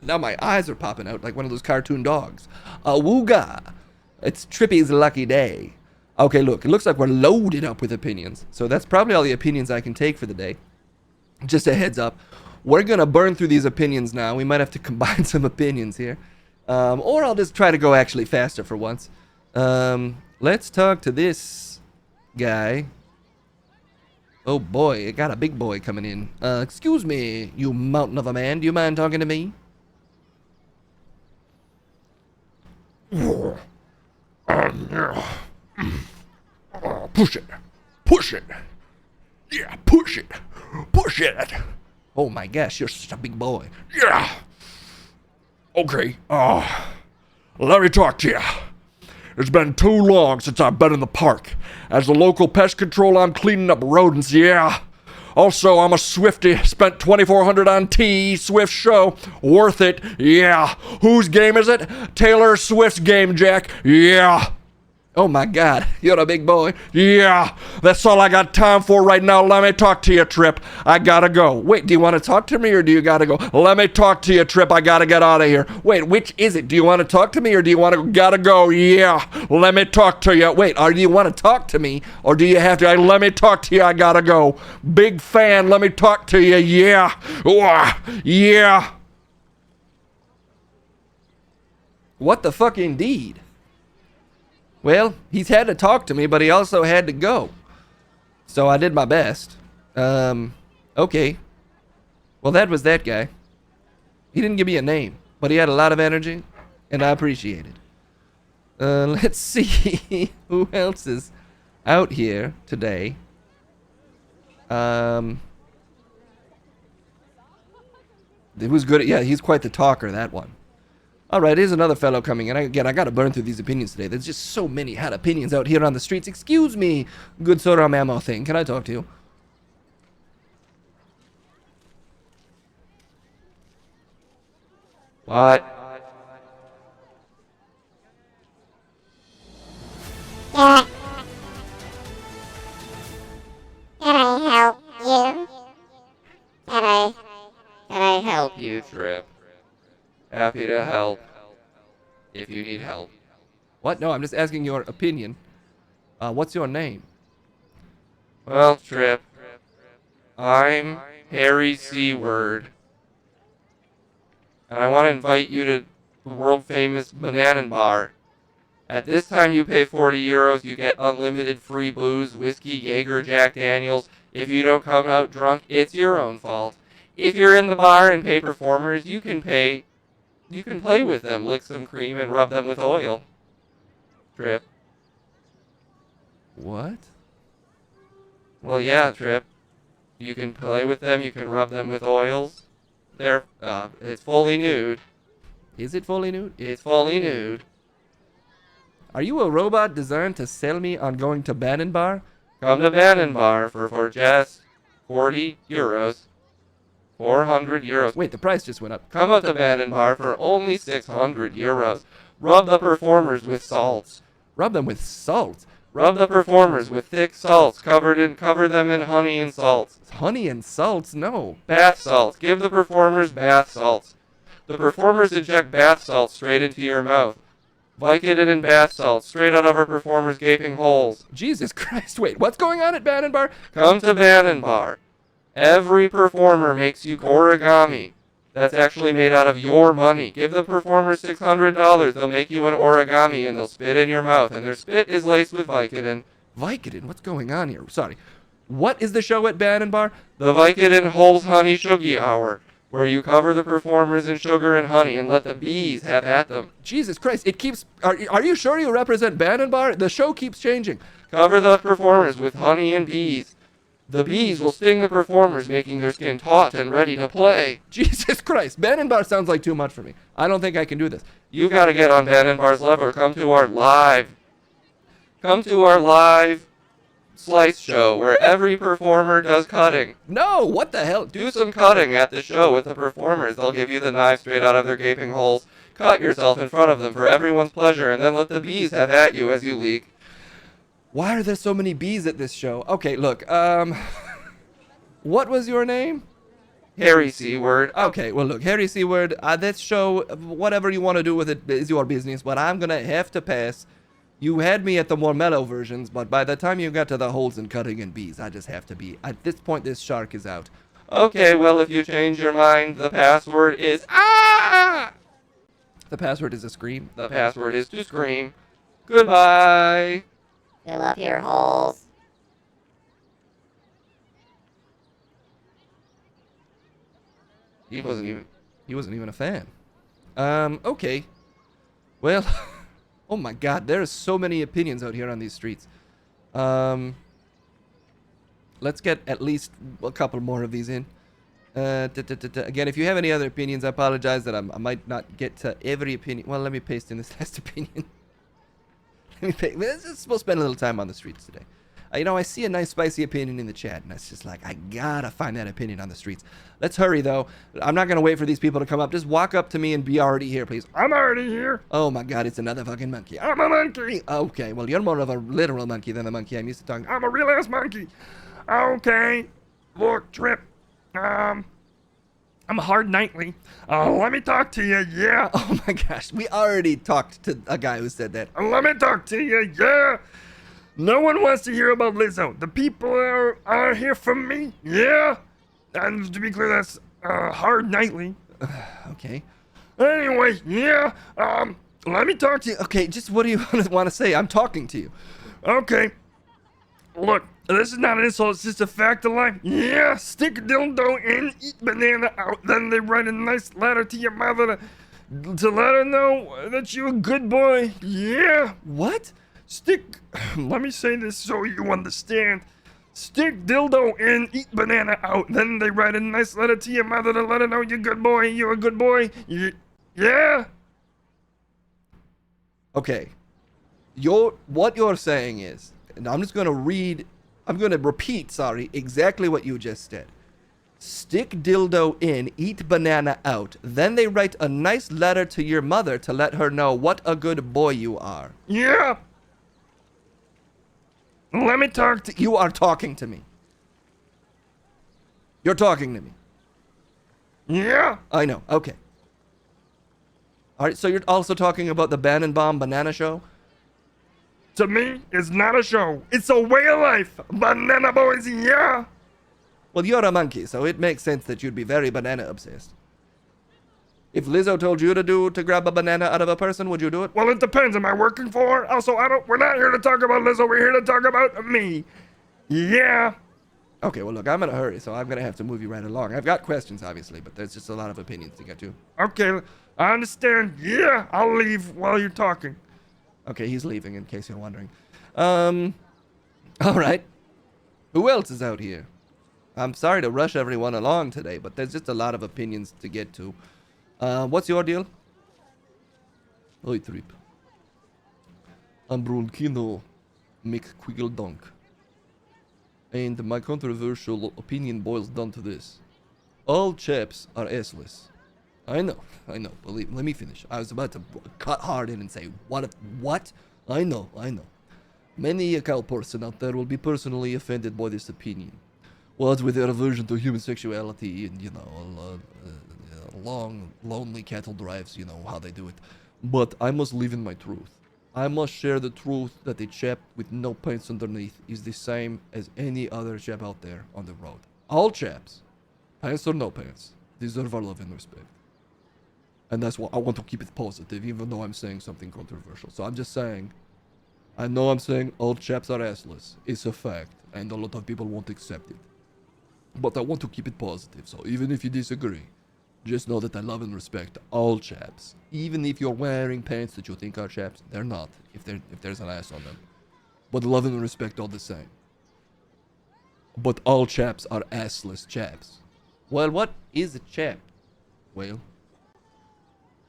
my eyes are popping out like one of those cartoon dogs. Wooga! It's Trippy's lucky day. Okay, look, it looks like we're loaded up with opinions. So that's probably all the opinions I can take for the day. Just a heads up. We're going to burn through these opinions now. We might have to combine some opinions here. Or I'll just try to go actually faster for once. Let's talk to this guy. Oh boy, I got a big boy coming in. Excuse me, you mountain of a man. Do you mind talking to me? Push it. Push it. Yeah, push it. Push it. Oh my gosh, you're such a big boy. Yeah. Okay, let me talk to you. It's been too long since I've been in the park. As the local pest control, I'm cleaning up rodents, yeah. Also, I'm a Swiftie. Spent $2,400 on tea. Swift show. Worth it. Yeah. Whose game is it? Taylor Swift's game, Jack. Yeah. Oh my God, you're a big boy. Yeah, that's all I got time for right now. Let me talk to you, Trip. I gotta go. Wait, do you want to talk to me or do you gotta go? Let me talk to you, Trip. I gotta get out of here. Wait, which is it? Do you want to talk to me or do you want to? Gotta go. Yeah, let me talk to you. Wait, do you want to talk to me or do you have to? Let me talk to you. I gotta go. Big fan. Let me talk to you. Yeah. Yeah. What the fuck, indeed? Well, he's had to talk to me, but he also had to go. So I did my best. Okay. Well, that was that guy. He didn't give me a name, but he had a lot of energy, and I appreciate it. Let's see who else is out here today. Who's good at, yeah, he's quite the talker, that one. All right, here's another fellow coming in. Again, I got to burn through these opinions today. There's just so many hot opinions out here on the streets. Excuse me, good Soda Mammo thing. Can I talk to you? What? Can I help you? Can I help You, Trip. Happy to help. If you need help. What? No, I'm just asking your opinion. What's your name? Well, Trip. I'm Harry Seaward. And I want to invite you to the world famous Banana Bar. At this time you pay 40 euros, you get unlimited free booze, whiskey, Jaeger, Jack Daniels. If you don't come out drunk, it's your own fault. If you're in the bar and pay performers, you can play with them, lick some cream and rub them with oil. Trip. What? Well, yeah, Trip. You can play with them, you can rub them with oils. It's fully nude. Is it fully nude? It's fully nude. Are you a robot designed to sell me on going to Bannon Bar? Come to Bannon Bar for just 40 euros. 400 euros. Wait, the price just went up. Come up to Bannon Bar for only 600 euros. Rub the performers with salts. Rub them with salt? Rub the performers with thick salts. Cover them in honey and salts. Honey and salts? No. Bath salts. Give the performers bath salts. The performers inject bath salts straight into your mouth. Vicodin and bath salts straight out of our performers' gaping holes. Jesus Christ, wait, what's going on at Bannon Bar? Come to Bannon Bar. Every performer makes you origami. That's actually made out of your money. Give the performers $600. They'll make you an origami and they'll spit in your mouth. And their spit is laced with Vicodin. Vicodin? What's going on here? Sorry. What is the show at Bannon Bar? The Vicodin Holes Honey Shuggy Hour, where you cover the performers in sugar and honey and let the bees have at them. Jesus Christ, it keeps... Are you sure you represent Bannon Bar? The show keeps changing. Cover the performers with honey and bees. The bees will sting the performers, making their skin taut and ready to play. Jesus Christ, Bannon Bar sounds like too much for me. I don't think I can do this. You gotta get on Bannon Bar's level. Come to our live slice show where every performer does cutting. No, what the hell? Do some cutting at the show with the performers. They'll give you the knife straight out of their gaping holes. Cut yourself in front of them for everyone's pleasure, and then let the bees have at you as you leak. Why are there so many bees at this show? Okay, look, what was your name? Harry Seaward. Okay, well look, Harry Seaward, this show, whatever you want to do with it is your business, but I'm gonna have to pass. You had me at the more mellow versions, but by the time you got to the holes and cutting and bees, I just have to be. At this point, this shark is out. Okay, well, if you change your mind, the password is ah! The password is a scream. The password is to scream. Goodbye. Fill up your holes. He wasn't even a fan. Okay. Well, oh my God, there are so many opinions out here on these streets. Let's get at least a couple more of these in. Again, if you have any other opinions, I apologize that I might not get to every opinion. Well, let me paste in this last opinion. We'll spend a little time on the streets today. I see a nice spicy opinion in the chat, and it's just like, I gotta find that opinion on the streets. Let's hurry, though. I'm not gonna wait for these people to come up. Just walk up to me and be already here, please. I'm already here. Oh my god, it's another fucking monkey. I'm a monkey. Okay, well, you're more of a literal monkey than the monkey I'm used to talking to. I'm a real ass monkey. Okay. Look, Trip. I'm hard nightly. Let me talk to you, yeah. Oh my gosh, we already talked to a guy who said that. Let me talk to you, yeah. No one wants to hear about Lizzo. The people are here for me, yeah. And to be clear, that's hard nightly. Okay. Anyway, yeah. Let me talk to you. Okay, just what do you want to say? I'm talking to you. Okay. Look, this is not an insult, it's just a fact of life. Yeah, stick a dildo in, eat banana out, then they write a nice letter to your mother to let her know that you're a good boy. Yeah. What? Let me say this so you understand. Stick dildo in, eat banana out, then they write a nice letter to your mother to let her know you're a good boy, you're a good boy. Yeah. Okay. What you're saying is, and I'm going to repeat, exactly what you just said. Stick dildo in, eat banana out, then they write a nice letter to your mother to let her know what a good boy you are. Yeah. Let me talk to you. Are talking to me. You're talking to me. Yeah. I know. Okay. All right, so you're also talking about the Bannon Banana Show? To me, it's not a show. It's a way of life. Banana boys, yeah. Well, you're a monkey, so it makes sense that you'd be very banana obsessed. If Lizzo told you to grab a banana out of a person, would you do it? Well, it depends. Am I working for her? Also, we're not here to talk about Lizzo. We're here to talk about me. Yeah. Okay, well, look, I'm in a hurry, so I'm going to have to move you right along. I've got questions, obviously, but there's just a lot of opinions to get to. Okay, I understand. Yeah, I'll leave while you're talking. Okay, he's leaving, in case you're wondering. All right. Who else is out here? I'm sorry to rush everyone along today, but there's just a lot of opinions to get to. What's your deal? Oi, Trip. I'm Bronchino McQuiggledonk. And my controversial opinion boils down to this. All chaps are assless. I know. Believe me, let me finish. I was about to cut hard in and say, what? I know. Many a cow person out there will be personally offended by this opinion. What with their aversion to human sexuality and, long, lonely cattle drives, how they do it. But I must live in my truth. I must share the truth that a chap with no pants underneath is the same as any other chap out there on the road. All chaps, pants or no pants, deserve our love and respect. And that's why I want to keep it positive, even though I'm saying something controversial. So I'm just saying, I know I'm saying all chaps are assless. It's a fact, and a lot of people won't accept it. But I want to keep it positive, so even if you disagree, just know that I love and respect all chaps. Even if you're wearing pants that you think are chaps, they're not, if there's an ass on them. But love and respect all the same. But all chaps are assless chaps. Well, what is a chap? Well,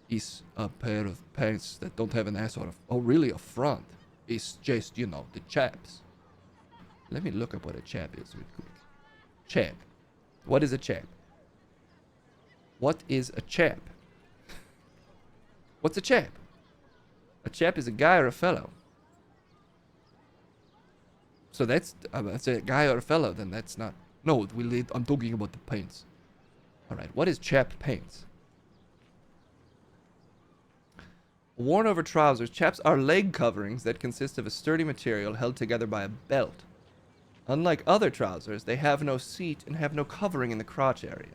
is a pair of pants that don't have an ass or really a front. It's just, the chaps. Let me look up what a chap is real quick. Chap. What is a chap? What is a chap? What's a chap? A chap is a guy or a fellow. So that's a guy or a fellow, then that's not. No, I'm talking about the pants. Alright, what is chap pants? Worn over trousers, chaps are leg coverings that consist of a sturdy material held together by a belt. Unlike other trousers, they have no seat and have no covering in the crotch area.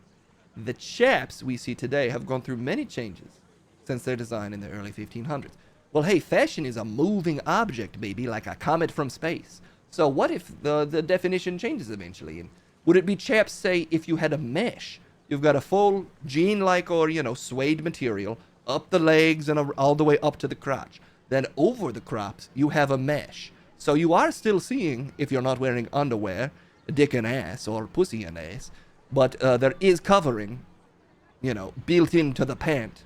The chaps we see today have gone through many changes since their design in the early 1500s. Well, hey, fashion is a moving object, baby, like a comet from space. So what if the definition changes eventually? And would it be chaps, say, if you had a mesh? You've got a full jean-like or, suede material up the legs and all the way up to the crotch. Then over the crops, you have a mesh. So you are still seeing, if you're not wearing underwear, dick and ass or pussy and ass, but there is covering, built into the pant.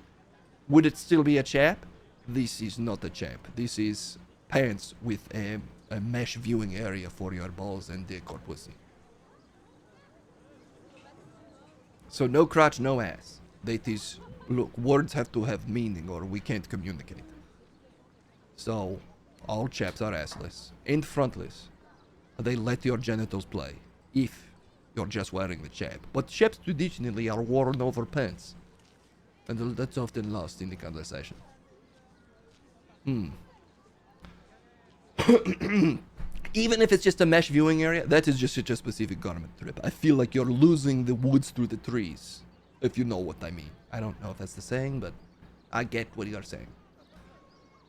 Would it still be a chap? This is not a chap. This is pants with a mesh viewing area for your balls and dick or pussy. So no crotch, no ass. That is, look, words have to have meaning or we can't communicate. So, all chaps are assless and frontless. They let your genitals play, if you're just wearing the chap. But chaps traditionally are worn over pants. And that's often lost in the conversation. Even if it's just a mesh viewing area, that is just such a specific garment trip. I feel like you're losing the woods through the trees, if you know what I mean. I don't know if that's the saying, but I get what you're saying.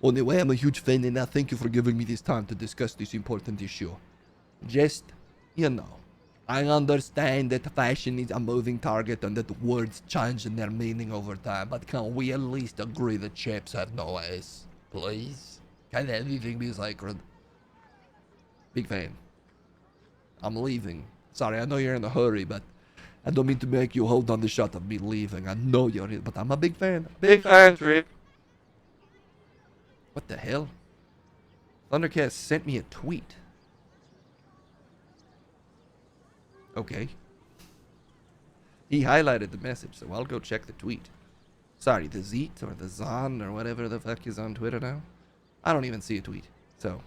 Anyway, I'm a huge fan, and I thank you for giving me this time to discuss this important issue. Just, you know, I understand that fashion is a moving target and that words change in their meaning over time, but can we at least agree that chaps have no ass? Please? Can everything be sacred? Big fan. I'm leaving. Sorry, I know you're in a hurry, but I don't mean to make you hold on the shot of me leaving. I know you're in, but I'm a big fan. Big fan, Trip. What the hell? Thundercast sent me a tweet. Okay. He highlighted the message, so I'll go check the tweet. Sorry, the Zeet or the Zon or whatever the fuck is on Twitter now. I don't even see a tweet, so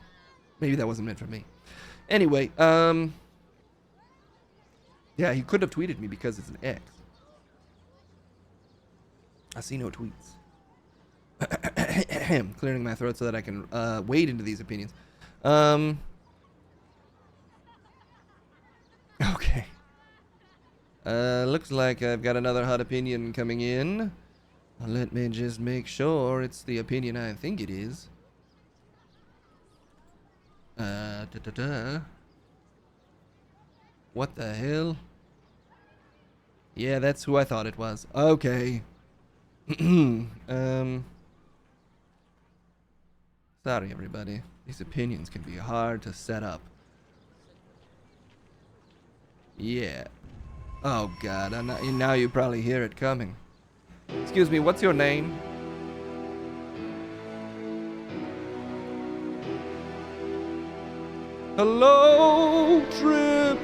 maybe that wasn't meant for me. Anyway, yeah, he couldn't have tweeted me because it's an X. I see no tweets. Clearing my throat so that I can wade into these opinions. Okay. Looks like I've got another hot opinion coming in. Let me just make sure it's the opinion I think it is. What the hell? Yeah, that's who I thought it was. Okay. Sorry, everybody. These opinions can be hard to set up. Yeah. Oh, God. Now you probably hear it coming. Excuse me, what's your name? Hello, Trip.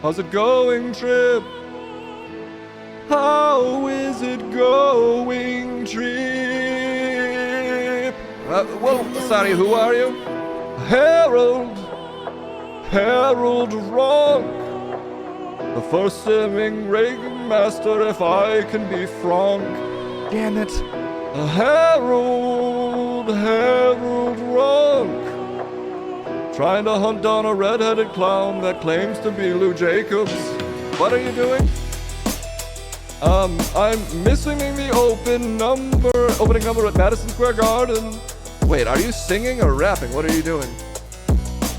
How's it going, Trip? How is it going, Trip? Well, sorry, who are you? Harold. Harold Rock. The first swimming ringmaster, if I can be frank. Damn it. Harold Rock. Trying to hunt down a red-headed clown that claims to be Lou Jacobs. What are you doing? I'm missing the opening number at Madison Square Garden. Wait, are you singing or rapping? What are you doing?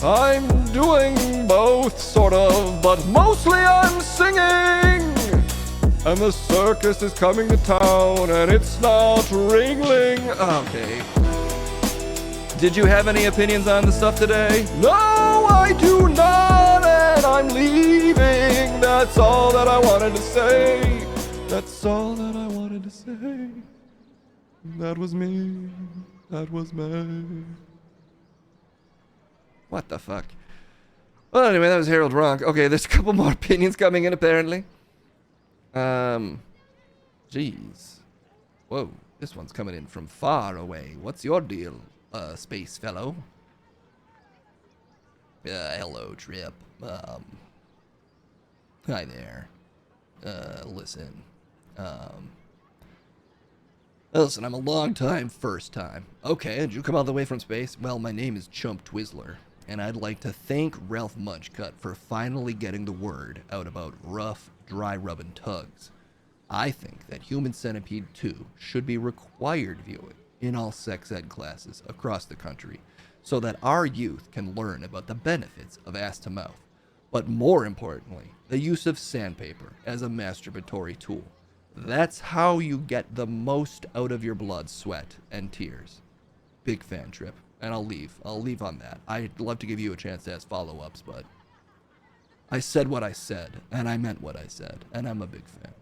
I'm doing both, sort of, but mostly I'm singing. And the circus is coming to town, and it's not ringling. Okay. Did you have any opinions on the stuff today? No, I do not, and I'm leaving. That's all that I wanted to say. That's all that I wanted to say. That was me. That was me. What the fuck? Well, anyway, that was Harold Ronk. Okay, there's a couple more opinions coming in, apparently. Jeez. Whoa, this one's coming in from far away. What's your deal, space fellow? Hello, Trip. Hi there. Listen. Listen, I'm a long time first time. Okay, did you come all the way from space? Well, my name is Chump Twizzler, and I'd like to thank Ralph Munchcut for finally getting the word out about rough, dry rubbing tugs. I think that Human Centipede 2 should be required viewing in all sex ed classes across the country so that our youth can learn about the benefits of ass to mouth, but more importantly, the use of sandpaper as a masturbatory tool. That's how you get the most out of your blood, sweat, and tears. Big fan, Trip. And I'll leave. I'll leave on that. I'd love to give you a chance to ask follow-ups, but I said what I said, and I meant what I said, and I'm a big fan.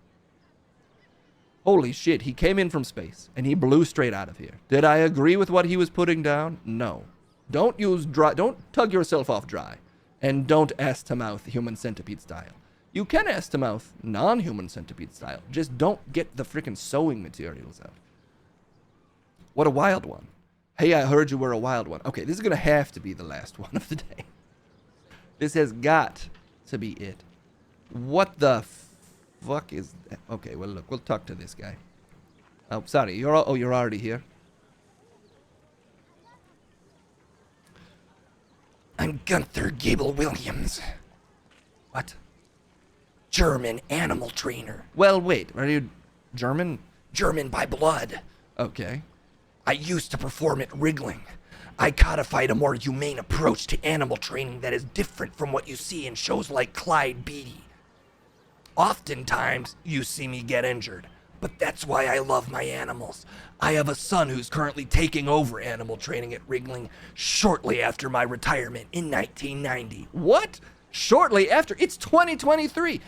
Holy shit, he came in from space, and he blew straight out of here. Did I agree with what he was putting down? No. Don't use dry. Don't tug yourself off dry. And don't ass to mouth human centipede style. You can ass to mouth non-human centipede style. Just don't get the freaking sewing materials out. What a wild one. Hey, I heard you were a wild one. Okay, this is going to have to be the last one of the day. This has got to be it. What the fuck is that? Okay, well, look, we'll talk to this guy. Oh, sorry. You're already here. I'm Gunther Gable Williams. What? German animal trainer. Well, wait. Are you German? German by blood. Okay. I used to perform at Wriggling. I codified a more humane approach to animal training that is different from what you see in shows like Clyde Beatty. Oftentimes, you see me get injured, but that's why I love my animals. I have a son who's currently taking over animal training at Wriggling shortly after my retirement in 1990. What? Shortly after? It's 2023.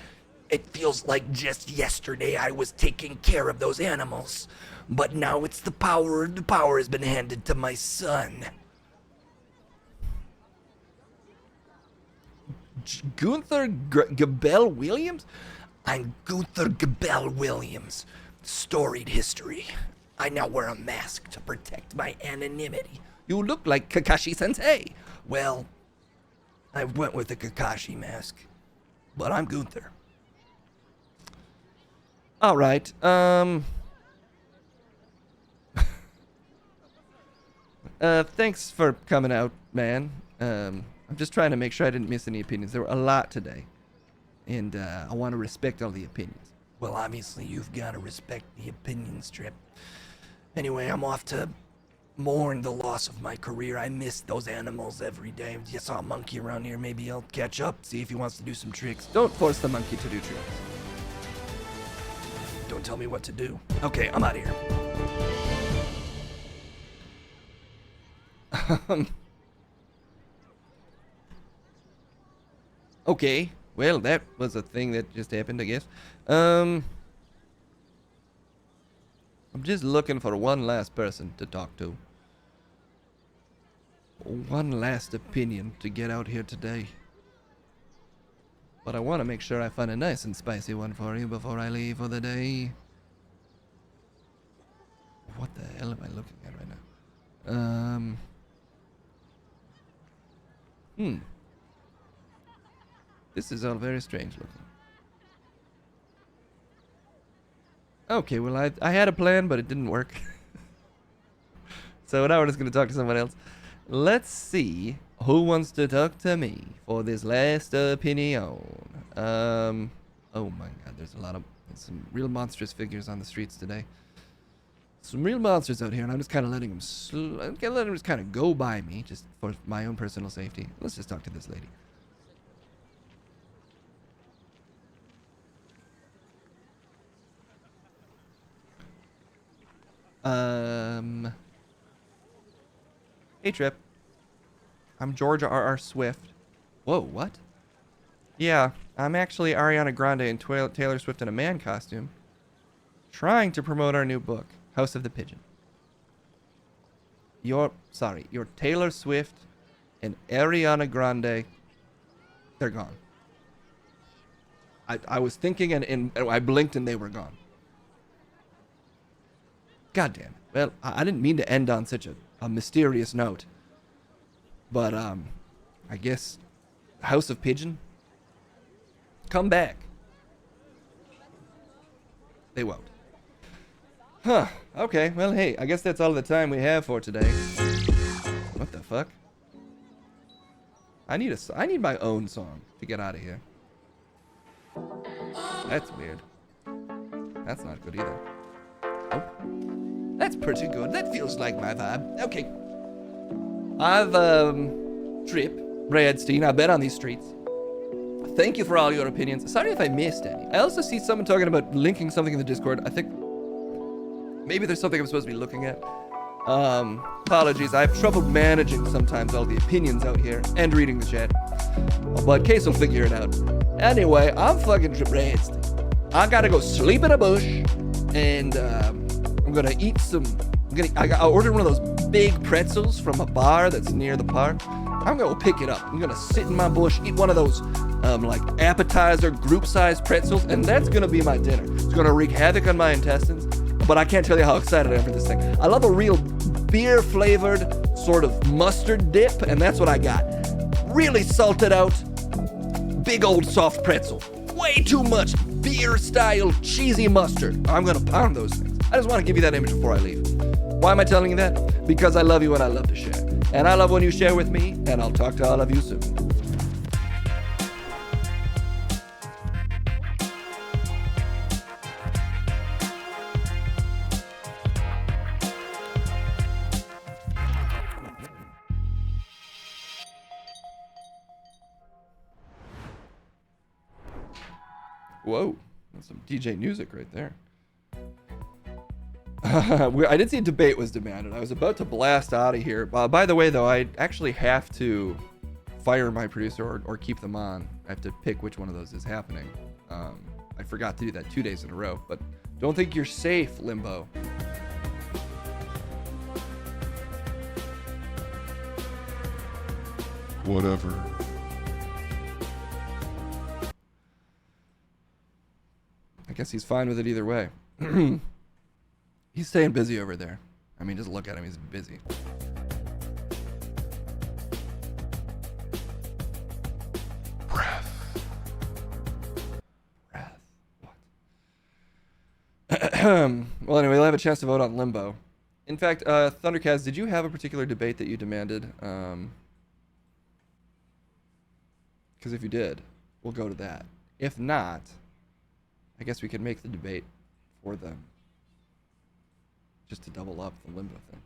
It feels like just yesterday I was taking care of those animals. But now it's the power has been handed to my son. Gunther Gable Williams? I'm Gunther Gable Williams. Storied history. I now wear a mask to protect my anonymity. You look like Kakashi-sensei. Well, I went with the Kakashi mask. But I'm Gunther. All right. Thanks for coming out, man. I'm just trying to make sure I didn't miss any opinions. There were a lot today. And I want to respect all the opinions. Well, obviously, you've got to respect the opinions, Trip. Anyway, I'm off to mourn the loss of my career. I miss those animals every day. If you saw a monkey around here, maybe I'll catch up, see if he wants to do some tricks. Don't force the monkey to do tricks. Don't tell me what to do. Okay, I'm out of here. Okay, well, that was a thing that just happened, I guess. I'm just looking for one last person to talk to. One last opinion to get out here today. But I want to make sure I find a nice and spicy one for you before I leave for the day. What the hell am I looking at right now? This is all very strange looking. Okay, well, I had a plan, but it didn't work. So now we're just going to talk to someone else. Let's see who wants to talk to me for this last opinion. Oh my god, there's some real monstrous figures on the streets today. Some real monsters out here, and I'm just kind of letting them just kind of go by me, just for my own personal safety. Let's just talk to this lady. Hey, Trip. I'm Georgia R.R. Swift. Whoa, what? Yeah, I'm actually Ariana Grande and Taylor Swift in a man costume, trying to promote our new book, House of the Pigeon. You're Taylor Swift and Ariana Grande, they're gone. I was thinking and I blinked and they were gone. God damn it. Well, I didn't mean to end on such a mysterious note. But, I guess House of Pigeon, come back. They won't. Huh. Okay, well, hey, I guess that's all the time we have for today. What the fuck? I need my own song to get out of here. That's weird. That's not good either. Oh. That's pretty good. That feels like my vibe. Okay. I've, Trip Bradstein, I've been on these streets. Thank you for all your opinions. Sorry if I missed any. I also see someone talking about linking something in the Discord. I think maybe there's something I'm supposed to be looking at. Apologies. I have trouble managing sometimes all the opinions out here and reading the chat. But Case will figure it out. Anyway, I'm fucking Trip Bradstein. I gotta go sleep in a bush and, I'm gonna eat some. I ordered one of those big pretzels from a bar that's near the park. I'm gonna pick it up. I'm gonna sit in my bush, eat one of those like appetizer group-sized pretzels, and that's gonna be my dinner. It's gonna wreak havoc on my intestines, but I can't tell you how excited I am for this thing. I love a real beer-flavored sort of mustard dip, and that's what I got. Really salted out, big old soft pretzel. Way too much beer-style cheesy mustard. I'm gonna pound those things. I just want to give you that image before I leave. Why am I telling you that? Because I love you and I love to share. And I love when you share with me, and I'll talk to all of you soon. Whoa, that's some DJ music right there. I did see a debate was demanded. I was about to blast out of here. By the way, though, I actually have to fire my producer or keep them on. I have to pick which one of those is happening. I forgot to do that 2 days in a row, but don't think you're safe, Limbo. Whatever. I guess he's fine with it either way. He's staying busy over there. I mean, just look at him. He's busy. Breath. What? Well, anyway, we'll have a chance to vote on Limbo. In fact, Thundercats, did you have a particular debate that you demanded? Because if you did, we'll go to that. If not, I guess we could make the debate for them. Just to double up the Limbo thing.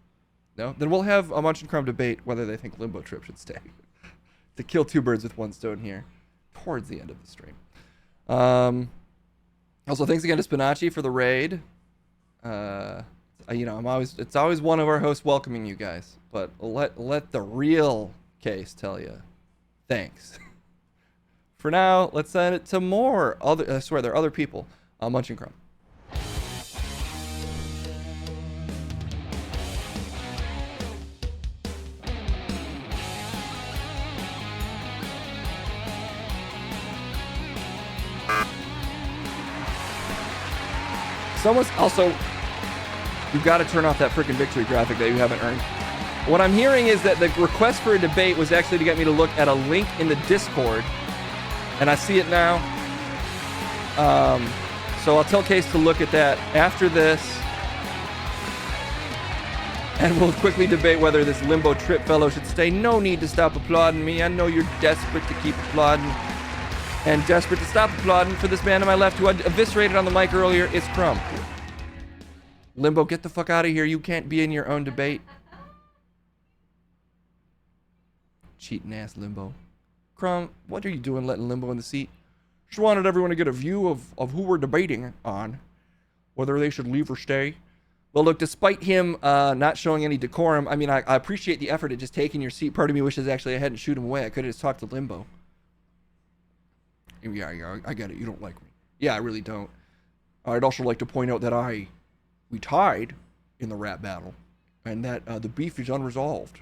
No? Then we'll have a Munch and Crumb debate whether they think Limbo Trip should stay. To kill two birds with one stone here. Towards the end of the stream. Also, thanks again to Spinachi for the raid. You know, it's always one of our hosts welcoming you guys. But let the real case tell you. Thanks. For now, let's send it to more other. I swear, there are other people. Munch and Crumb. Someone's also, you've got to turn off that freaking victory graphic that you haven't earned. What I'm hearing is that the request for a debate was actually to get me to look at a link in the Discord, and I see it now. So I'll tell Case to look at that after this, and we'll quickly debate whether this Limbo Trip fellow should stay. No need to stop applauding me. I know you're desperate to keep applauding. And desperate to stop applauding for this man to my left who I eviscerated on the mic earlier. It's Crumb. Limbo, get the fuck out of here. You can't be in your own debate. Cheating ass Limbo. Crumb, what are you doing letting Limbo in the seat? Just wanted everyone to get a view of who we're debating on. Whether they should leave or stay. Well, look, despite him not showing any decorum, I mean, I appreciate the effort of just taking your seat. Part of me wishes actually I hadn't shoot him away. I could have just talked to Limbo. Yeah, I get it. You don't like me. Yeah, I really don't. I'd also like to point out that we tied in the rap battle, and that the beef is unresolved,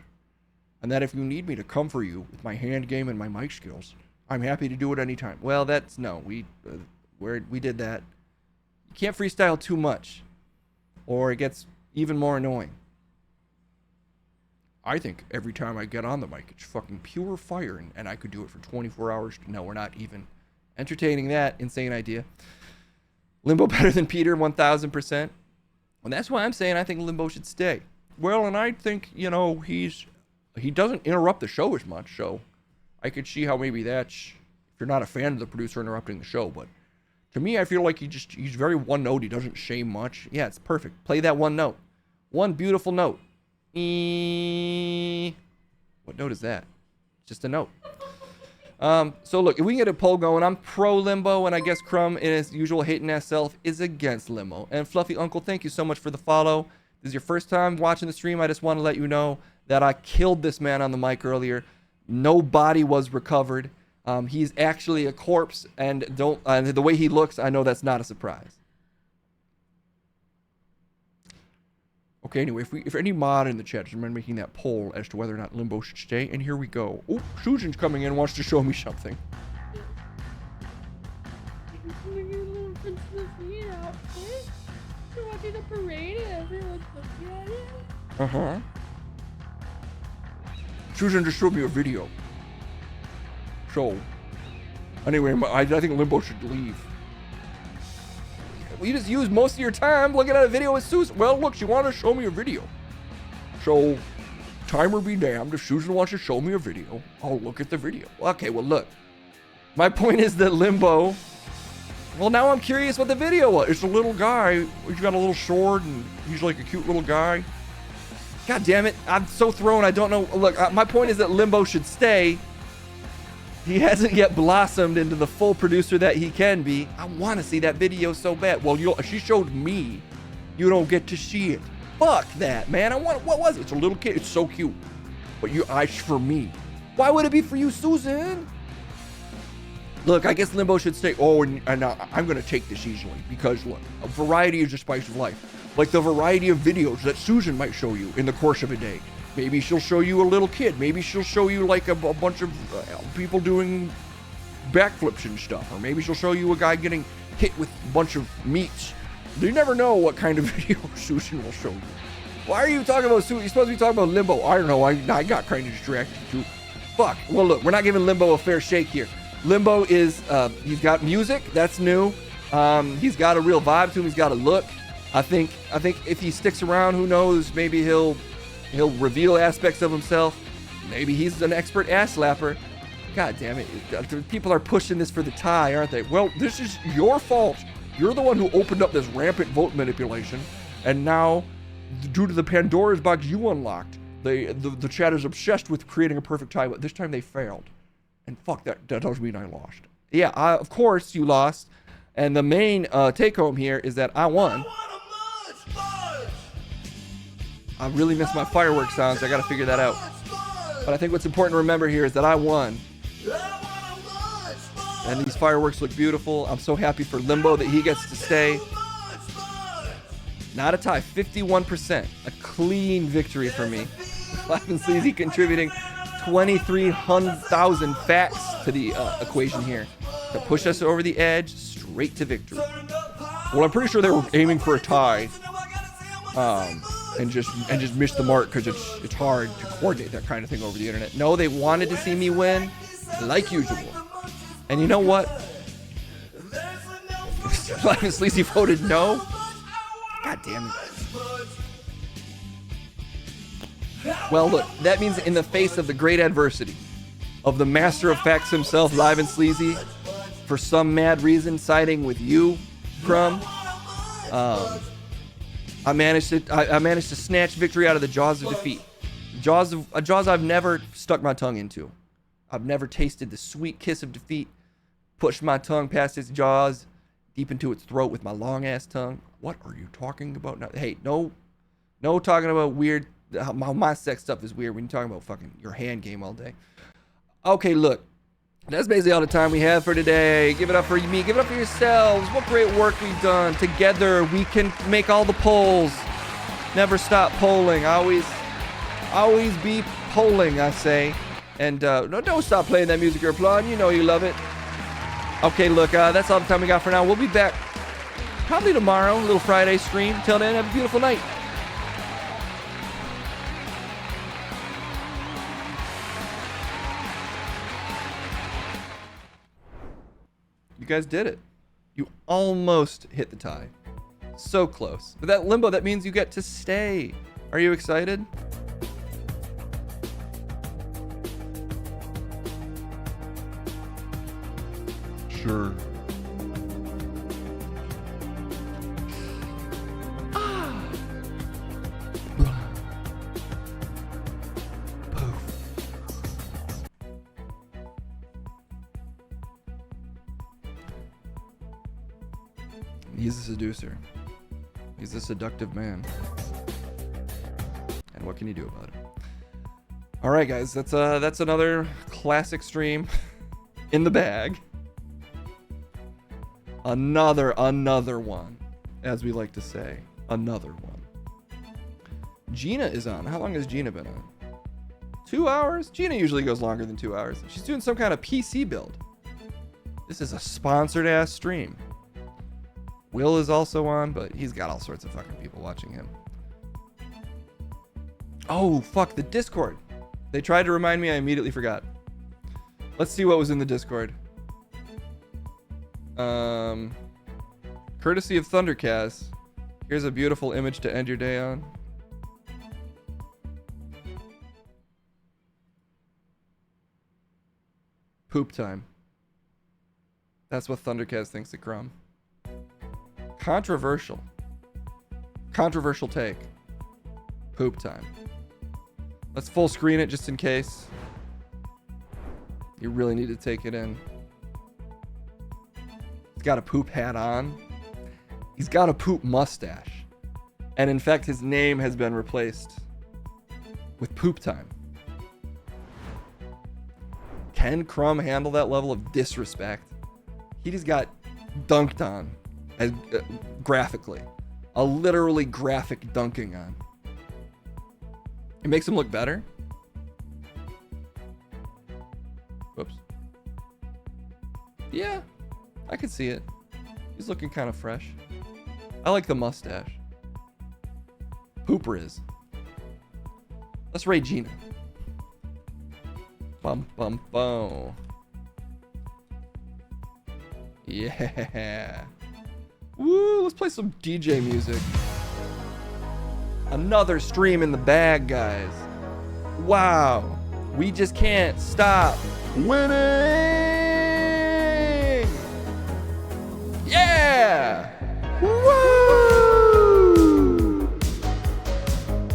and that if you need me to come for you with my hand game and my mic skills, I'm happy to do it anytime. Well, we did that. You can't freestyle too much, or it gets even more annoying. I think every time I get on the mic, it's fucking pure fire, and I could do it for 24 hours. No, we're not even entertaining that insane idea. Limbo better than Peter, 1000%. And that's why I'm saying I think Limbo should stay. Well, and I think, you know, he doesn't interrupt the show as much, so I could see how maybe that's, if you're not a fan of the producer interrupting the show, but to me, I feel like he's very one note. He doesn't say much. Yeah, it's perfect. Play that one note. One beautiful note. What note is that? Just a note. So look, if we can get a poll going, I'm pro Limbo, and I guess Crumb, in his usual hating ass self, is against Limbo. And Fluffy Uncle, thank you so much for the follow. This is your first time watching the stream. I just want to let you know that I killed this man on the mic earlier. No body was recovered. He's actually a corpse, and the way he looks, I know that's not a surprise. Okay, anyway, if any mod in the chat doesn't mind making that poll as to whether or not Limbo should stay, and here we go. Oh, Susan's coming in and wants to show me something. Uh-huh. Susan just showed me a video. So, anyway, I think Limbo should leave. You just use most of your time looking at a video with Susan. Well, look, she wanted to show me a video. So, timer be damned. If Susan wants to show me a video, I'll look at the video. Okay, well, look. My point is that Limbo... Well, now I'm curious what the video was. It's a little guy. He's got a little sword, and he's like a cute little guy. God damn it. I'm so thrown. I don't know. Look, my point is that Limbo should stay. He hasn't yet blossomed into the full producer that he can be. I want to see that video so bad. Well, she showed me. You don't get to see it. Fuck that, man. What was it? It's a little kid. It's so cute. But your eyes for me. Why would it be for you, Susan? Look, I guess Limbo should stay. Oh, and I'm going to take this easily. Because, look, a variety is the spice of life. Like the variety of videos that Susan might show you in the course of a day. Maybe she'll show you a little kid. Maybe she'll show you like a bunch of people doing backflips and stuff. Or maybe she'll show you a guy getting hit with a bunch of meats. You never know what kind of video Susan will show you. Why are you talking about Susan? You're supposed to be talking about Limbo. I don't know. I got kind of distracted too. Fuck. Well, look, we're not giving Limbo a fair shake here. Limbo is, he's got music. That's new. He's got a real vibe to him. He's got a look. I think if he sticks around, who knows? Maybe he'll reveal aspects of himself. Maybe he's an expert ass slapper. God damn it. People are pushing this for the tie, aren't they? Well, this is your fault. You're the one who opened up this rampant vote manipulation. And now, due to the Pandora's box you unlocked, the chat is obsessed with creating a perfect tie, but this time they failed. And fuck, that does mean I lost. Yeah, of course you lost. And the main take home here is that I won. I really miss my fireworks sounds. I gotta figure that out. But I think what's important to remember here is that I won. And these fireworks look beautiful. I'm so happy for Limbo that he gets to stay. Not a tie, 51%. A clean victory for me. Live and Sleazy contributing 23,000 facts to the equation here to push us over the edge straight to victory. Well, I'm pretty sure they were aiming for a tie. And just missed the mark because it's hard to coordinate that kind of thing over the internet. No, they wanted to see me win, like usual. And you know what? Live and Sleazy voted no. God damn it. Well, look, that means in the face of the great adversity of the master of facts himself, Live and Sleazy, for some mad reason siding with you, Crumb, I managed to snatch victory out of the jaws of defeat. Jaws I've never stuck my tongue into. I've never tasted the sweet kiss of defeat. Pushed my tongue past its jaws, deep into its throat with my long ass tongue. What are you talking about now? Hey, no talking about weird. My sex stuff is weird when you're talking about fucking your hand game all day. Okay, look. That's basically all the time we have for today. Give it up for me. Give it up for yourselves. What great work we've done. Together, we can make all the polls. Never stop polling. Always be polling, I say. And no, don't stop playing that music you're applauding. You know you love it. Okay, look, that's all the time we got for now. We'll be back probably tomorrow. A little Friday stream. Till then, have a beautiful night. You guys did it. You almost hit the tie. So close. But that Limbo, that means you get to stay. Are you excited? Sure. He's a seducer. He's a seductive man. And what can you do about it? All right, guys, that's another classic stream in the bag. Another one, as we like to say. Another one. Gina is on. How long has Gina been on? 2 hours? Gina usually goes longer than 2 hours. She's doing some kind of PC build. This is a sponsored ass stream. Will is also on, but he's got all sorts of fucking people watching him. Oh, fuck, the Discord. They tried to remind me, I immediately forgot. Let's see what was in the Discord. Courtesy of Thundercast. Here's a beautiful image to end your day on. Poop time. That's what Thundercast thinks of Crumb. Controversial. Controversial take. Poop time. Let's full screen it just in case. You really need to take it in. He's got a poop hat on. He's got a poop mustache. And in fact, his name has been replaced with Poop Time. Can Crumb handle that level of disrespect? He just got dunked on as graphically. A literally graphic dunking on. It makes him look better. Whoops. Yeah, I can see it. He's looking kind of fresh. I like the mustache. Pooper is. Let's rate Gina. Bum bum bum. Yeah. Woo, let's play some DJ music. Another stream in the bag, guys. Wow. We just can't stop winning. Yeah. Woo.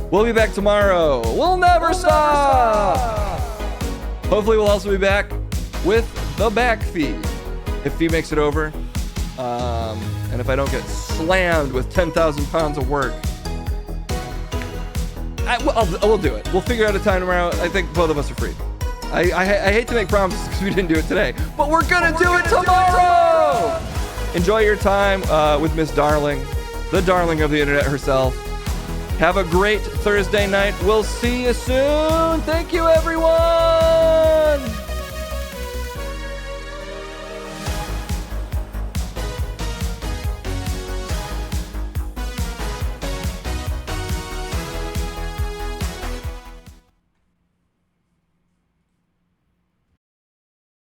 We'll be back tomorrow. We'll never stop. Hopefully we'll also be back with the back feed if he makes it over. And if I don't get slammed with 10,000 pounds of work. We'll do it. We'll figure out a time tomorrow. I think both of us are free. I hate to make promises because we didn't do it today, but we're gonna do it tomorrow. Enjoy your time with Miss Darling, the darling of the internet herself. Have a great Thursday night. We'll see you soon. Thank you, everyone.